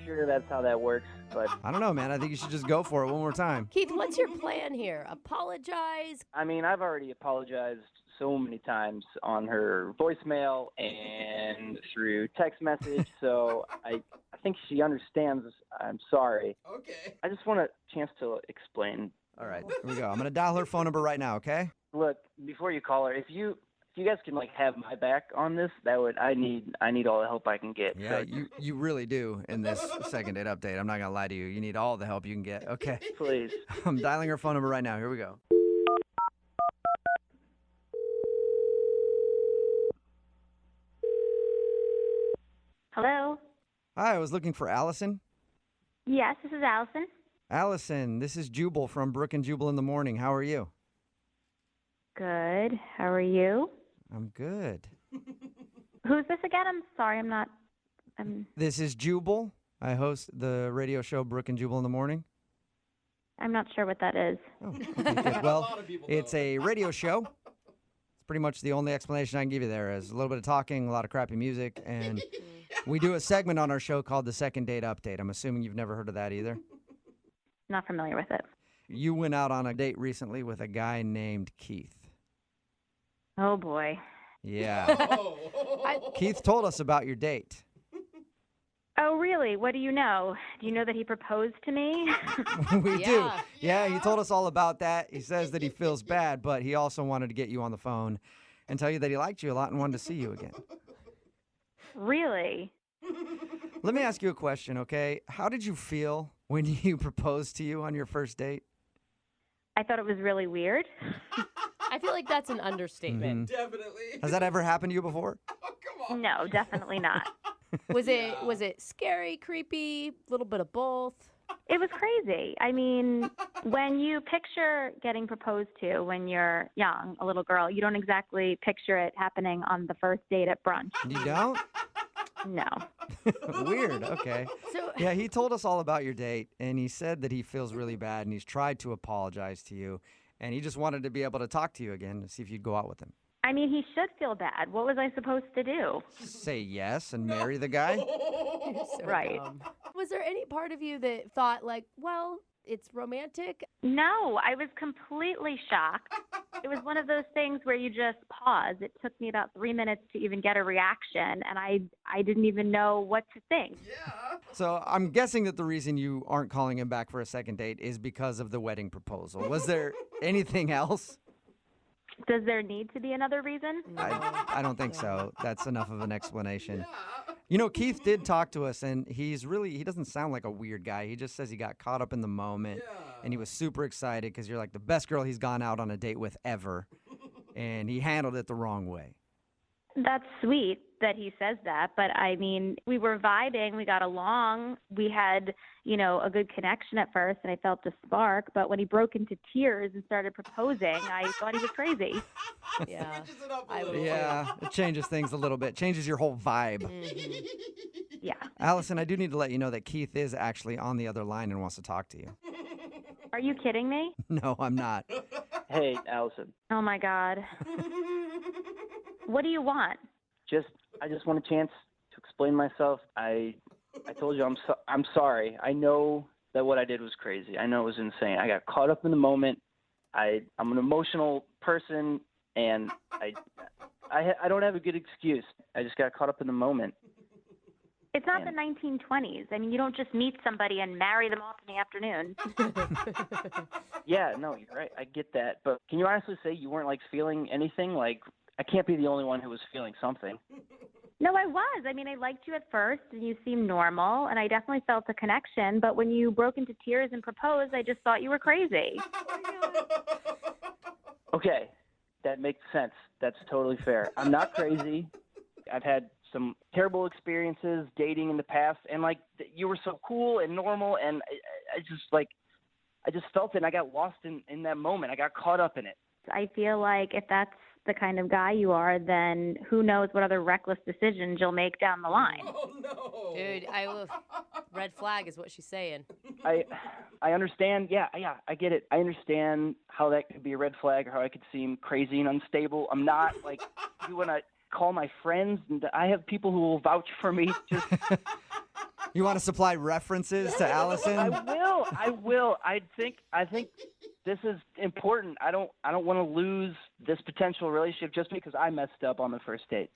sure that's how that works, but I don't know, man. I think you should just go for it one more time. Keith, what's your plan here? Apologize? I mean, I've already apologized so many times on her voicemail and through text message, so I think she understands I'm sorry. Okay. I just want a chance to explain. All right, here we go. I'm going to dial her phone number right now, okay? Look, before you call her, if you guys can have my back on this, I need all the help I can get. Yeah, So, you really do in this second date update. I'm not going to lie to you. You need all the help you can get, okay? please. I'm dialing her phone number right now. Here we go. Hello? Hi, I was looking for Allison. Yes, this is Allison. Allison, this is Jubal from Brooke and Jubal in the morning. How are you? Good. How are you? I'm good. Who's this again? I'm sorry, This is Jubal. I host the radio show Brooke and Jubal in the morning. I'm not sure what that is. Okay, good. Well, it's a radio show. It's pretty much the only explanation I can give you there is a little bit of talking, a lot of crappy music, and we do a segment on our show called the Second Date Update. I'm assuming you've never heard of that either. Not familiar with it. You went out on a date recently with a guy named Keith. Oh, boy. Yeah. Keith told us about your date. Oh, really? What do you know? Do you know that he proposed to me? We do. Yeah, he told us all about that. He says that he feels bad, but he also wanted to get you on the phone and tell you that he liked you a lot and wanted to see you again. Really? Let me ask you a question, okay? How did you feel when he proposed to you on your first date? I thought it was really weird. I feel like that's an understatement. Definitely. Has that ever happened to you before? No, definitely not. Was it scary, creepy, a little bit of both? It was crazy. I mean, when you picture getting proposed to when you're young, a little girl, you don't exactly picture it happening on the first date at brunch. You don't? No. Weird. Okay. So, yeah, he told us all about your date, and he said that he feels really bad, and he's tried to apologize to you, and he just wanted to be able to talk to you again and see if you'd go out with him. I mean, he should feel bad. What was I supposed to do? Say yes and marry the guy? You're so Right. dumb. Was there any part of you that thought, like, well, it's romantic? No, I was completely shocked. It was one of those things where you just pause. It took me about 3 minutes to even get a reaction, and I didn't even know what to think. So I'm guessing that the reason you aren't calling him back for a second date is because of the wedding proposal. Was there anything else? Does there need to be another reason? I don't think so. That's enough of an explanation. You know, Keith did talk to us, and he doesn't sound like a weird guy. He just says he got caught up in the moment, and he was super excited because you're like the best girl he's gone out on a date with ever, and he handled it the wrong way. That's sweet that he says that, but I mean, we were vibing, we got along, we had, a good connection at first, and I felt the spark, but when he broke into tears and started proposing, I thought he was crazy. Yeah. It changes things a little bit, changes your whole vibe. Mm-hmm. Yeah. Allison, I do need to let you know that Keith is actually on the other line and wants to talk to you. Are you kidding me? No, I'm not. Hey, Allison. Oh my God. What do you want? I just want a chance to explain myself. I told you I'm sorry. I know that what I did was crazy. I know it was insane. I got caught up in the moment. I'm an emotional person, and I don't have a good excuse. I just got caught up in the moment. It's not the 1920s. I mean, you don't just meet somebody and marry them off in the afternoon. Yeah, no, you're right. I get that. But can you honestly say you weren't, feeling anything? I can't be the only one who was feeling something. No, I was. I mean, I liked you at first, and you seemed normal, and I definitely felt a connection. But when you broke into tears and proposed, I just thought you were crazy. Okay, that makes sense. That's totally fair. I'm not crazy. I've had some terrible experiences dating in the past, and you were so cool and normal, and I just felt it, and I got lost in that moment. I got caught up in it. I feel like if that's the kind of guy you are, then who knows what other reckless decisions you'll make down the line. Oh, no. Dude, red flag is what she's saying. I understand. Yeah, I get it. I understand how that could be a red flag or how I could seem crazy and unstable. I'm not you want to call my friends, and I have people who will vouch for me. Just You want to supply references to Allison? I will. I think this is important. I don't want to lose this potential relationship just because I messed up on the first date.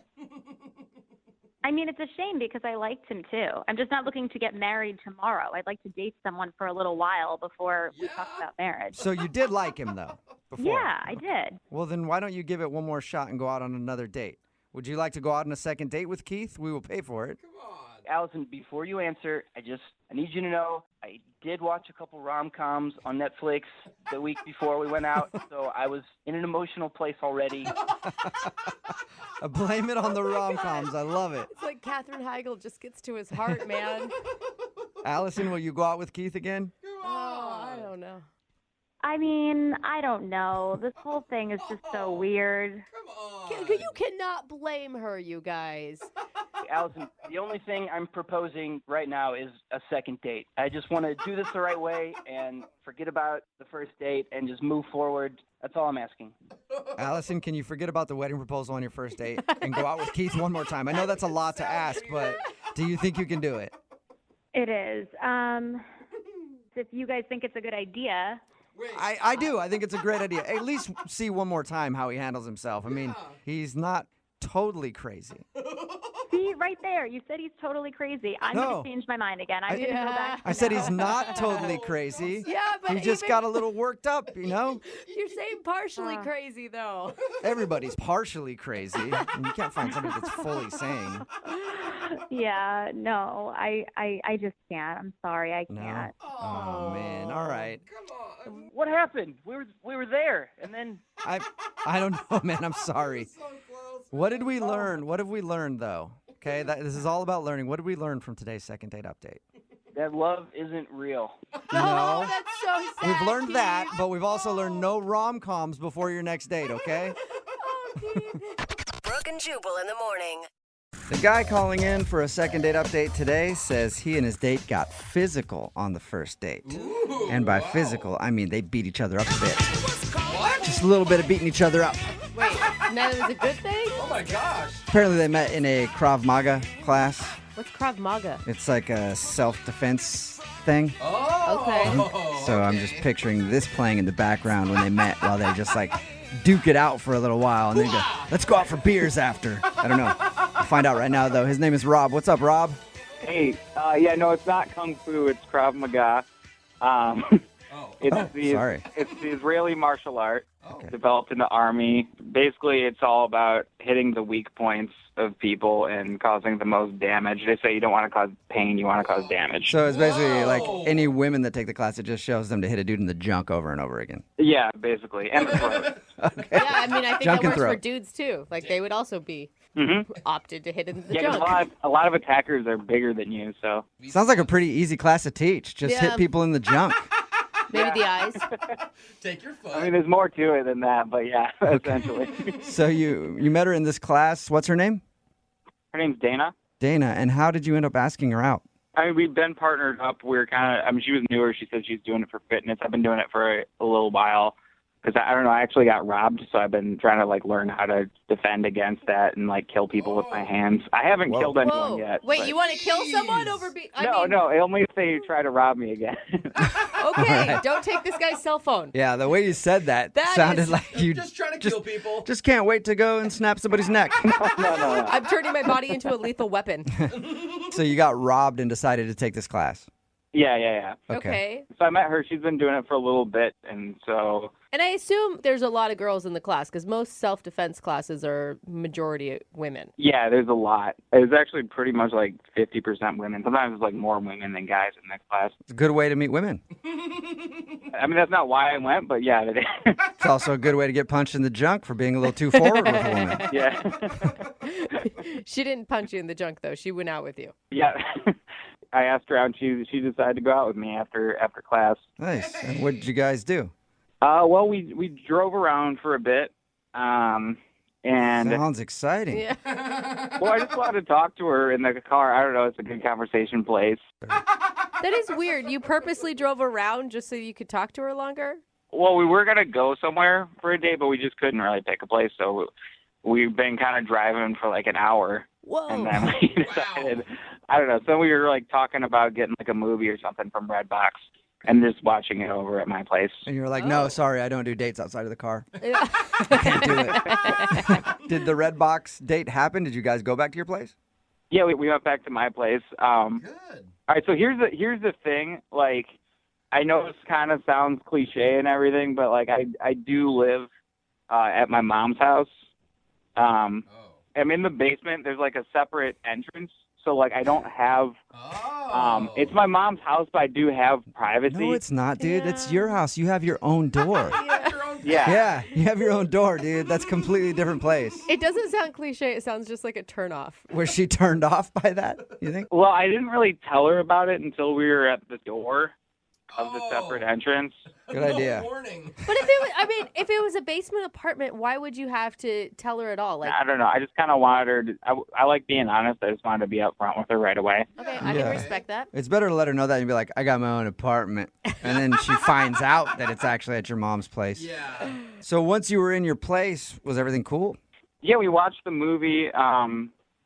I mean, it's a shame because I liked him too. I'm just not looking to get married tomorrow. I'd like to date someone for a little while before we talk about marriage. So you did like him, though, before? Yeah, I did. Well, then why don't you give it one more shot and go out on another date? Would you like to go out on a second date with Keith? We will pay for it. Allison, before you answer, I need you to know I did watch a couple rom-coms on Netflix the week before we went out, so I was in an emotional place already. Blame it on the rom-coms. I love it. It's like Katherine Heigl just gets to his heart, man. Allison, will you go out with Keith again? Oh, I don't know. I mean, I don't know. This whole thing is just so weird. You cannot blame her, you guys. Allison, the only thing I'm proposing right now is a second date. I just want to do this the right way and forget about the first date and just move forward. That's all I'm asking. Allison, can you forget about the wedding proposal on your first date and go out with Keith one more time? I know that's a lot to ask, but do you think you can do it? It is. If you guys think it's a good idea. I do. I think it's a great idea. At least see one more time how he handles himself. I mean, he's not totally crazy. See, right there. You said he's totally crazy. I'm going to change my mind again. I'm going to go back. I said he's not totally crazy. Yeah, but he just got a little worked up, you know? You're saying partially crazy, though. Everybody's partially crazy. And you can't find somebody that's fully sane. Yeah, no, I just can't. I'm sorry, I can't. No? Oh, man. All right. What happened? We were there, and then I don't know, man. I'm sorry. What did we learn? What have we learned, though? Okay, this is all about learning. What did we learn from today's second date update? That love isn't real. No. That's so sad. We've learned that, but we've also learned no rom-coms before your next date, okay? Brooke and Jubal in the morning. The guy calling in for a second date update today says he and his date got physical on the first date. And by physical, I mean they beat each other up a bit. Just a little bit of beating each other up. Wait, that was a good thing? Oh my gosh. Apparently they met in a Krav Maga class. What's Krav Maga? It's like a self-defense thing. Oh. Okay. So I'm just picturing this playing in the background when they met while they just like duke it out for a little while and then go, let's go out for beers after. I don't know. We'll find out right now, though. His name is Rob. What's up, Rob? Hey, yeah, no, it's not Kung Fu, it's Krav Maga. Sorry. It's the Israeli martial art developed in the army. Basically, it's all about hitting the weak points of people and causing the most damage. They say you don't want to cause pain, you want to cause damage. So it's basically like any women that take the class, it just shows them to hit a dude in the junk over and over again. Yeah, basically. And the throat. Yeah, I mean, I think Junk that and works for throat. dudes, too. Like, they would also be opted to hit in the Yeah, 'cause junk. a lot of attackers are bigger than you, so. Sounds like a pretty easy class to teach. Just Yeah. hit people in the junk. Maybe the eyes. Take your foot. I mean, there's more to it than that, but yeah, essentially. So you met her in this class. What's her name? Her name's Dana. Dana. And how did you end up asking her out? I mean, we've been partnered up. We're kind of, I mean, she was newer. She said she's doing it for fitness. I've been doing it for a little while because I don't know, I actually got robbed. So I've been trying to like learn how to defend against that and like kill people with my hands. I haven't killed anyone yet. Wait, but- you want to kill someone over No, only if they try to rob me again. Okay, Right. don't take this guy's cell phone. Yeah, the way you said that, That sounded is- like you Just trying to kill people. just can't wait to go and snap somebody's neck. no. I'm turning my body into a lethal weapon. So you got robbed and decided to take this class. Yeah. Okay. So I met her. She's been doing it for a little bit, and so And I assume there's a lot of girls in the class because most self-defense classes are majority women. yeah, there's a lot. It's actually pretty much like 50% women. Sometimes it's like more women than guys in that class. It's a good way to meet women. I mean, that's not why I went, but yeah, it is. It's also a good way to get punched in the junk for being a little too forward with a woman. Yeah. She didn't punch you in the junk, though. She went out with you. Yeah. I asked her out, and she decided to go out with me after class. Nice. And what did you guys do? Well, we drove around for a bit, and Sounds exciting. Yeah. well, I just wanted to talk to her in the car. I don't know, it's a good conversation place. That is weird. You purposely drove around just so you could talk to her longer? Well, we were gonna go somewhere for a day, but we just couldn't really pick a place, so we've been kind of driving for like an hour. Whoa. And then we decided, I don't know, so we were like talking about getting like a movie or something from Redbox and just watching it over at my place. And you were like, no, sorry, I don't do dates outside of the car. I can't do it. Did the Redbox date happen? Did you guys go back to your place? Yeah, we went back to my place. Good. All right, so here's the thing. Like, I know this kind of sounds cliche and everything, but like I do live at my mom's house. I'm in the basement. There's like a separate entrance, so like I don't have. It's my mom's house, but I do have privacy. No, it's not, dude. It's your house. You have your own door. Yeah. Yeah, you have your own door, dude. That's a completely different place. It doesn't sound cliche. It sounds just like a turnoff. Was she turned off by that, you think? Well, I didn't really tell her about it until we were at the door of the separate entrance. Good idea. But if it was a basement apartment, why would you have to tell her at all? Like, I don't know. I just kind of wanted her to. I like being honest. I just wanted to be up front with her right away. okay, I can respect that. It's better to let her know that and be like, I got my own apartment. And then she finds out that it's actually at your mom's place. Yeah. So once you were in your place, was everything cool? Yeah, we watched the movie.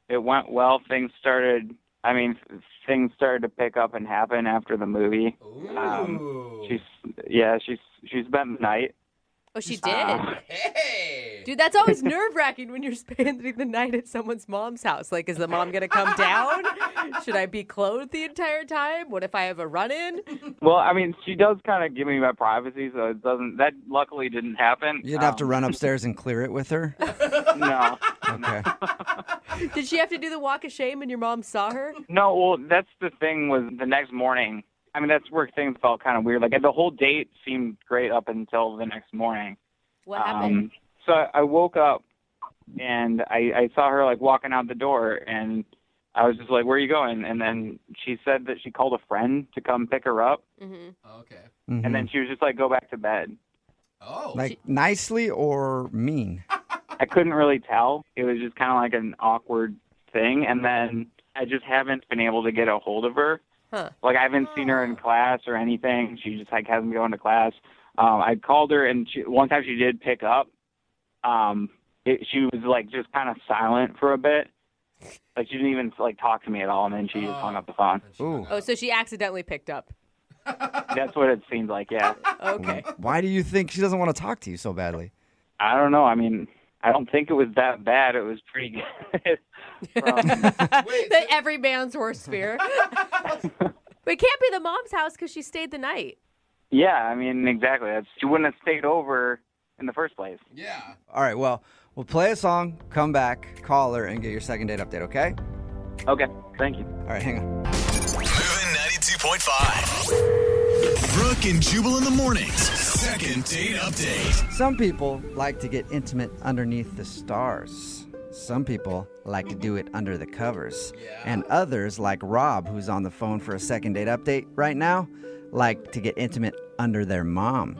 It went well. Things started to pick up and happen after the movie. She spent the night. Oh, she did? Dude, that's always nerve-wracking when you're spending the night at someone's mom's house. Like, is the mom going to come down? Should I be clothed the entire time? What if I have a run-in? Well, I mean, she does kind of give me my privacy, so it doesn't. That luckily didn't happen. You didn't have to run upstairs and clear it with her? No. Okay. Did she have to do the walk of shame and your mom saw her? No, well, that's the thing was the next morning. I mean, that's where things felt kind of weird. Like, the whole date seemed great up until the next morning. What happened? So I woke up, and I saw her, like, walking out the door, and I was just like, where are you going? And then she said that she called a friend to come pick her up. Mm-hmm. Okay. And then she was just like, go back to bed. Oh. Like, nicely or mean? I couldn't really tell. It was just kind of like an awkward thing. And then I just haven't been able to get a hold of her. Huh. Like, I haven't seen her in class or anything. She just, like, hasn't been going to class. I called her, and one time she did pick up. She was like just kind of silent for a bit. Like she didn't even like talk to me at all, and then she just hung up the phone. Ooh. Oh, so she accidentally picked up. That's what it seemed like, yeah. Okay. Why do you think she doesn't want to talk to you so badly? I don't know. I mean, I don't think it was that bad. It was pretty good. Every man's worst fear. But it can't be the mom's house because she stayed the night. Yeah, I mean, exactly. She wouldn't have stayed over in the first place. Yeah. All right, well, we'll play a song, come back, call her, and get your second date update, okay? Okay, thank you. All right, hang on. Moving 92.5. Brooke and Jubal in the mornings. Second date update. Some people like to get intimate underneath the stars. Some people like to do it under the covers. And others, like Rob, who's on the phone for a second date update right now, like to get intimate under their mom.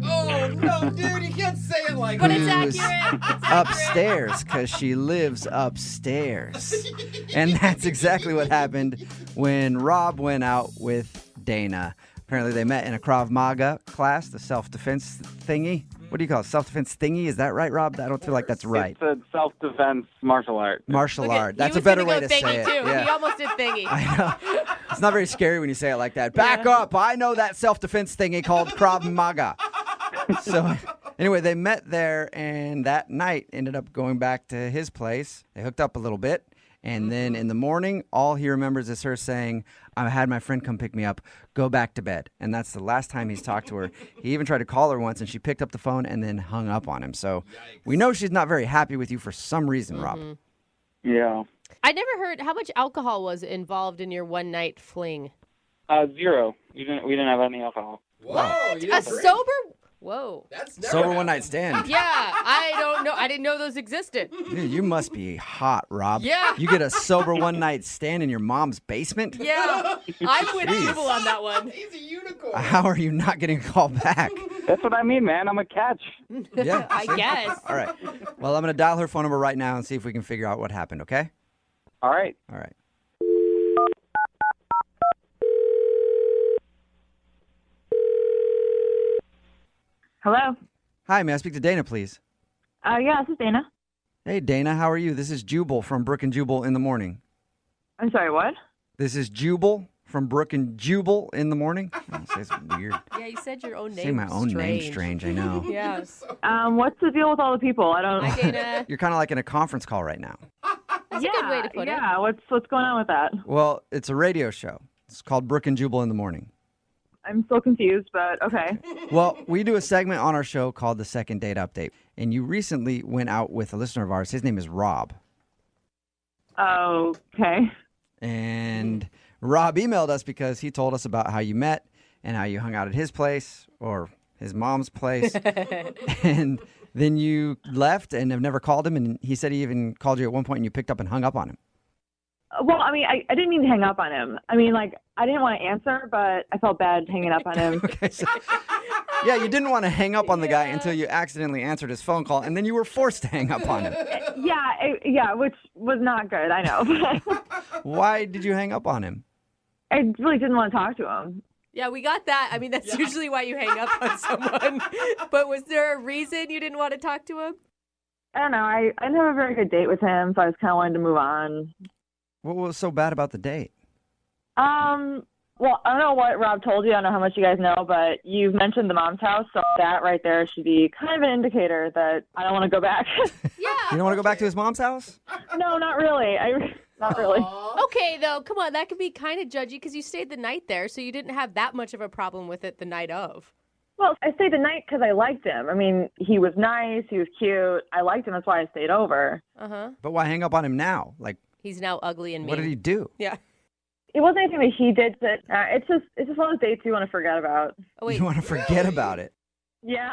Oh, no, dude, you can't say it like But that. it's accurate. Upstairs, because she lives upstairs. And that's exactly what happened when Rob went out with Dana. Apparently they met in a Krav Maga class, the self-defense thingy. What do you call it? Self-defense thingy? Is that right, Rob? I don't feel like that's right. It's a self-defense martial art. Martial art. That's He a was better gonna way go to thingy say it. too. Yeah. He almost did thingy. I know. It's not very scary when you say it like that. Back up. I know that self-defense thingy called Krav Maga. So anyway, they met there, and that night ended up going back to his place. They hooked up a little bit. And then in the morning, all he remembers is her saying, I had my friend come pick me up, go back to bed. And that's the last time he's talked to her. He even tried to call her once, and she picked up the phone and then hung up on him. So we know she's not very happy with you for some reason, Rob. Yeah. I never heard how much alcohol was involved in your one night fling. 0. We didn't have any alcohol. Whoa, you A didn't drink? sober? Whoa. That's never Sober happened. one night stand. Yeah, I don't know. I didn't know those existed. Dude, you must be hot, Rob. Yeah. You get a sober one night stand in your mom's basement? Yeah, I'm with Jeez. Jubal on that one. He's a unicorn. How are you not getting a call back? That's what I mean, man. I'm a catch. Yeah. I guess. All right. Well, I'm going to dial her phone number right now and see if we can figure out what happened, okay? All right. All right. Hello. Hi, may I speak to Dana, please? Yeah, this is Dana. Hey, Dana, how are you? This is Jubal from Brooke and Jubal in the morning. I'm sorry, what? This is Jubal from Brooke and Jubal in the morning. Oh, it's weird. Yeah, you said your own name. Say my own name strange, I know. Yeah. What's the deal with all the people? I don't. Hi, Dana. You're kind of like in a conference call right now. That's a good way to put it. Yeah, what's going on with that? Well, it's a radio show. It's called Brooke and Jubal in the morning. I'm still confused, but okay. Well, we do a segment on our show called the Second Date Update. And you recently went out with a listener of ours. His name is Rob. Okay. And Rob emailed us because he told us about how you met and how you hung out at his place or his mom's place. And then you left and have never called him. And he said he even called you at one point and you picked up and hung up on him. Well, I mean, I didn't mean to hang up on him. I mean, like, I didn't want to answer, but I felt bad hanging up on him. Yeah, you didn't want to hang up on the guy until you accidentally answered his phone call, and then you were forced to hang up on him. Yeah, which was not good, I know. Why did you hang up on him? I really didn't want to talk to him. Yeah, we got that. I mean, that's usually why you hang up on someone. But was there a reason you didn't want to talk to him? I don't know. I didn't have a very good date with him, so I was kind of wanting to move on. What was so bad about the date? Well, I don't know what Rob told you. I don't know how much you guys know, but you've mentioned the mom's house, so that right there should be kind of an indicator that I don't want to go back. You don't want to go back to his mom's house? No, not really. Not really. Okay, though, come on. That could be kind of judgy because you stayed the night there, so you didn't have that much of a problem with it the night of. Well, I stayed the night because I liked him. I mean, he was nice. He was cute. I liked him. That's why I stayed over. Uh-huh. But why hang up on him now? Like, he's now ugly and mean. what did he do? Yeah. It wasn't anything that he did. That it's just one of those dates you want to forget about. Oh, wait. You want to forget about it? Yeah.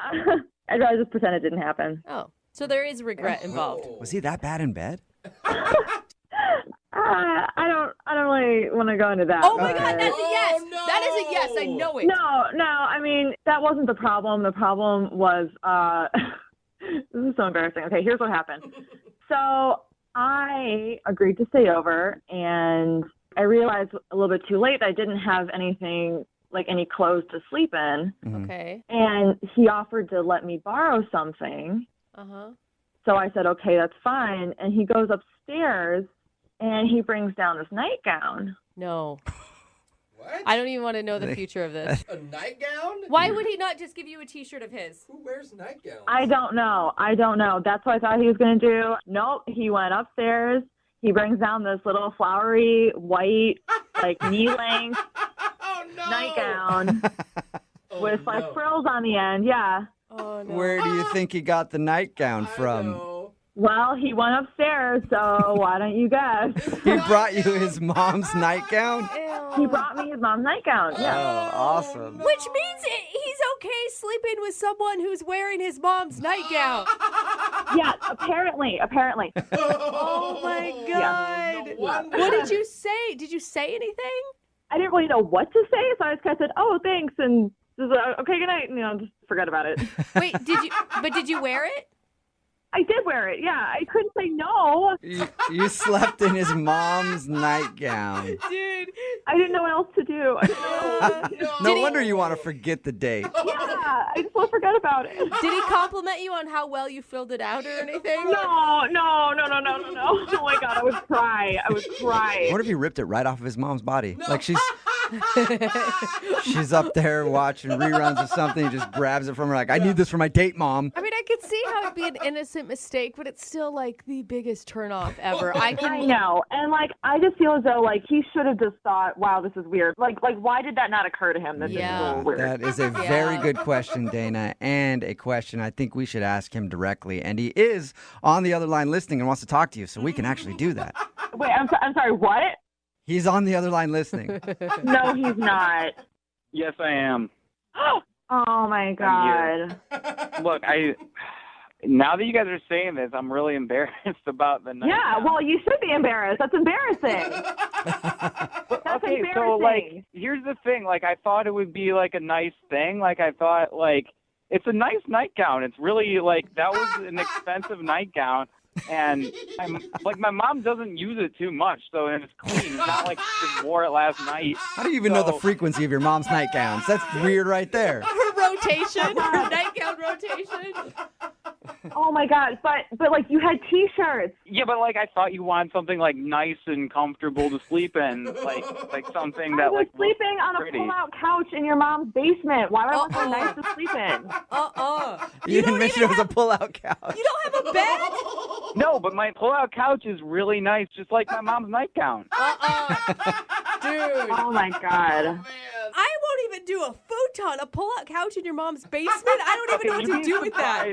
I'd rather just pretend it didn't happen. Oh, so there is regret involved. Was he that bad in bed? I don't really want to go into that. Oh my God, that's a yes. No. That is a yes. I know it. No. I mean, that wasn't the problem. The problem was this is so embarrassing. Okay, here's what happened. So I agreed to stay over, and I realized a little bit too late that I didn't have anything like any clothes to sleep in. Okay. And he offered to let me borrow something. Uh-huh. So I said, okay, that's fine. And he goes upstairs and he brings down this nightgown. No. What? I don't even want to know the future of this. A nightgown? Why would he not just give you a T-shirt of his? Who wears nightgowns? I don't know. That's what I thought he was going to do. Nope. He went upstairs. He brings down this little flowery white, like knee-length nightgown with like frills on the end. Yeah. Oh, no. Where do you think he got the nightgown from? Well, he went upstairs, so why don't you guess? He brought you his mom's nightgown? He brought me his mom's nightgown. Yeah. Oh, awesome. Which means he's okay sleeping with someone who's wearing his mom's nightgown. Yeah, apparently. Oh, my God. What did you say? Did you say anything? I didn't really know what to say, so I just kind of said, oh, thanks, and just, okay, good night, just forget about it. Wait, did you wear it? I did wear it, yeah. I couldn't say no. You slept in his mom's nightgown. Dude. I didn't know what else to do. No wonder you want to forget the date. Yeah, I just want to forget about it. Did he compliment you on how well you filled it out or anything? No. Oh my God, I would cry. What if he ripped it right off of his mom's body? Like she's up there watching reruns of something, he just grabs it from her like, I need this for my date, Mom. I mean, I could see how it'd be an innocent mistake, but it's still like the biggest turnoff ever. I know. And like, I just feel as though like he should have just thought, wow, this is weird. Like why did that not occur to him? This is a little weird. That is a very good question, Dana, and a question I think we should ask him directly. And he is on the other line listening and wants to talk to you, so we can actually do that. Wait, I'm sorry, what? He's on the other line listening. No, he's not. Yes, I am. Oh my God. Look, now that you guys are saying this, I'm really embarrassed about the night. Yeah, well, you should be embarrassed. That's embarrassing. That's okay, embarrassing. so like, here's the thing. Like, I thought it would be like a nice thing. Like, I thought like it's a nice nightgown. It's really like that was an expensive nightgown. And my mom doesn't use it too much, so it's clean. It's not like she just wore it last night. How do you even know the frequency of your mom's nightgowns? That's weird right there. Her rotation, her nightgown rotation. Oh my God! But like you had T-shirts. Yeah, but like I thought you wanted something like nice and comfortable to sleep in, like something that I was like sleeping on a pretty. pull-out couch in your mom's basement. Why would I want something nice to sleep in? You didn't mention it was a pull-out couch. You don't have a bed? No, but my pull-out couch is really nice, just like my mom's nightgown. Dude. Oh my God. I won't even do a futon, a pull-out couch in your mom's basement. I don't even know what to do with that.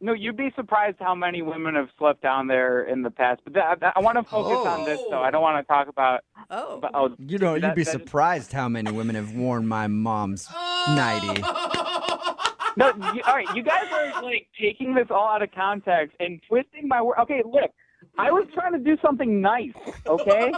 No, you'd be surprised how many women have slept down there in the past. But I want to focus on this, though. I don't want to talk about. You'd be surprised how many women have worn my mom's nightie. No, all right, you guys are like taking this all out of context and twisting my word. Okay, look, I was trying to do something nice, okay?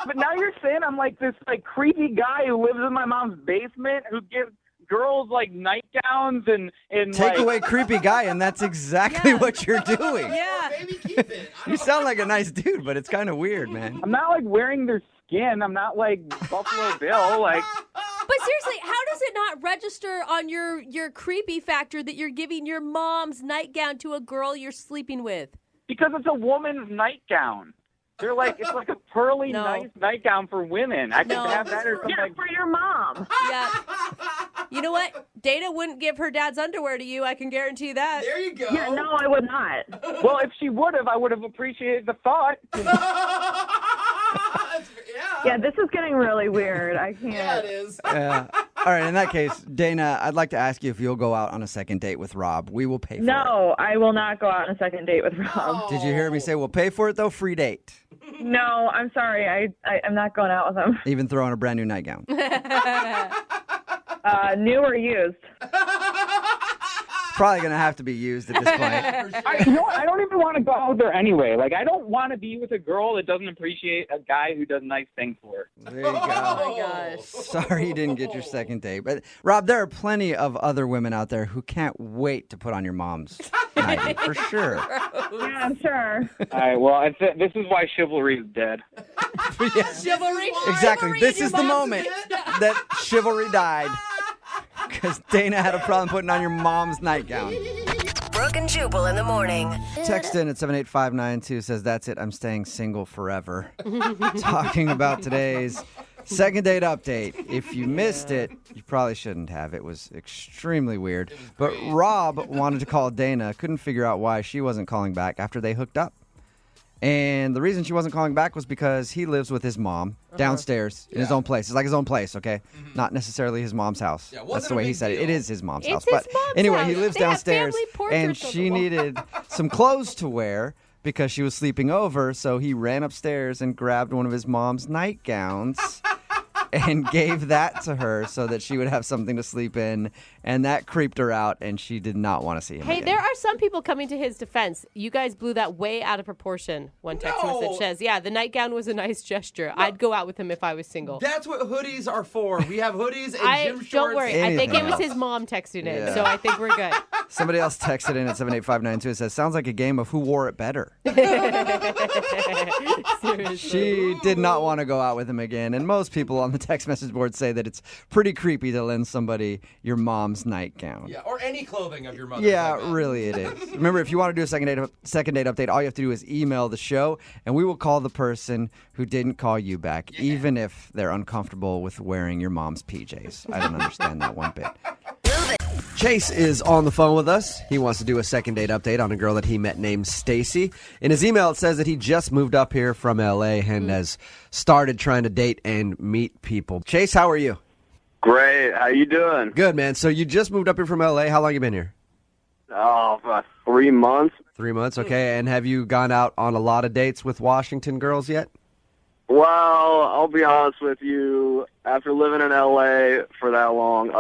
But now you're saying I'm like this like creepy guy who lives in my mom's basement who gives girls like nightgowns and Take like, away creepy guy, and that's exactly what you're doing. Yeah. Maybe keep it. You sound like a nice dude, but it's kind of weird, man. I'm not like wearing their skin. I'm not like Buffalo Bill. Like, But seriously, how does it not register on your creepy factor that you're giving your mom's nightgown to a girl you're sleeping with? because it's a woman's nightgown. They're like, it's like a pearly nice nightgown for women. I could have that or something. Yeah, for your mom. Yeah. You know what? Dana wouldn't give her dad's underwear to you. I can guarantee that. There you go. Yeah, no, I would not. Well, if she would have, I would have appreciated the thought. Yeah, this is getting really weird. I can't. Yeah, it is. Yeah. All right, in that case, Dana, I'd like to ask you if you'll go out on a second date with Rob. We will pay for it. No, I will not go out on a second date with Rob. Did you hear me say we'll pay for it, though? Free date. No, I'm sorry. I'm not going out with him. Even throwing a brand new nightgown. New or used? Probably going to have to be used at this point. You know what? I don't even want to go out there anyway. Like, I don't want to be with a girl that doesn't appreciate a guy who does nice things for her. There you go. Oh, my gosh. Sorry you didn't get your second date. But, Rob, there are plenty of other women out there who can't wait to put on your mom's nightie, for sure. Yeah, I'm sure. All right, well, this is why chivalry is dead. Chivalry. Exactly. This Your is the mom's moment that chivalry died. Because Dana had a problem putting on your mom's nightgown. Brooke and Jubal in the morning. Text in at 78592 says, that's it, I'm staying single forever. Talking about today's second date update. If you missed it, you probably shouldn't have. It was extremely weird. But Rob wanted to call Dana, couldn't figure out why she wasn't calling back after they hooked up. And the reason she wasn't calling back was because he lives with his mom downstairs in his own place. It's like his own place, okay? Not necessarily his mom's house. That's the way he said it. It is his mom's house. It's But his mom's anyway, house. he lives They have downstairs, family and portraits on she the wall. needed some clothes to wear because she was sleeping over, so he ran upstairs and grabbed one of his mom's nightgowns and gave that to her so that she would have something to sleep in, and that creeped her out, and she did not want to see him Hey, again. there are some people coming to his defense. You guys blew that way out of proportion. One text message says, yeah, the nightgown was a nice gesture. I'd go out with him if I was single. That's what hoodies are for. We have hoodies and gym shorts. Don't worry. I think it was else. his mom texting in, Yeah. so I think we're good. Somebody else texted in at 78592 and says, sounds like a game of who wore it better. Seriously. She did not want to go out with him again, and most people on the text message board say that it's pretty creepy to lend somebody your mom's nightgown. Yeah, or any clothing of your mother. Yeah, really it is. Remember, if you want to do a second date update, all you have to do is email the show, and we will call the person who didn't call you back, even if they're uncomfortable with wearing your mom's PJs. I don't understand that one bit. Chase is on the phone with us. He wants to do a second date update on a girl that he met named Stacy. In his email, it says that he just moved up here from L.A. and has started trying to date and meet people. Chase, how are you? Great. How you doing? Good, man. So you just moved up here from L.A. How long you been here? Oh, about 3 months. 3 months, okay. And have you gone out on a lot of dates with Washington girls yet? Well, I'll be honest with you. After living in L.A. for that long,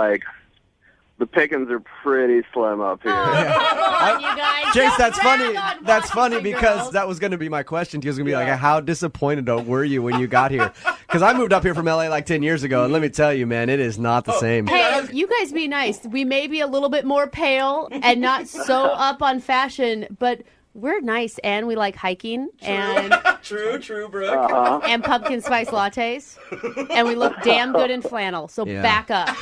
the pickings are pretty slim up here. Come on, you guys. Chase, Don't that's rag funny. on That's funny Washington because girls. that was going to be my question. He was going to be like, how disappointed were you when you got here? Because I moved up here from LA like 10 years ago, and let me tell you, man, it is not the same. Hey, you guys be nice. We may be a little bit more pale and not so up on fashion, but we're nice and we like hiking and True, Brooke. and pumpkin spice lattes, and we look damn good in flannel. So Yeah. back up.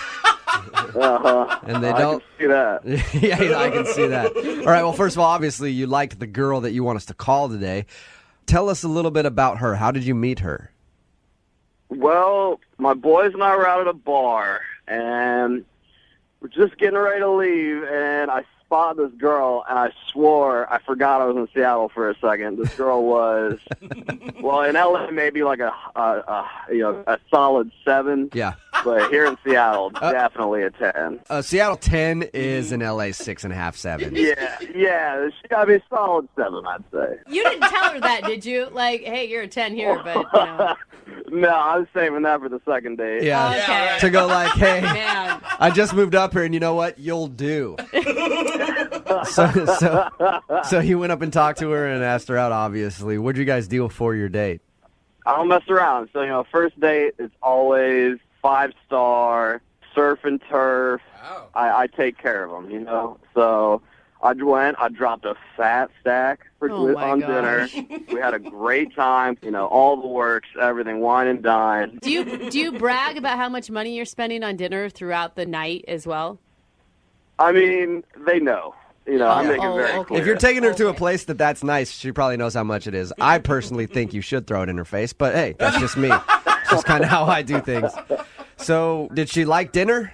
And they I don't. can see that. Yeah, I can see that. All right, well, first of all, obviously, you liked the girl that you want us to call today. Tell us a little bit about her. How did you meet her? Well, my boys and I were out at a bar, and we're just getting ready to leave, and I spotted this girl, and I swore I forgot I was in Seattle for a second. This girl was, well, in LA maybe like a solid 7. Yeah. But here in Seattle, definitely a 10. Seattle 10 is in LA 6.5, 7. Yeah, she got to be a solid 7, I'd say. You didn't tell her that, did you? Like, hey, you're a 10 here, but you know. No, I was saving that for the second date. Yeah. Okay. To go like, hey, Man. I just moved up here, and you know what? You'll do. So he went up and talked to her and asked her out, obviously. What'd you guys do for your date? I don't mess around. So, first date is always 5-star, surf and turf. Wow. I take care of them, So I dropped a fat stack on dinner. We had a great time, all the works, everything, wine and dine. Do you brag about how much money you're spending on dinner throughout the night as well? I mean, they know. I make it very okay. clear. If you're taking her to a place that's nice, she probably knows how much it is. I personally think you should throw it in her face, but hey, that's just me. It's just kind of how I do things. So, did she like dinner?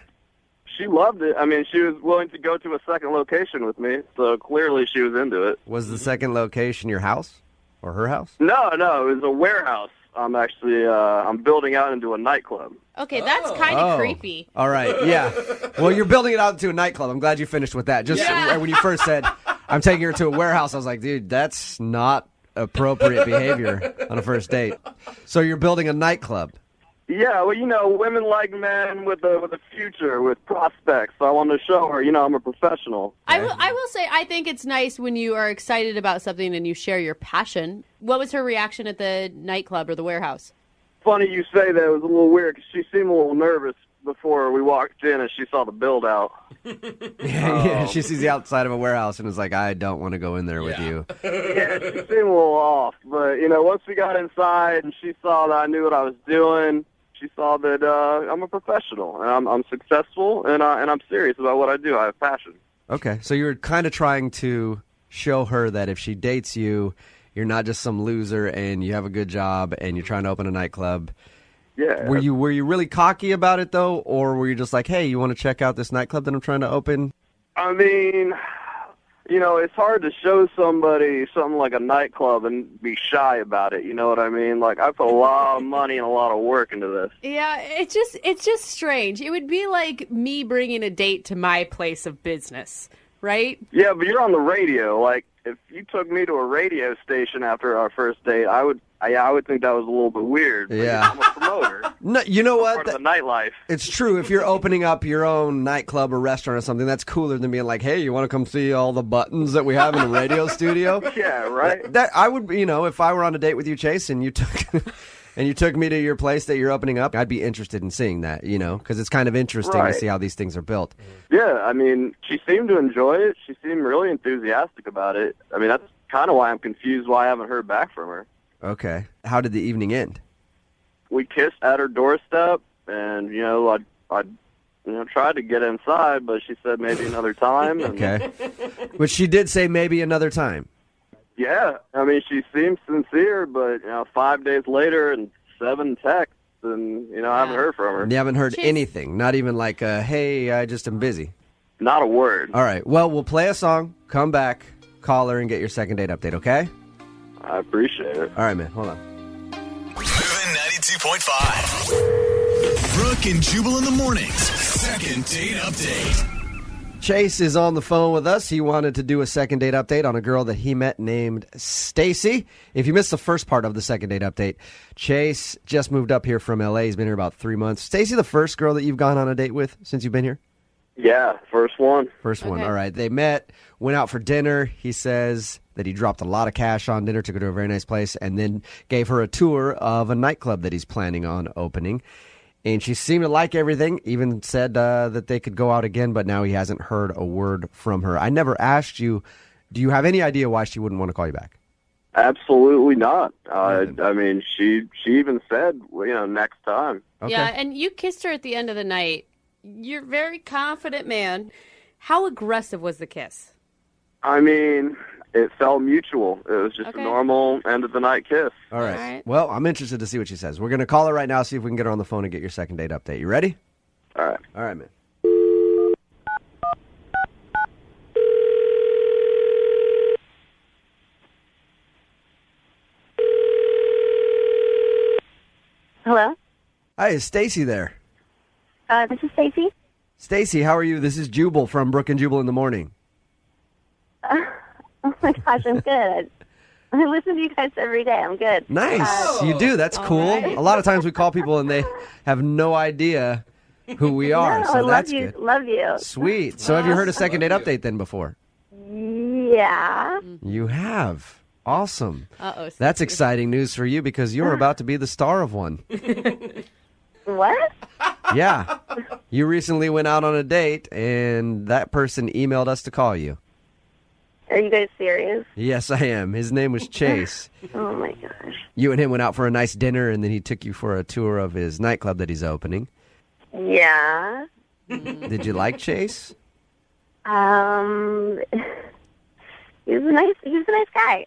She loved it. I mean, she was willing to go to a second location with me, so clearly she was into it. Was the second location your house or her house? No, it was a warehouse. I'm building out into a nightclub. Okay, that's kind of creepy. All right, yeah. Well, you're building it out to a nightclub. I'm glad you finished with that. Just when you first said, I'm taking her to a warehouse, I was like, dude, that's not appropriate behavior on a first date. So you're building a nightclub. Yeah, well, women like men with a future, with prospects. So I wanted to show her, I'm a professional. I will say, I think it's nice when you are excited about something and you share your passion. What was her reaction at the nightclub or the warehouse? Funny you say that. It was a little weird because she seemed a little nervous before we walked in and she saw the build out. Yeah, she sees the outside of a warehouse and is like, I don't want to go in there with you. Yeah, she seemed a little off. But, once we got inside and she saw that I knew what I was doing, she saw that I'm a professional and I'm successful and I'm serious about what I do. I have passion. Okay, so you were kind of trying to show her that if she dates you, you're not just some loser and you have a good job and you're trying to open a nightclub. Yeah. Were you really cocky about it, though, or were you just like, hey, you want to check out this nightclub that I'm trying to open? I mean, it's hard to show somebody something like a nightclub and be shy about it. You know what I mean? Like, I put a lot of money and a lot of work into this. Yeah, it's just strange. It would be like me bringing a date to my place of business, right? Yeah, but you're on the radio. Like, if you took me to a radio station after our first date, I would think that was a little bit weird. Yeah. I'm a promoter. No, you know what? Part of the nightlife. It's true. If you're opening up your own nightclub or restaurant or something, that's cooler than being like, hey, you want to come see all the buttons that we have in the radio studio? Yeah, right? That I would, if I were on a date with you, Chase, and you took me to your place that you're opening up, I'd be interested in seeing that, because it's kind of interesting to Right. see how these things are built. Yeah, I mean, she seemed to enjoy it. She seemed really enthusiastic about it. I mean, that's kind of why I'm confused why I haven't heard back from her. Okay. How did the evening end? We kissed at her doorstep, and, I tried to get inside, but she said maybe another time. And, Okay. But she did say maybe another time. Yeah, I mean, she seemed sincere, but, 5 days later and 7 texts, and, I haven't heard from her. You haven't heard anything, not even like, hey, I just am busy. Not a word. All right. Well, we'll play a song, come back, call her, and get your second date update, okay? I appreciate it. All right, man. Hold on. Moving 92.5. Brooke and Jubal in the mornings. Second date update. Chase is on the phone with us. He wanted to do a second date update on a girl that he met named Stacy. If you missed the first part of the second date update, Chase just moved up here from L.A. He's been here about 3 months. Stacy, the first girl that you've gone on a date with since you've been here? Yeah, first one. First one. All right. They met, went out for dinner. He says that he dropped a lot of cash on dinner, took her to a very nice place, and then gave her a tour of a nightclub that he's planning on opening. And she seemed to like everything, even said that they could go out again, but now he hasn't heard a word from her. I never asked you, do you have any idea why she wouldn't want to call you back? Absolutely not. I mean, she even said, next time. Okay. Yeah, and you kissed her at the end of the night. You're a very confident man. How aggressive was the kiss? I mean, it felt mutual. It was just a normal end of the night kiss. All right. Well, I'm interested to see what she says. We're going to call her right now, see if we can get her on the phone and get your second date update. You ready? All right. All right, man. Hello? Hi, is Stacy there? This is Stacy. Stacy, how are you? This is Jubal from Brooke and Jubal in the morning. Oh my gosh, I'm good. I listen to you guys every day. I'm good. Nice. You do. That's cool. right. A lot of times we call people and they have no idea who we are. No, so I love that's you. good. Love you. Sweet. So have you heard a second date update then before? Yeah. You have. Awesome. Uh-oh. That's exciting news for you because you're about to be the star of one. What? Yeah. You recently went out on a date and that person emailed us to call you. Are you guys serious? Yes, I am. His name was Chase. Oh my gosh. You and him went out for a nice dinner and then he took you for a tour of his nightclub that he's opening. Yeah. Did you like Chase? He was a nice guy.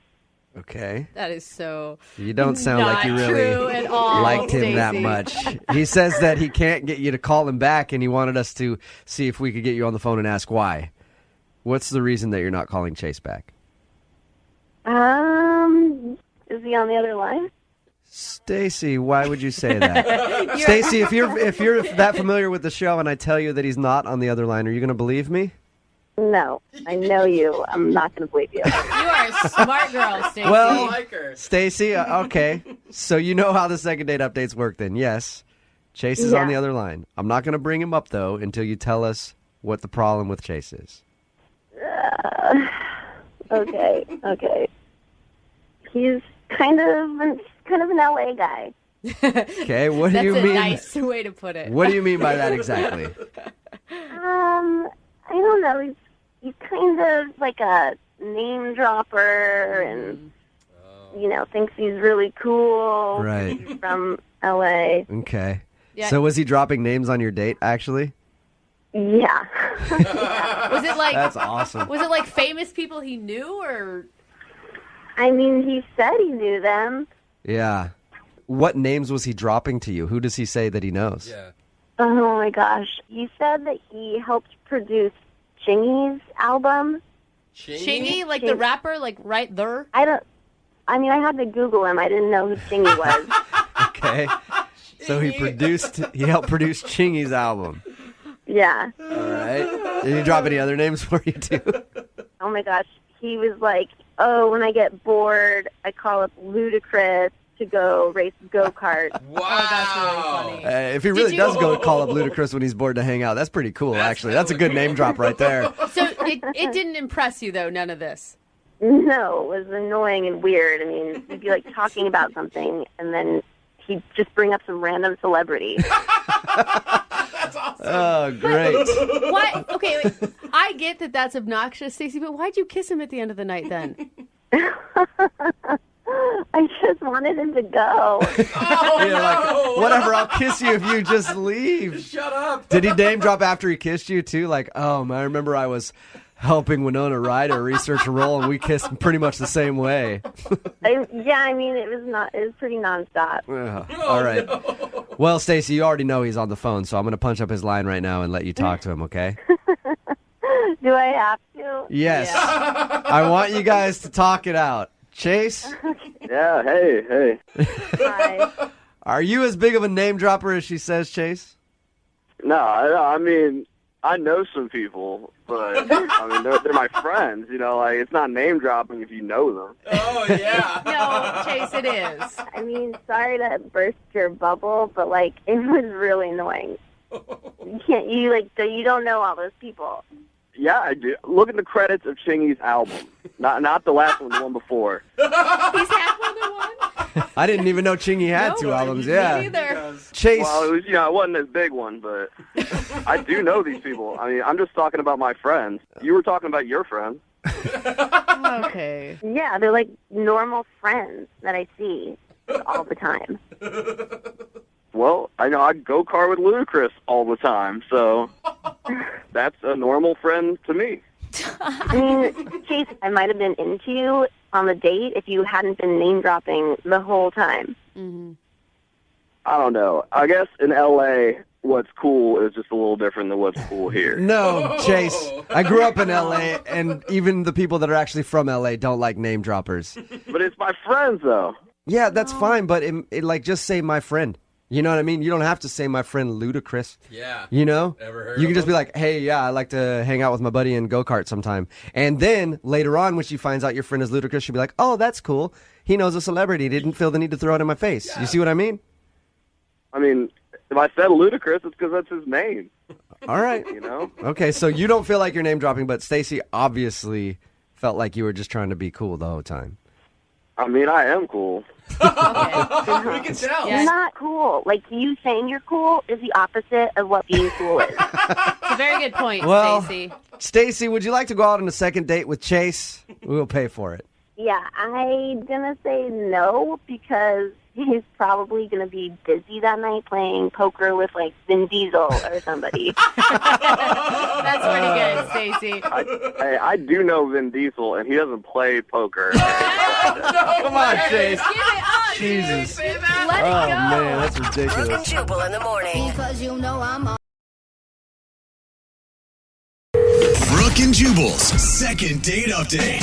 Okay. That is so You don't sound not like you true really at all, liked him that Stacey. much. He says that he can't get you to call him back, and he wanted us to see if we could get you on the phone and ask why. What's the reason that you're not calling Chase back? Is he on the other line? Stacy, why would you say that? Stacy, if you're that familiar with the show and I tell you that he's not on the other line, are you going to believe me? No, I know you. I'm not going to believe you. You are a smart girl, Stacey. Well, Stacy, okay. So you know how the second date updates work then, yes. Chase is on the other line. I'm not going to bring him up, though, until you tell us what the problem with Chase is. Okay. He's kind of an LA guy. Okay, what do you mean? That's a nice way to put it. What do you mean by that exactly? I don't know. He's kind of like a name dropper and, thinks he's really cool. Right. He's from L.A. Okay. Yeah. So was he dropping names on your date, actually? Yeah. Was it like That's awesome. Was it like famous people he knew, or? I mean, he said he knew them. Yeah. What names was he dropping to you? Who does he say that he knows? Yeah. Oh my gosh. He said that he helped produce Chingy's album. Chingy, like the rapper, like right there? I had to Google him. I didn't know who Chingy was. Okay. So he helped produce Chingy's album. Yeah. All right. Did he drop any other names for you too? Oh my gosh. He was like, when I get bored, I call up Ludacris to go race go-kart. Wow. Oh, that's really funny. If he really does go call up Ludacris when he's bored to hang out, that's pretty cool, actually. That's a good name drop right there. So it didn't impress you, though, none of this? No, it was annoying and weird. I mean, he'd be like talking about something, and then he'd just bring up some random celebrity. That's awesome. Oh, great. Why? Okay, wait. I get that that's obnoxious, Stacey, but why'd you kiss him at the end of the night then? I just wanted him to go. Like, whatever, I'll kiss you if you just leave. Shut up. Did he name drop after he kissed you, too? Like, I remember I was helping Winona Ryder research a role, and we kissed pretty much the same way. It was pretty nonstop. All right. No. Well, Stacey, you already know he's on the phone, so I'm going to punch up his line right now and let you talk to him, okay? Do I have to? Yes. Yeah. I want you guys to talk it out. Chase? Yeah, hey. Hi. Are you as big of a name dropper as she says, Chase? No, I mean, I know some people, but I mean, they're my friends. Like it's not name dropping if you know them. Oh yeah. No, Chase, it is. I mean, sorry to burst your bubble, but like it was really annoying. You don't know all those people. Yeah, I do. Look at the credits of Chingy's album. Not the last one, the one before. He's had more than one? I didn't even know Chingy had two albums. Yeah. Me neither. Chase. Well, it was, it wasn't as big one, but I do know these people. I mean, I'm just talking about my friends. You were talking about your friends. Okay. Yeah, they're like normal friends that I see all the time. Well, I know I go-kart with Ludacris all the time, so that's a normal friend to me. I mean, Chase, I might have been into you on the date if you hadn't been name-dropping the whole time. Mm-hmm. I don't know. I guess in L.A., what's cool is just a little different than what's cool here. No, Chase. I grew up in L.A., and even the people that are actually from L.A. don't like name droppers. But it's my friends, though. Yeah, that's fine, but just say my friend. You know what I mean? You don't have to say my friend Ludacris. Yeah. You know? Ever heard you can of just him? be like, hey, yeah, I like to hang out with my buddy in go-kart sometime. And then later on, when she finds out your friend is Ludacris, she'll be like, oh, that's cool. He knows a celebrity. He didn't feel the need to throw it in my face. Yeah. You see what I mean? I mean, if I said Ludacris, it's because that's his name. All right. Okay, so you don't feel like you're name dropping, but Stacey obviously felt like you were just trying to be cool the whole time. I mean, I am cool. We can tell. You're not cool. Like, you saying you're cool is the opposite of what being cool is. It's a very good point, Well, Stacey. Stacey, would you like to go out on a second date with Chase? We'll pay for it. Yeah, I'm going to say no because he's probably going to be busy that night playing poker with, like, Vin Diesel or somebody. That's pretty good, Stacey. I do know Vin Diesel, and he doesn't play poker. Come on, Chase. Give it up, Jesus. Let it Oh, go. man, that's Brooke and ridiculous. Jubal in the morning. Because you know I'm a Brooke and Jubal's second date update.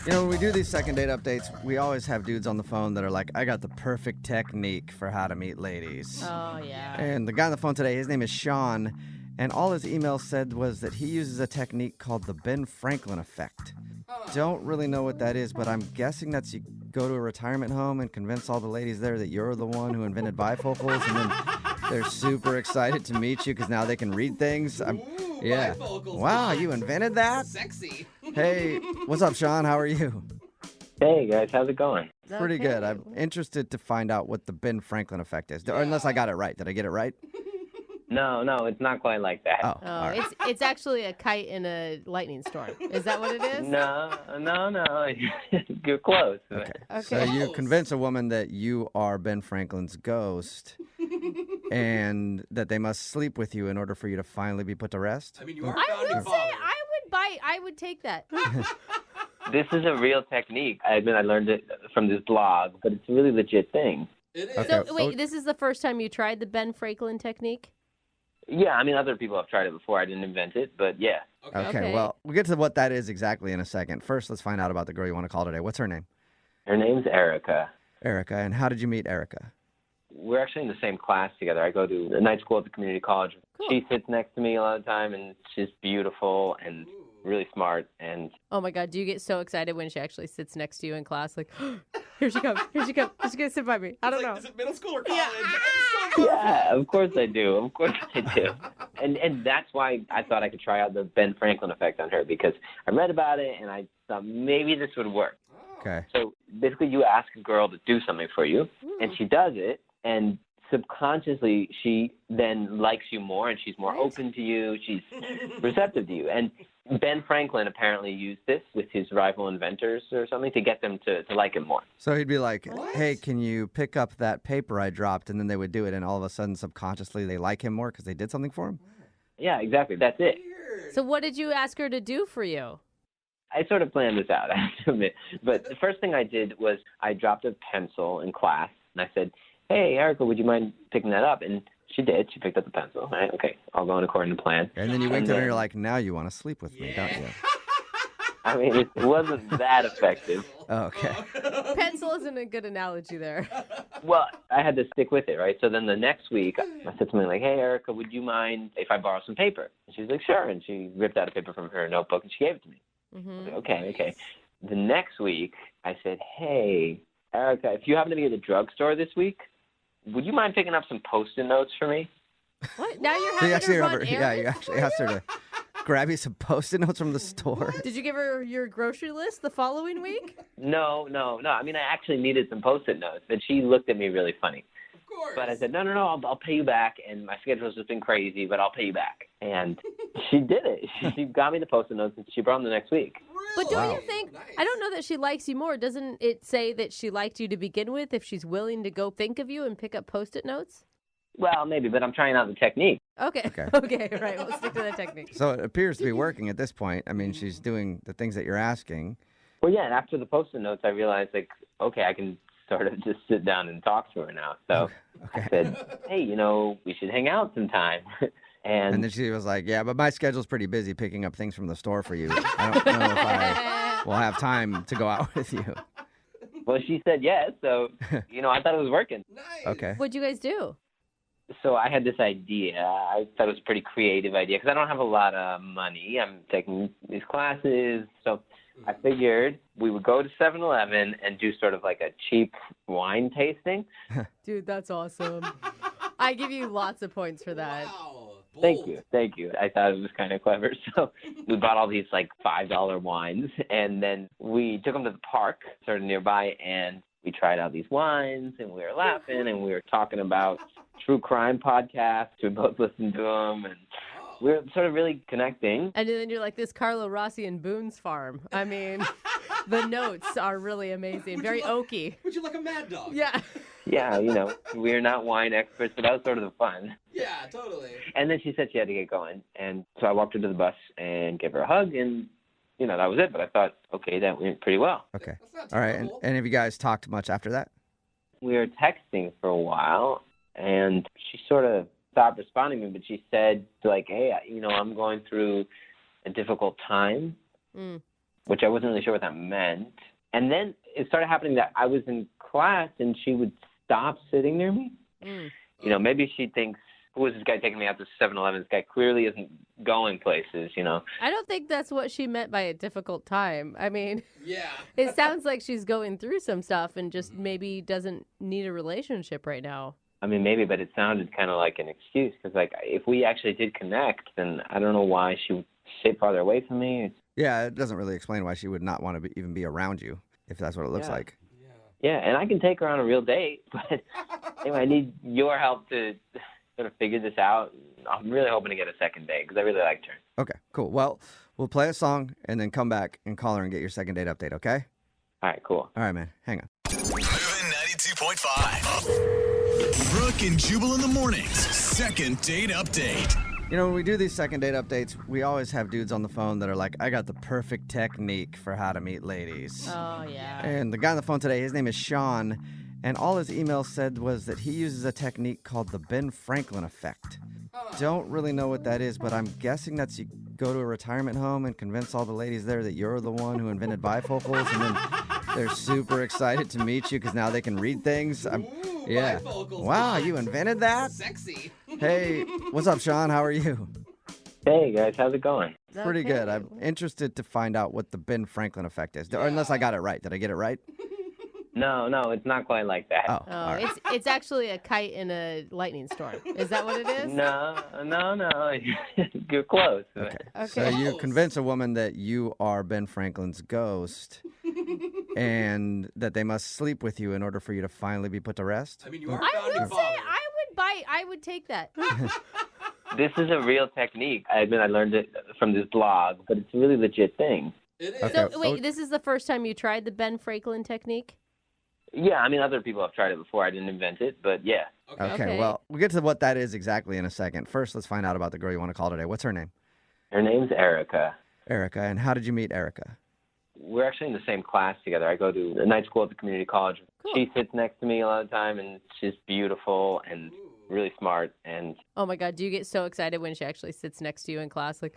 You know, when we do these second date updates, we always have dudes on the phone that are like, I got the perfect technique for how to meet ladies. Oh, yeah. And the guy on the phone today, his name is Sean, and all his email said was that he uses a technique called the Ben Franklin effect. Don't really know what that is, but I'm guessing that's you go to a retirement home and convince all the ladies there that you're the one who invented bifocals, and then they're super excited to meet you because now they can read things. Yeah. Wow, you invented that? Sexy. Hey, what's up, Sean? How are you? Hey guys, how's it going? Pretty good. I'm interested to find out what the Ben Franklin effect is. Or unless I got it right. Did I get it right? No, it's not quite like that. Oh, It's actually a kite in a lightning storm. Is that what it is? No. You're close. Okay. So you convince a woman that you are Ben Franklin's ghost and that they must sleep with you in order for you to finally be put to rest? I mean, you are I would say I would take that. This is a real technique. I admit I learned it from this blog, but it's a really legit thing. It is. Okay. So wait, this is the first time you tried the Ben Franklin technique? Yeah, I mean, other people have tried it before. I didn't invent it, but yeah. Okay, well, we'll get to what that is exactly in a second. First, let's find out about the girl you want to call today. What's her name? Her name's Erica. Erica. And how did you meet Erica? We're actually in the same class together. I go to a night school at the community college. Cool. She sits next to me a lot of the time, and she's beautiful and really smart. And Oh my God, do you get so excited when she actually sits next to you in class? Like, here she comes. She's going to sit by me. I don't know. Is it middle school or college? yeah, of course I do. And that's why I thought I could try out the Ben Franklin effect on her, because I read about it and I thought maybe this would work. Okay. So basically you ask a girl to do something for you, and she does it, and subconsciously she then likes you more, and she's more open to you. She's receptive to you. And Ben Franklin apparently used this with his rival inventors or something to get them to like him more. So he'd be like, hey, can you pick up that paper I dropped? And then they would do it, and all of a sudden, subconsciously, they like him more because they did something for him? Yeah, exactly. That's it. So what did you ask her to do for you? I sort of planned this out, I have to admit. But the first thing I did was I dropped a pencil in class, and I said, hey, Erica, would you mind picking that up? And she did. She picked up the pencil. All right, okay, I'll go in according to plan. And then you winked at her and you're like, now you want to sleep with me, don't you? I mean, it wasn't that effective. Oh, okay. Pencil isn't a good analogy there. Well, I had to stick with it, right? So then the next week, I said something like, hey, Erica, would you mind if I borrow some paper? And she was like, sure. And she ripped out a paper from her notebook and she gave it to me. I said, okay. The next week, I said, hey, Erica, if you happen to be at the drugstore this week, would you mind picking up some Post-it notes for me? What? Now you're So you having actually her run remember, errands? you actually asked her to grab you some Post-it notes from the store. Did you give her your grocery list the following week? No. I mean, I actually needed some Post-it notes, but she looked at me really funny. Of course. But I said, no, I'll pay you back, and my schedule's just been crazy, but I'll pay you back. And she did it. She got me the Post-it notes, and she brought them the next week. But don't you think, I don't know that she likes you more. Doesn't it say that she liked you to begin with if she's willing to go think of you and pick up Post-it notes? Well, maybe, but I'm trying out the technique. Okay, right. We'll stick to that technique. So it appears to be working at this point. I mean, she's doing the things that you're asking. Well, yeah, and after the Post-it notes, I realized, like, okay, I can sort of just sit down and talk to her now. So I said, hey, we should hang out sometime. And then she was like, yeah, but my schedule's pretty busy picking up things from the store for you. I don't know if I will have time to go out with you. Well, she said yes, so, I thought it was working. Okay. What'd you guys do? So I had this idea. I thought it was a pretty creative idea because I don't have a lot of money. I'm taking these classes. So I figured we would go to 7-Eleven and do sort of like a cheap wine tasting. Dude, that's awesome. I give you lots of points for that. Thank you. I thought it was kind of clever. So we bought all these like $5 wines, and then we took them to the park, sort of nearby, and we tried out these wines, and we were laughing, and we were talking about true crime podcasts. We both listened to them, and we were sort of really connecting. And then you're like this Carlo Rossi and Boone's Farm. I mean, the notes are really amazing. Very oaky. Would you like a mad dog? Yeah. Yeah, we're not wine experts, but that was sort of the fun. Yeah, totally. And then she said she had to get going. And so I walked her to the bus and gave her a hug, and, that was it. But I thought, okay, that went pretty well. Okay. All right. And have you guys talked much after that? We were texting for a while, and she sort of stopped responding to me, but she said, like, hey, I'm going through a difficult time, which I wasn't really sure what that meant. And then it started happening that I was in class, and she would stop sitting near me. Maybe she thinks, who is this guy taking me out to 7-Eleven? This guy clearly isn't going places, I don't think that's what she meant by a difficult time. I mean, yeah, it sounds like she's going through some stuff and just maybe doesn't need a relationship right now. I mean, maybe, but it sounded kind of like an excuse because, like, if we actually did connect, then I don't know why she would sit farther away from me. Yeah, it doesn't really explain why she would not want to even be around you, if that's what it looks like. Yeah, and I can take her on a real date, but anyway, I need your help to sort of figure this out. I'm really hoping to get a second date because I really liked her. Okay, cool. Well, we'll play a song and then come back and call her and get your second date update, okay? All right, cool. All right, man. Hang on. Moving 92.5. Brooke and Jubal in the mornings. Second date update. You know, when we do these second date updates, we always have dudes on the phone that are like, I got the perfect technique for how to meet ladies. Oh, yeah. And the guy on the phone today, his name is Sean, and all his email said was that he uses a technique called the Ben Franklin effect. Don't really know what that is, but I'm guessing that's you go to a retirement home and convince all the ladies there that you're the one who invented bifocals, and then they're super excited to meet you because now they can read things. Yeah. Bifocals, Wow, man. you invented that? Sexy. Hey, what's up, Sean? How are you? Hey, guys, how's it going? Pretty good. I'm interested to find out what the Ben Franklin effect is. Or unless I got it right. Did I get it right? No, it's not quite like that. Oh, Oh, it's actually a kite in a lightning storm. Is that what it is? No. You're close. Okay. So you convince a woman that you are Ben Franklin's ghost and that they must sleep with you in order for you to finally be put to rest? I mean, you are I founding would say father. I would take that. This is a real technique. I admit I learned it from this blog, but it's a really legit thing. It is. Okay. So wait, this is the first time you tried the Ben Franklin technique? Yeah, I mean, other people have tried it before. I didn't invent it, but yeah. Okay, well, we'll get to what that is exactly in a second. First, let's find out about the girl you want to call today. What's her name? Her name's Erica. Erica. And how did you meet Erica? We're actually in the same class together. I go to a night school at the community college. Cool. She sits next to me a lot of the time, and she's beautiful and really smart. And Oh my God, do you get so excited when she actually sits next to you in class? Like,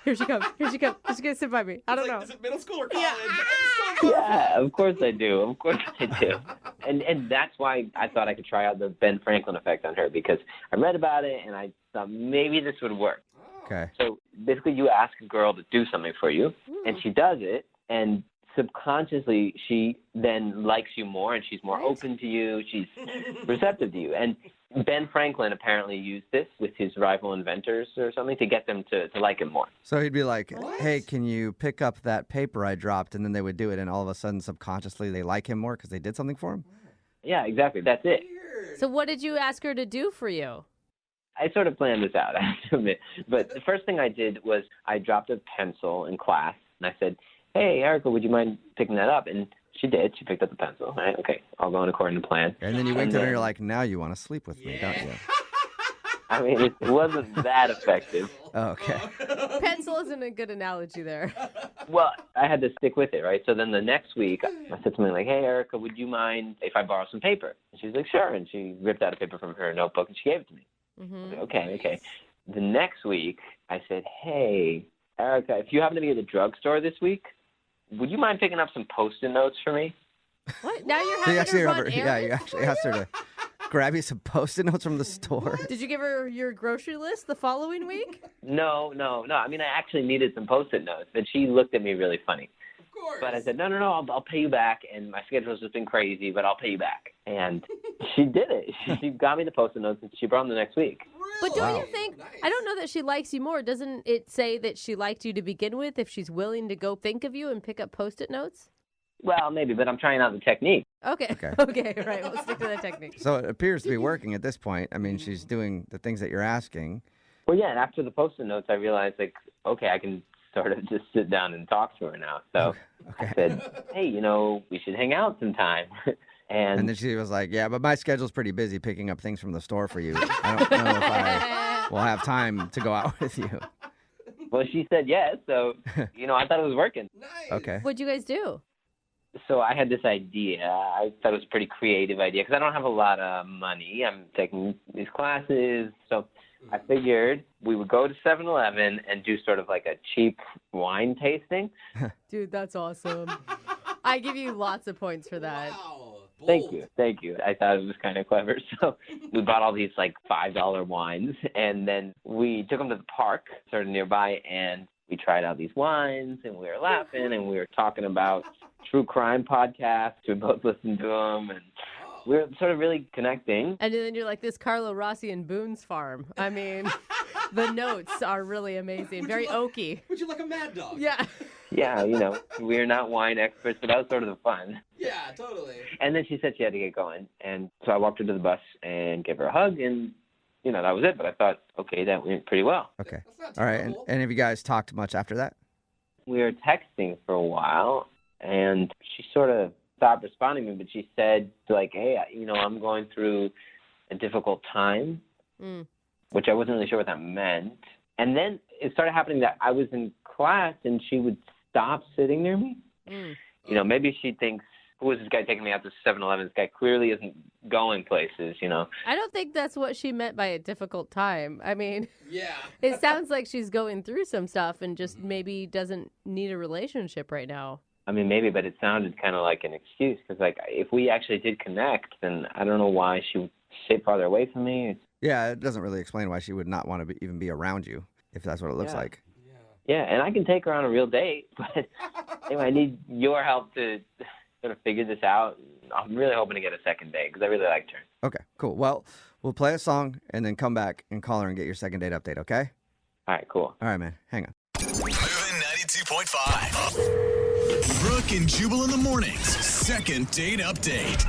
here she comes. She's going to sit by me. I don't know. Is it middle school or college? yeah, of course I do. And that's why I thought I could try out the Ben Franklin effect on her, because I read about it and I thought maybe this would work. Okay. So basically you ask a girl to do something for you, and she does it, and subconsciously she then likes you more, and she's more open to you. She's receptive to you. And Ben Franklin apparently used this with his rival inventors or something to get them to like him more. So he'd be like, hey, can you pick up that paper I dropped? And then they would do it, and all of a sudden, subconsciously, they like him more because they did something for him? Yeah, exactly. That's it. So what did you ask her to do for you? I sort of planned this out, I have to admit. But the first thing I did was I dropped a pencil in class, and I said, hey, Erica, would you mind picking that up? And she did. She picked up the pencil. Right? Okay, all going according to plan. And then you winked at her and you're like, now you want to sleep with me, don't you? I mean, it wasn't that effective. Oh, okay. Pencil isn't a good analogy there. Well, I had to stick with it, right? So then the next week, I said something like, hey, Erica, would you mind if I borrow some paper? And she was like, sure. And she ripped out a paper from her notebook and she gave it to me. Mm-hmm. I was like, okay. The next week, I said, hey, Erica, if you happen to be at the drugstore this week, would you mind picking up some Post-it notes for me? What? Now you're So you having actually, her run you errands actually for asked her you? to grab you some Post-it notes from the store. Did you give her your grocery list the following week? No. I mean, I actually needed some Post-it notes, but she looked at me really funny. Of course. But I said, no, I'll pay you back, and my schedule's just been crazy, but I'll pay you back. And she did it. She got me the Post-it notes, and she brought them the next week. But don't you think, I don't know that she likes you more. Doesn't it say that she liked you to begin with if she's willing to go think of you and pick up Post-it notes? Well, maybe, but I'm trying out the technique. Okay, right. We'll stick to the technique. So it appears to be working at this point. I mean, she's doing the things that you're asking. Well, yeah, and after the Post-it notes, I realized, like, okay, I can sort of just sit down and talk to her now. So I said, hey, we should hang out sometime. And then she was like, yeah, but my schedule's pretty busy picking up things from the store for you. I don't know if I will have time to go out with you. Well, she said yes, so, I thought it was working. Okay. What'd you guys do? So I had this idea. I thought it was a pretty creative idea because I don't have a lot of money. I'm taking these classes. So I figured we would go to 7-Eleven and do sort of like a cheap wine tasting. Dude, that's awesome. I give you lots of points for that. Thank you. I thought it was kind of clever. So we bought all these like $5 wines, and then we took them to the park sort of nearby, and we tried out these wines, and we were laughing, and we were talking about true crime podcasts. We both listened to them, and we were sort of really connecting. And then you're like, this Carlo Rossi and Boone's Farm. I mean, the notes are really amazing. Very oaky. Would you like a mad dog? Yeah. Yeah, we're not wine experts, but that was sort of the fun. Yeah, totally. And then she said she had to get going. And so I walked her to the bus and gave her a hug, and, that was it. But I thought, okay, that went pretty well. Okay. All right. And have you guys talked much after that? We were texting for a while, and she sort of stopped responding to me, but she said, like, hey, I'm going through a difficult time, which I wasn't really sure what that meant. And then it started happening that I was in class, and she would stop sitting near me. Maybe she thinks, who is this guy taking me out to 7-Eleven? This guy clearly isn't going places, I don't think that's what she meant by a difficult time. I mean, it sounds like she's going through some stuff and just maybe doesn't need a relationship right now. I mean, maybe, but it sounded kind of like an excuse because, like, if we actually did connect, then I don't know why she would sit farther away from me. Yeah, it doesn't really explain why she would not want to even be around you, if that's what it looks like. Yeah, and I can take her on a real date, but anyway, I need your help to sort of figure this out. I'm really hoping to get a second date because I really liked her. Okay, cool. Well, we'll play a song and then come back and call her and get your second date update, okay? All right, cool. All right, man. Hang on. Moving 92.5. Brooke and Jubal in the mornings. Second date update.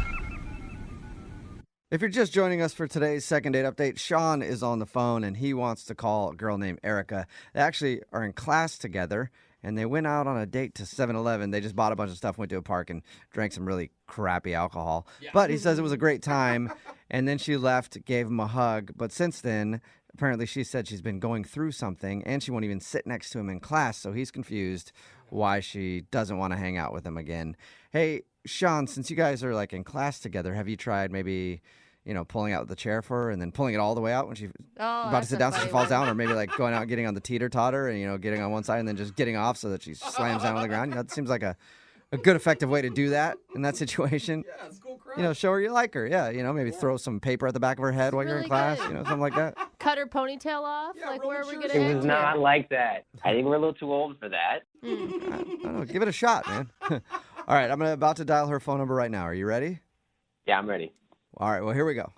If you're just joining us for today's second date update, Sean is on the phone and he wants to call a girl named Erica. They actually are in class together and they went out on a date to 7-Eleven. They just bought a bunch of stuff, went to a park, and drank some really crappy alcohol. Yeah. But he says it was a great time. And then she left, gave him a hug. But since then, apparently she said she's been going through something and she won't even sit next to him in class. So he's confused why she doesn't want to hang out with him again. Hey, Sean, since you guys are like in class together, have you tried maybe, pulling out the chair for her and then pulling it all the way out when she's about to sit down so she falls down, or maybe like going out and getting on the teeter-totter and, getting on one side and then just getting off so that she slams down on the ground? That seems like a good effective way to do that in that situation. Yeah, it's cool crap. Show her you like her. Yeah, maybe throw some paper at the back of her head while you're in class, something like that. Cut her ponytail off? Like, where are we going to It was not like that. I think we're a little too old for that. I don't know. Give it a shot, man. All right, I'm about to dial her phone number right now. Are you ready? Yeah, I'm ready. All right, well, here we go.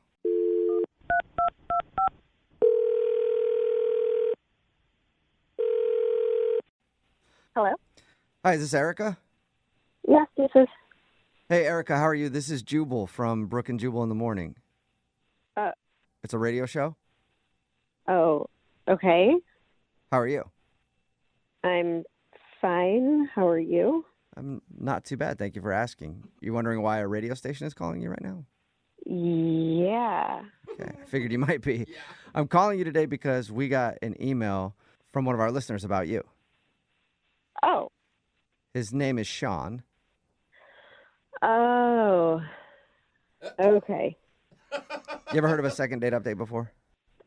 Hello? Hi, is this Erica? Yes, this is. Hey, Erica, how are you? This is Jubal from Brooke and Jubal in the morning. It's a radio show. Oh, okay. How are you? I'm fine. How are you? I'm not too bad. Thank you for asking. You wondering why a radio station is calling you right now? Yeah. Okay, I figured you might be. Yeah. I'm calling you today because we got an email from one of our listeners about you. Oh. His name is Sean. Oh. Okay. You ever heard of a second date update before?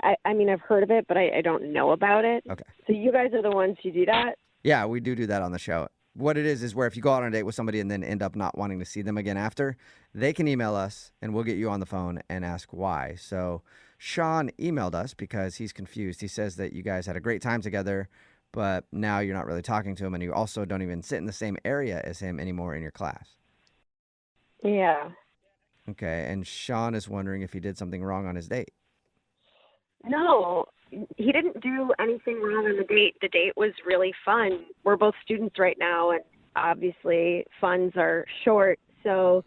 I mean, I've heard of it, but I don't know about it. Okay. So you guys are the ones who do that? Yeah, we do that on the show. What it is where if you go out on a date with somebody and then end up not wanting to see them again after, they can email us and we'll get you on the phone and ask why. So Sean emailed us because he's confused. He says that you guys had a great time together, but now you're not really talking to him and you also don't even sit in the same area as him anymore in your class. Yeah. Okay, and Sean is wondering if he did something wrong on his date. No, he didn't do anything wrong on the date. The date was really fun. We're both students right now, and obviously funds are short. So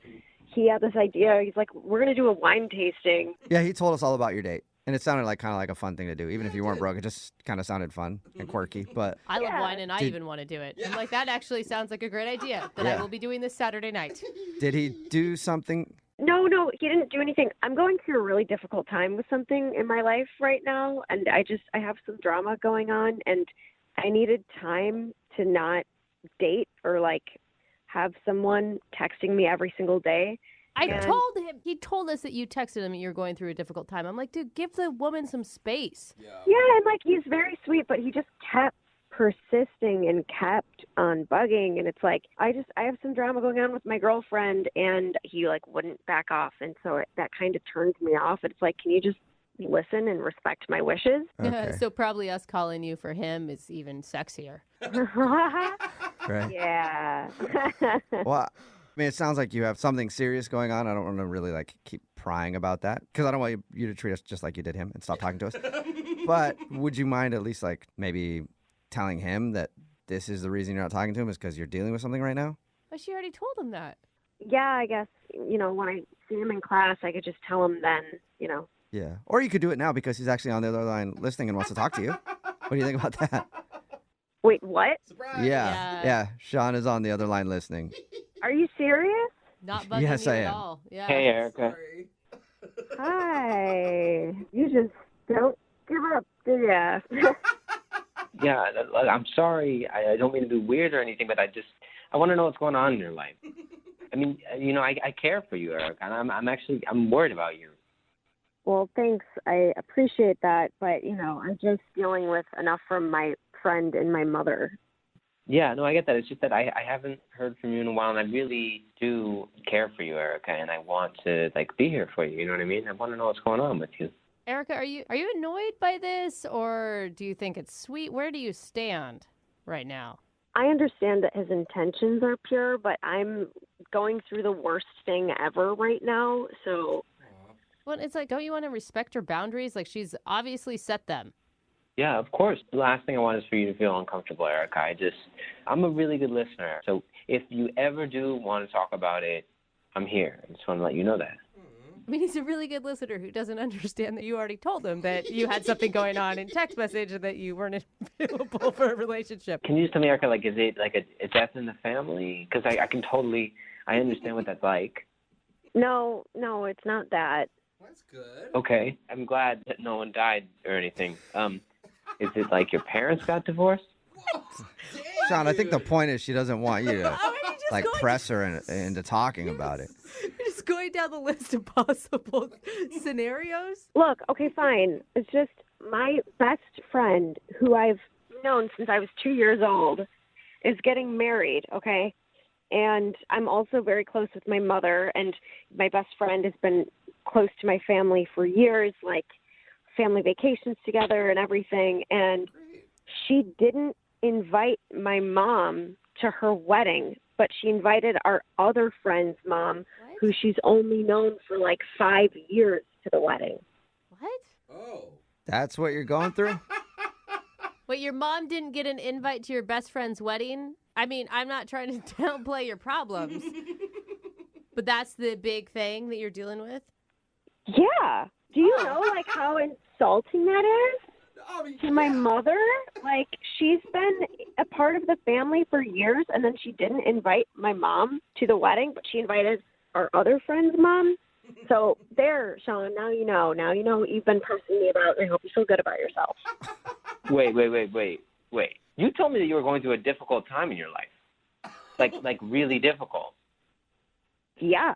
he had this idea. He's like, we're going to do a wine tasting. Yeah, he told us all about your date. And it sounded like kind of like a fun thing to do. Even if you weren't broke, it just kind of sounded fun and quirky. But I love wine, and I even want to do it. I'm like, that actually sounds like a great idea that I will be doing this Saturday night. Did he do something? No, he didn't do anything. I'm going through a really difficult time with something in my life right now, and I have some drama going on, and I needed time to not date or like have someone texting me every single day. Told him, he told us that you texted him and you're going through a difficult time. I'm like, dude, give the woman some space. Yeah, and like he's very sweet, but he just kept persisting and kept on bugging, and it's like I have some drama going on with my girlfriend, and he like wouldn't back off, and so that kind of turns me off. It's like, can you just listen and respect my wishes? Okay. So probably us calling you for him is even sexier. Right. Yeah. Well, I mean, it sounds like you have something serious going on. I don't want to really like keep prying about that because I don't want you to treat us just like you did him and stop talking to us. But would you mind at least like maybe telling him that this is the reason you're not talking to him is because you're dealing with something right now? But she already told him that. yeah, I guess, when I see him in class, I could just tell him then. Yeah. Or you could do it now because he's actually on the other line listening and wants to talk to you. What do you think about that? Wait, what? Yeah. Sean is on the other line listening. Are you serious? Not bugging Yes, you I at am. all. Yeah. Hey, Erica. Hi. You just don't give up, do ya? Yeah, I'm sorry. I don't mean to be weird or anything, but I want to know what's going on in your life. I mean, I care for you, Erica, and I'm worried about you. Well, thanks. I appreciate that, but, I'm just dealing with enough from my friend and my mother. Yeah, no, I get that. It's just that I haven't heard from you in a while, and I really do care for you, Erica, and I want to be here for you. You know what I mean? I want to know what's going on with you. Erica, are you annoyed by this, or do you think it's sweet? Where do you stand right now? I understand that his intentions are pure, but I'm going through the worst thing ever right now, so... Well, it's like, don't you want to respect her boundaries? Like, she's obviously set them. Yeah, of course. The last thing I want is for you to feel uncomfortable, Erica. I'm a really good listener. So if you ever do want to talk about it, I'm here. I just want to let you know that. I mean, he's a really good listener who doesn't understand that you already told him that you had something going on in text message and that you weren't available for a relationship. Can you just tell me, Erica, is it like a death in the family? Because I understand what that's like. No, it's not that. That's good. Okay. I'm glad that no one died or anything. Is it like your parents got divorced? Sean, I think the point is she doesn't want you to press her into talking about it. You're just going down the list of possible scenarios. Look, okay, fine. It's just my best friend, who I've known since I was 2 years old, is getting married, okay? And I'm also very close with my mother, and my best friend has been close to my family for years, family vacations together and everything. And she didn't invite my mom to her wedding, but she invited our other friend's mom, who she's only known for 5 years, to the wedding. What? Oh. That's what you're going through? Wait, your mom didn't get an invite to your best friend's wedding? I mean, I'm not trying to downplay your problems, but that's the big thing that you're dealing with? Yeah. Do you know, how insulting that is to my mother? She's been a part of the family for years, and then she didn't invite my mom to the wedding, but she invited our other friend's mom. So there, Sean, now you know. Now you know what you've been pressing me about, and I hope you feel good about yourself. Wait. You told me that you were going through a difficult time in your life. Like really difficult. Yeah.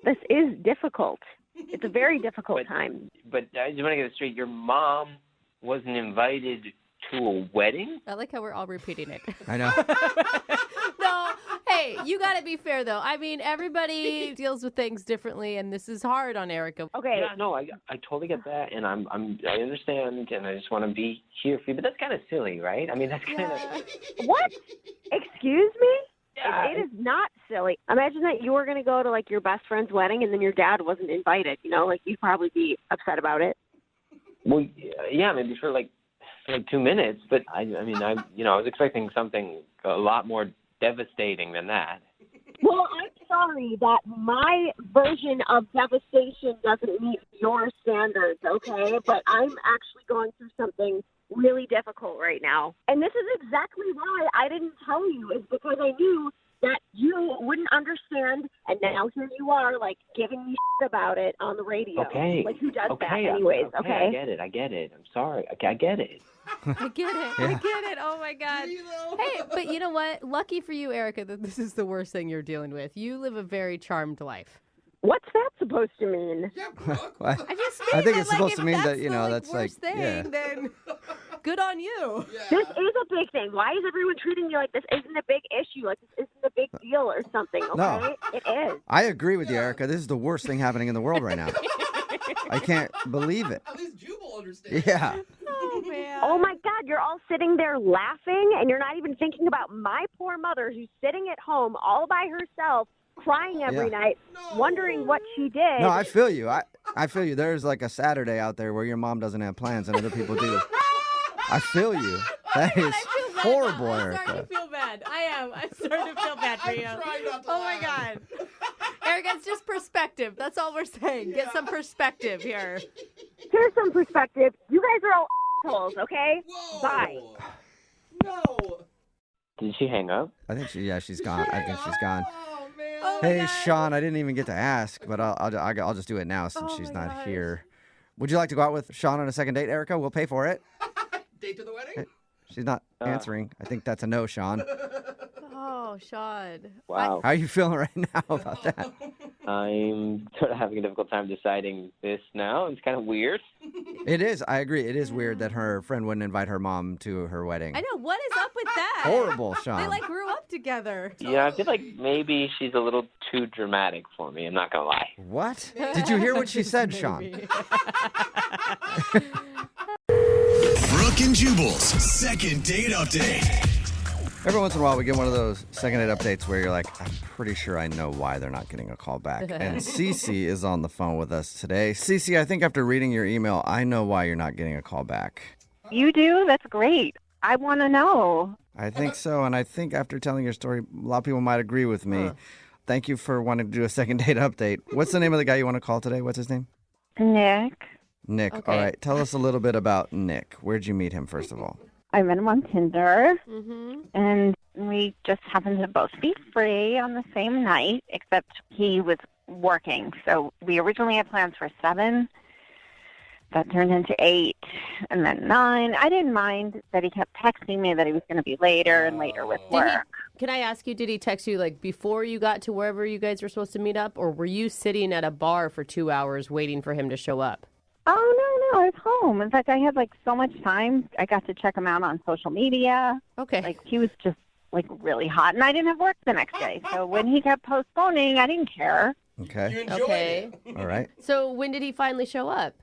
This is difficult. It's a very difficult time. But I just want to get it straight. Your mom wasn't invited to a wedding? I like how we're all repeating it. I know. No, hey, you got to be fair, though. I mean, everybody deals with things differently, and this is hard on Erica. Okay. Yeah, no, I totally get that, and I understand, and I just want to be here for you. But that's kind of silly, right? I mean, that's kind of... What? Excuse me? Yeah. It is not silly. Imagine that you were going to go to, your best friend's wedding, and then your dad wasn't invited. You'd probably be upset about it. Well, yeah, maybe for 2 minutes, but I was expecting something a lot more devastating than that. Well, I'm sorry that my version of devastation doesn't meet your standards, okay? But I'm actually going through something really difficult right now. And this is exactly why I didn't tell you, is because I knew that you wouldn't understand, and now here you are, giving me shit about it on the radio. Okay. Who does that anyways, okay? I get it. I'm sorry. Okay, I get it. I get it. Yeah. I get it. Oh, my God. Hey, but you know what? Lucky for you, Erica, that this is the worst thing you're dealing with. You live a very charmed life. What's that supposed to mean? I think it's supposed to mean that, that's worst thing, then good on you. Yeah. This is a big thing. Why is everyone treating me like this isn't a big issue? This isn't a big deal or something, okay? No. It is. I agree with you, Erica. This is the worst thing happening in the world right now. I can't believe it. At least Jubal understands. Yeah. Oh, man. Oh, my God. You're all sitting there laughing, and you're not even thinking about my poor mother who's sitting at home all by herself, crying every night, wondering what she did. No, I feel you. I feel you. There's a Saturday out there where your mom doesn't have plans and other people do. I feel you. That is horrible, I'm Erica. starting to feel bad. I am. I'm starting to feel bad for you. I'm trying not to Oh, my laugh. God. Erica, it's just perspective. That's all we're saying. Get some perspective here. Here's some perspective. You guys are all assholes, okay? Whoa. Bye. No. Did she hang up? I think she's gone. I think she's gone. Oh, man. Hey, Sean, I didn't even get to ask, but I'll just do it now since she's not here. Would you like to go out with Sean on a second date, Erica? We'll pay for it. Date to the wedding? She's not answering. I think that's a no, Sean. Oh, Sean. Wow. How are you feeling right now about that? I'm sort of having a difficult time deciding this now. It's kind of weird. It is. I agree. It is weird that her friend wouldn't invite her mom to her wedding. I know. What is up with that? Horrible, Sean. They like grew up together. Yeah, I feel like maybe she's a little too dramatic for me. I'm not going to lie. What? Did you hear what she said, Sean? Brooke and Jubal's second date update. Every once in a while, we get one of those second date updates where you're like, I'm pretty sure I know why they're not getting a call back. And Cece is on the phone with us today. Cece, I think after reading your email, I know why you're not getting a call back. You do? That's great. I want to know. I think so. And I think after telling your story, a lot of people might agree with me. Thank you for wanting to do a second date update. What's the name of the guy you want to call today? What's his name? Nick. Nick. Okay. All right. Tell us a little bit about Nick. Where'd you meet him, first of all? I met him on Tinder, and we just happened to both be free on the same night, except he was working. So we originally had plans for 7. That turned into 8, and then 9. I didn't mind that he kept texting me that he was going to be later and later with work. Can I ask you, did he text you like before you got to wherever you guys were supposed to meet up, or were you sitting at a bar for 2 hours waiting for him to show up? Oh, no, I was home. In fact, I had like so much time. I got to check him out on social media. Okay. Like he was just like really hot, and I didn't have work the next day. So when he kept postponing, I didn't care. Okay. Okay. All right. So when did he finally show up?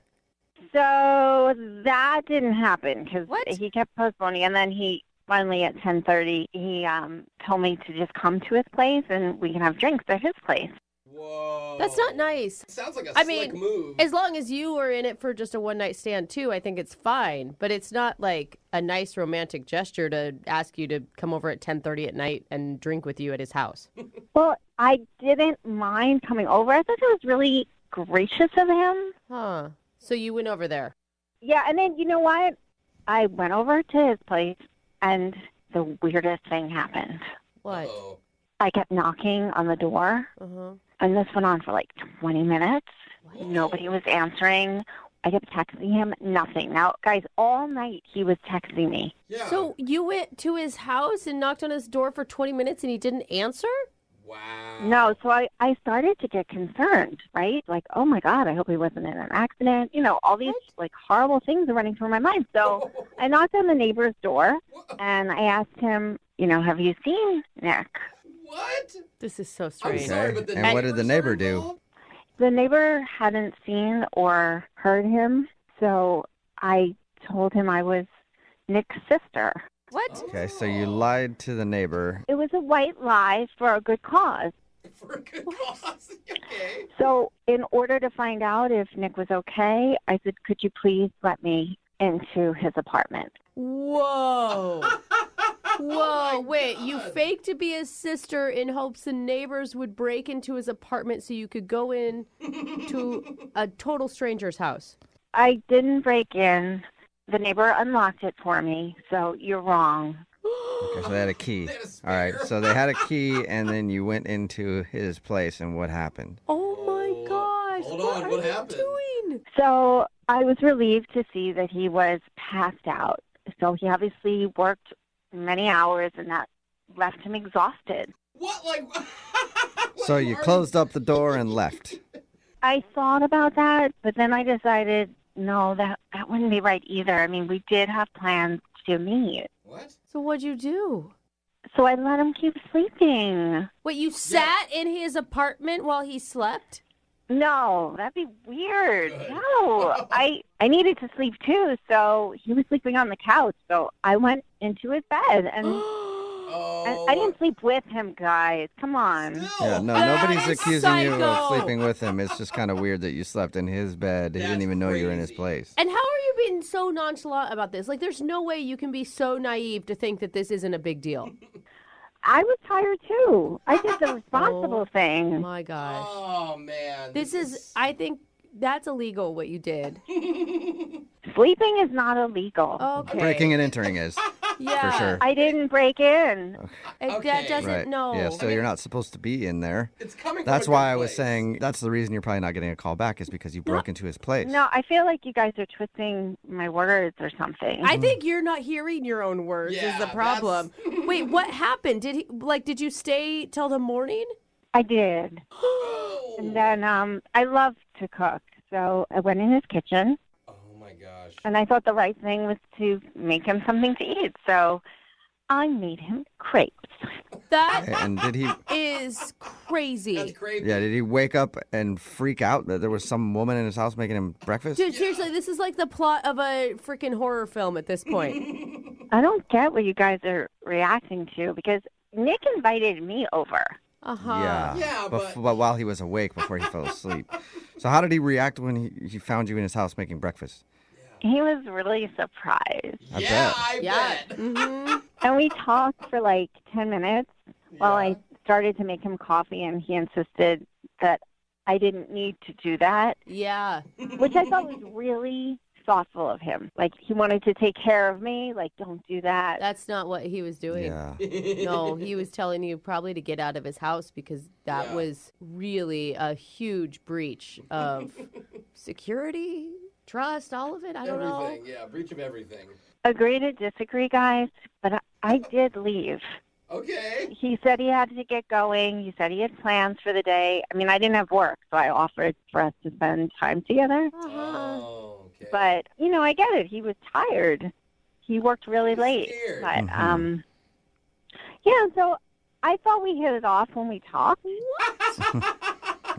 So that didn't happen because he kept postponing, and then he finally at 10:30 he told me to just come to his place and we can have drinks at his place. Whoa. That's not nice. Sounds like a I slick mean, move. as long as you were in it for just a one-night stand, too, I think it's fine. But it's not like a nice romantic gesture to ask you to come over at 10:30 at night and drink with you at his house. Well, I didn't mind coming over. I thought it was really gracious of him. Huh. So you went over there. Yeah, and then you know what? I went over to his place, and the weirdest thing happened. What? Uh-oh. I kept knocking on the door, and this went on for like 20 minutes. Nobody was answering. I kept texting him, nothing. Now, guys, all night he was texting me. Yeah. So you went to his house and knocked on his door for 20 minutes and he didn't answer? Wow. No, so I started to get concerned, right? Like, oh my God, I hope he wasn't in an accident. You know, all these like horrible things are running through my mind. So I knocked on the neighbor's door and I asked him, you know, have you seen Nick? What? This is so strange. I'm sorry, but the And what did the neighbor do? involved? The neighbor hadn't seen or heard him, so I told him I was Nick's sister. What? Okay, so you lied to the neighbor. It was a white lie for a good cause. For a good cause. Okay. So in order to find out if Nick was okay, I said, could you please let me into his apartment? Whoa. Whoa, wait, you faked to be his sister in hopes the neighbors would break into his apartment so you could go in to a total stranger's house. I didn't break in. The neighbor unlocked it for me, so you're wrong. Okay, so they had a key. All right, so they had a key, and then you went into his place, and what happened? Oh my gosh. Hold on, what happened? Doing? So I was relieved to see that he was passed out. So he obviously worked many hours, and that left him exhausted. What? Like, So you closed up the door and left. I thought about that, but then I decided, no, that wouldn't be right either. I mean, we did have plans to meet. What? So what'd you do? So I let him keep sleeping. Wait, you sat in his apartment while he slept? No, that'd be weird. No, I needed to sleep too, so he was sleeping on the couch. So I went into his bed, and I didn't sleep with him, guys. Come on. Yeah, no, nobody's accusing you of sleeping with him. It's just kind of weird that you slept in his bed. He didn't even know you were in his place. And how are you being so nonchalant about this? Like, there's no way you can be so naive to think that this isn't a big deal. I was tired too. I did the responsible thing. My gosh. Oh, man. I think that's illegal what you did. Sleeping is not illegal. Okay. Breaking and entering is. Yeah. For sure. I didn't break in. That doesn't, Right. no. Yeah, so you're not supposed to be in there. It's coming That's from a why good I was place. saying that's the reason you're probably not getting a call back is because you broke into his place. No, I feel like you guys are twisting my words or something. I think you're not hearing your own words is the problem. Wait, what happened? Did you stay till the morning? I did. And then I love to cook, so I went in his kitchen. Oh, my gosh. And I thought the right thing was to make him something to eat, so I made him crepes. That And did he? is crazy. Yeah, did he wake up and freak out that there was some woman in his house making him breakfast? Dude, seriously, this is like the plot of a freaking horror film at this point. I don't get what you guys are reacting to because Nick invited me over. Uh-huh. Yeah, but while he was awake before he fell asleep. So how did he react when he found you in his house making breakfast? He was really surprised. I bet. I bet. Mm-hmm. And we talked for like 10 minutes while I started to make him coffee, and he insisted that I didn't need to do that. Yeah. Which I thought was really thoughtful of him. Like, he wanted to take care of me. Like, don't do that. That's not what he was doing. Yeah. No, he was telling you probably to get out of his house because that was really a huge breach of security, trust, all of it. I don't know. Everything, yeah, breach of everything. Agree to disagree, guys, but I did leave. Okay. He said he had to get going. He said he had plans for the day. I mean, I didn't have work, so I offered for us to spend time together. Oh, okay. But, you know, I get it. He was tired. He worked really late. Scared. But, yeah, so I thought we hit it off when we talked.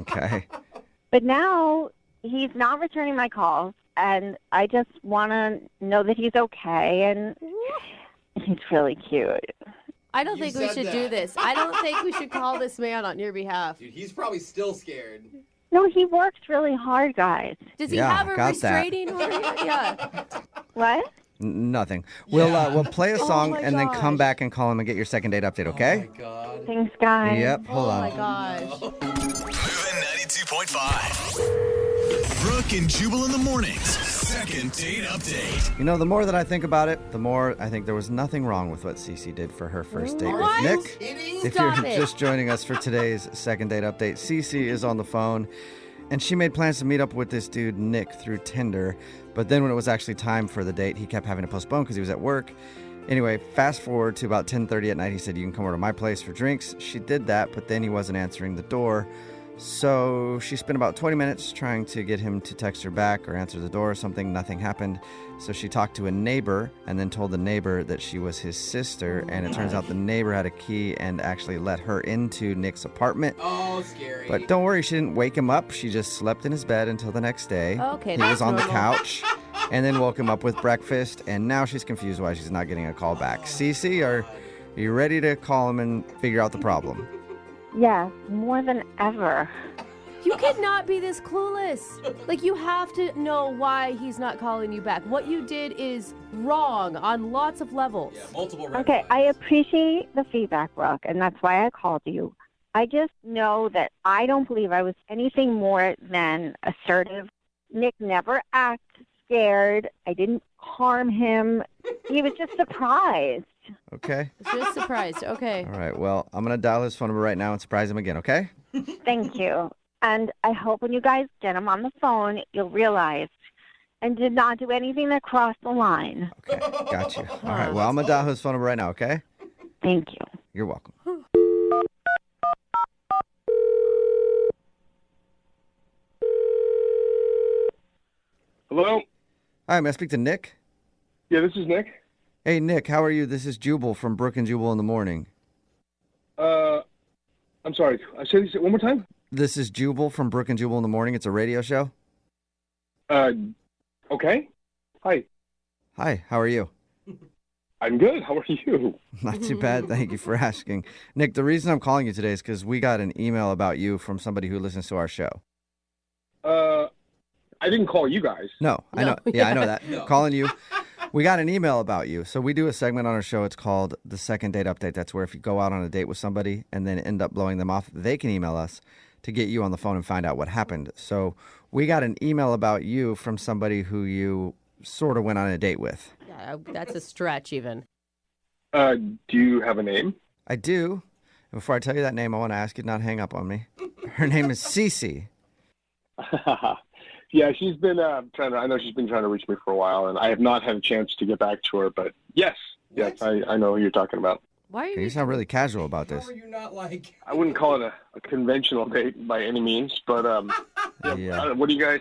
Okay. But now he's not returning my calls, and I just want to know that he's okay, and he's really cute. I don't You think we said should that. do this. I don't think we should call this man on your behalf. Dude, he's probably still scared. No, he works really hard, guys. Does he Yeah, have a got that. restraining order? Yeah. What? Nothing. We'll play a song my and then come gosh. back and call him and get your second date update, okay? Oh, my God. Thanks, guys. Yep, hold Oh on. my gosh. Moving 92.5. Brooke and Jubal in the mornings. Second date update. You know, the more that I think about it, the more I think there was nothing wrong with what Cece did for her first date What? with Nick. If Stop you're it. just joining us for today's second date update, Cece is on the phone, and she made plans to meet up with this dude, Nick, through Tinder. But then when it was actually time for the date, he kept having to postpone because he was at work. Anyway, fast forward to about 10:30 at night. He said, you can come over to my place for drinks. She did that, but then he wasn't answering the door. So she spent about 20 minutes trying to get him to text her back or answer the door or something. Nothing happened. So she talked to a neighbor and then told the neighbor that she was his sister. And it turns out the neighbor had a key and actually let her into Nick's apartment. Oh, scary. But don't worry, she didn't wake him up. She just slept in his bed until the next day. Okay, He that's was on the normal. couch and then woke him up with breakfast. And now she's confused why she's not getting a call back. Cece, are you ready to call him and figure out the problem? Yes, more than ever. You cannot be this clueless. Like, you have to know why he's not calling you back. What you did is wrong on lots of levels. Yeah, multiple red Okay, flags. I appreciate the feedback, Brooke, and that's why I called you. I just know that I don't believe I was anything more than assertive. Nick never acted scared. I didn't harm him. He was just surprised. Okay. Just surprised. Okay. All right. Well, I'm going to dial his phone number right now and surprise him again, okay? Thank you. And I hope when you guys get him on the phone, you'll realize and did not do anything that crossed the line. Okay. Got you. All right. Well, I'm going to dial his phone number right now, okay? Thank you. You're welcome. Hello? Hi, may I speak to Nick? Yeah, this is Nick. Hey, Nick, how are you? This is Jubal from Brooke and Jubal in the morning. I'm sorry. I said this one more time? This is Jubal from Brooke and Jubal in the morning. It's a radio show. Okay. Hi. Hi, how are you? I'm good. How are you? Not too bad. Thank you for asking. Nick, the reason I'm calling you today is because we got an email about you from somebody who listens to our show. I didn't call you guys. No, I know. Yeah, I know that. No. Calling you. We got an email about you. So we do a segment on our show. It's called the Second Date Update. That's where if you go out on a date with somebody and then end up blowing them off, they can email us to get you on the phone and find out what happened. So we got an email about you from somebody who you sort of went on a date with. Yeah, that's a stretch even. Do you have a name? I do. And before I tell you that name, I want to ask you to not hang up on me. Her name is Cece. Yeah, she's been I know she's been trying to reach me for a while, and I have not had a chance to get back to her, but yes, I know who you're talking about. Why are you sound really casual about this. I wouldn't call it a conventional date by any means, but Yeah. what do you guys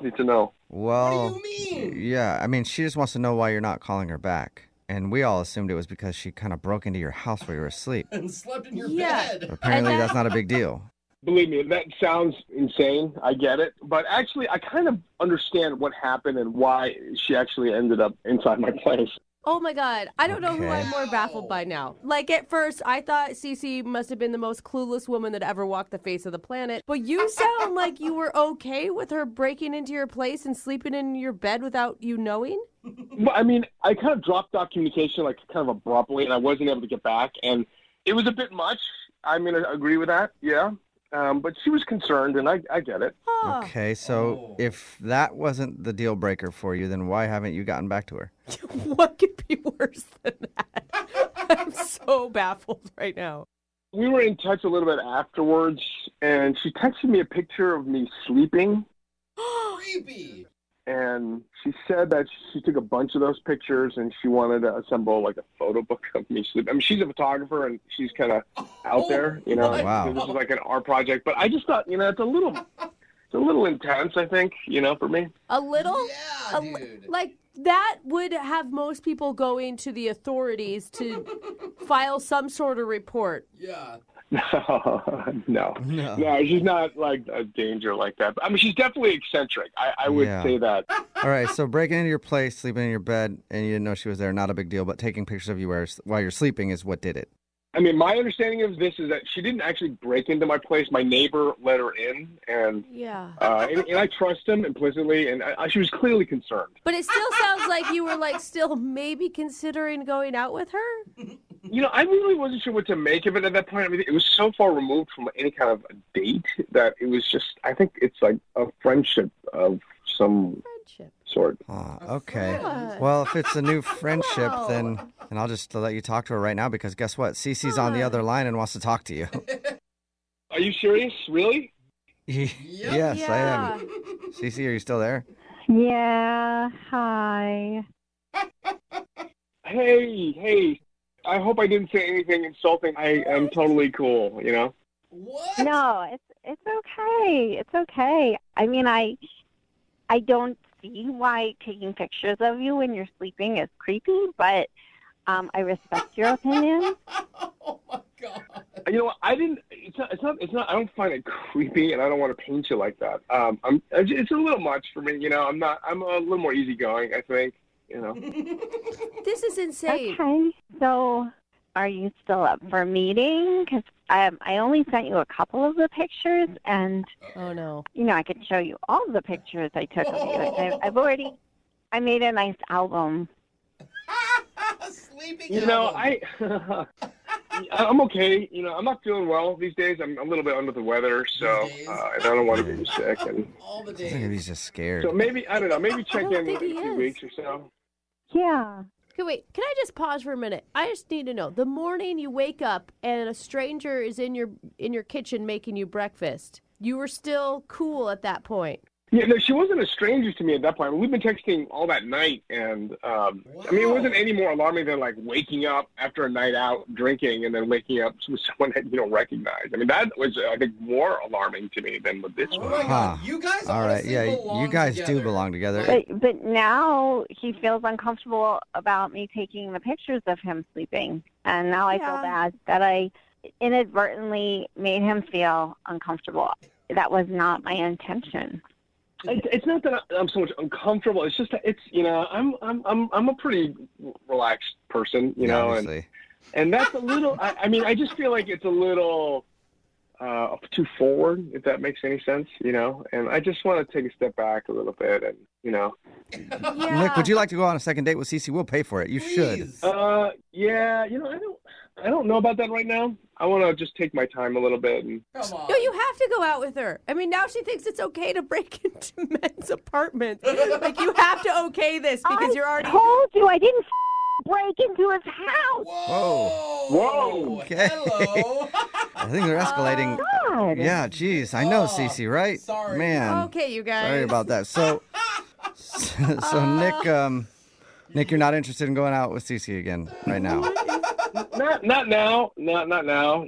need to know? Well, yeah, I mean, she just wants to know why you're not calling her back. And we all assumed it was because she kind of broke into your house while you were asleep. And slept in your Yeah. bed. But apparently that's not a big deal. Believe me, that sounds insane. I get it. But actually, I kind of understand what happened and why she actually ended up inside my place. Oh my God. I don't know who Okay. I'm more baffled by now. Like at first, I thought Cece must have been the most clueless woman that ever walked the face of the planet. But you sound like you were okay with her breaking into your place and sleeping in your bed without you knowing? Well, I mean, I kind of dropped off communication like kind of abruptly, and I wasn't able to get back. And it was a bit much. I'm going to agree with that, yeah. But she was concerned, and I get it. Okay, so if that wasn't the deal breaker for you, then why haven't you gotten back to her? What could be worse than that? I'm so baffled right now. We were in touch a little bit afterwards, and she texted me a picture of me sleeping. Creepy. And she said that she took a bunch of those pictures, and she wanted to assemble like a photo book of me sleeping. I mean, she's a photographer, and she's kind of out there, you know. Wow. This is like an art project, but I just thought, you know, it's a little intense, I think, you know, for me. A little? Yeah, dude. Like, that would have most people going to the authorities to file some sort of report. Yeah. No, she's not like a danger like that. I mean, she's definitely eccentric. I would say that. All right, so breaking into your place, sleeping in your bed, and you didn't know she was there, not a big deal, but taking pictures of you while you're sleeping is what did it. I mean, my understanding of this is that she didn't actually break into my place. My neighbor let her in, and and I trust him implicitly, and she was clearly concerned. But it still sounds like you were like still maybe considering going out with her? You know, I really wasn't sure what to make of it at that point. I mean, it was so far removed from any kind of a date that it was just, I think it's like a friendship of some sort. Okay. Well, if it's a new friendship, then I'll just let you talk to her right now because guess what? Cece's on the other line and wants to talk to you. Are you serious? Really? Yes, I am. Cece, are you still there? Yeah, hi. Hey. I hope I didn't say anything insulting. I am totally cool, you know? What? No, it's okay. It's okay. I mean, I don't see why taking pictures of you when you're sleeping is creepy, but I respect your opinion. Oh my God. You know, it's not. I don't find it creepy, and I don't want to paint you like that. It's a little much for me. You know, I'm a little more easygoing, I think. You know. This is insane. Okay, so are you still up for meeting? Because I only sent you a couple of the pictures, and oh no, you know I could show you all the pictures I took of you. I made a nice album. Sleeping. You know, I'm okay. You know, I'm not feeling well these days. I'm a little bit under the weather, so and I don't want to get you sick. And all the I think days. he's just scared. so maybe I don't know. Maybe check in think in a he few is. weeks or so. Yeah. Okay, wait. Can I just pause for a minute? I just need to know. The morning you wake up and a stranger is in your kitchen making you breakfast, you were still cool at that point. Yeah, no, she wasn't a stranger to me at that point. We've been texting all that night, and I mean, it wasn't any more alarming than like waking up after a night out drinking and then waking up with someone that you don't recognize. I mean, that was, I think, more alarming to me than with this Oh one. my God. You guys All right, honestly yeah, belong you guys together. do belong together. But now he feels uncomfortable about me taking the pictures of him sleeping. And now I feel bad that I inadvertently made him feel uncomfortable. That was not my intention. It's not that I'm so much uncomfortable. It's just that it's, you know, I'm a pretty relaxed person, you know, Obviously. and that's a little. I mean, I just feel like it's a little too forward, if that makes any sense, And I just want to take a step back a little bit, and Nick, would you like to go on a second date with Cece? We'll pay for it. You should. Yeah, I don't know about that right now. I want to just take my time a little bit. And No, you have to go out with her. I mean, now she thinks it's okay to break into men's apartments. Like, you have to okay this because you're already... I told you I didn't break into his house. Whoa. Okay. Hello. I think they're escalating. God. Yeah, geez. I know, Cece, right? Sorry. Man. Okay, you guys. Sorry about that. So Nick, you're not interested in going out with Cece again right now? Not now. Not now.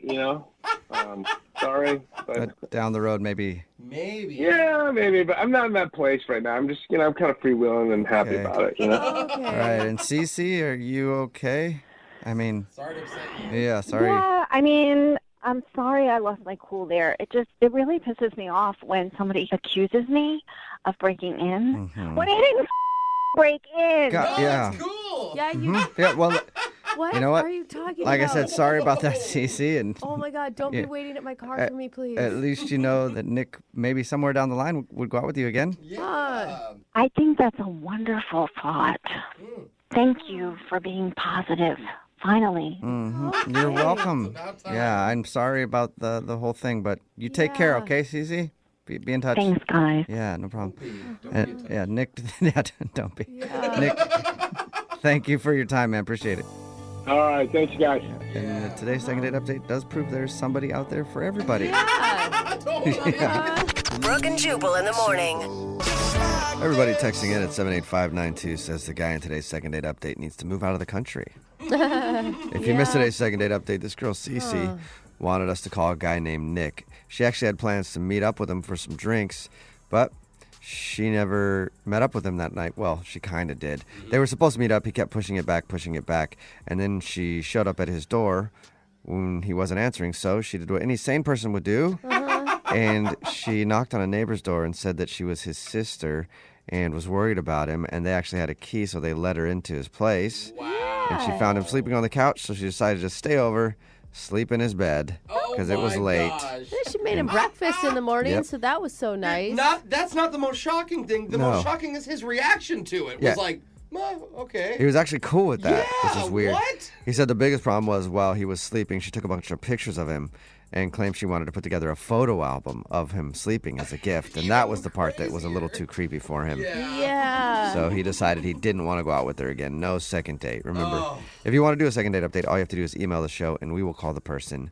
Sorry. But down the road, maybe. Maybe. Yeah, maybe. But I'm not in that place right now. I'm just, I'm kind of freewheeling and happy about it. Okay. All right. And Cece, are you okay? I mean. Sorry to upset you. Yeah. Sorry. Yeah, I mean, I'm sorry I lost my cool there. It really pisses me off when somebody accuses me of breaking in when I didn't break in. Yeah. That's cool. Yeah, you... Yeah. Well. What You know what? are you talking Like about? I said, sorry about that, Cece. And Oh, my God. Don't be waiting at my car for me, please. At least you know that Nick maybe somewhere down the line would go out with you again. I think that's a wonderful thought. Thank you for being positive. Finally. Mm-hmm. You're welcome. Yeah, I'm sorry about the whole thing, but you take care, okay, Cece? Be in touch. Thanks, guys. Yeah, no problem. Yeah, Nick. Yeah, don't be. Yeah. Nick, thank you for your time, man. Appreciate it. All right, thanks, guys. And today's second date update does prove there's somebody out there for everybody. Yeah. Brooke and Jubal in the morning. Everybody texting in at 78592 says the guy in today's second date update needs to move out of the country. If you missed today's second date update, this girl, Cece, wanted us to call a guy named Nick. She actually had plans to meet up with him for some drinks, but she never met up with him that night. Well, she kind of did. They were supposed to meet up. He kept pushing it back. And then she showed up at his door when he wasn't answering. So she did what any sane person would do. And she knocked on a neighbor's door and said that she was his sister and was worried about him. And they actually had a key, so they let her into his place. Wow. And she found him sleeping on the couch, so she decided to stay over, sleep in his bed, because it was late. She made him breakfast in the morning, so that was so nice. That's not the most shocking thing. The most shocking is his reaction to it. Was like, well, okay. He was actually cool with that, which is weird. What? He said the biggest problem was while he was sleeping, she took a bunch of pictures of him and claimed she wanted to put together a photo album of him sleeping as a gift. And that was the part that was a little too creepy for him. Yeah. So he decided he didn't want to go out with her again. No second date. Remember, if you want to do a second date update, all you have to do is email the show and we will call the person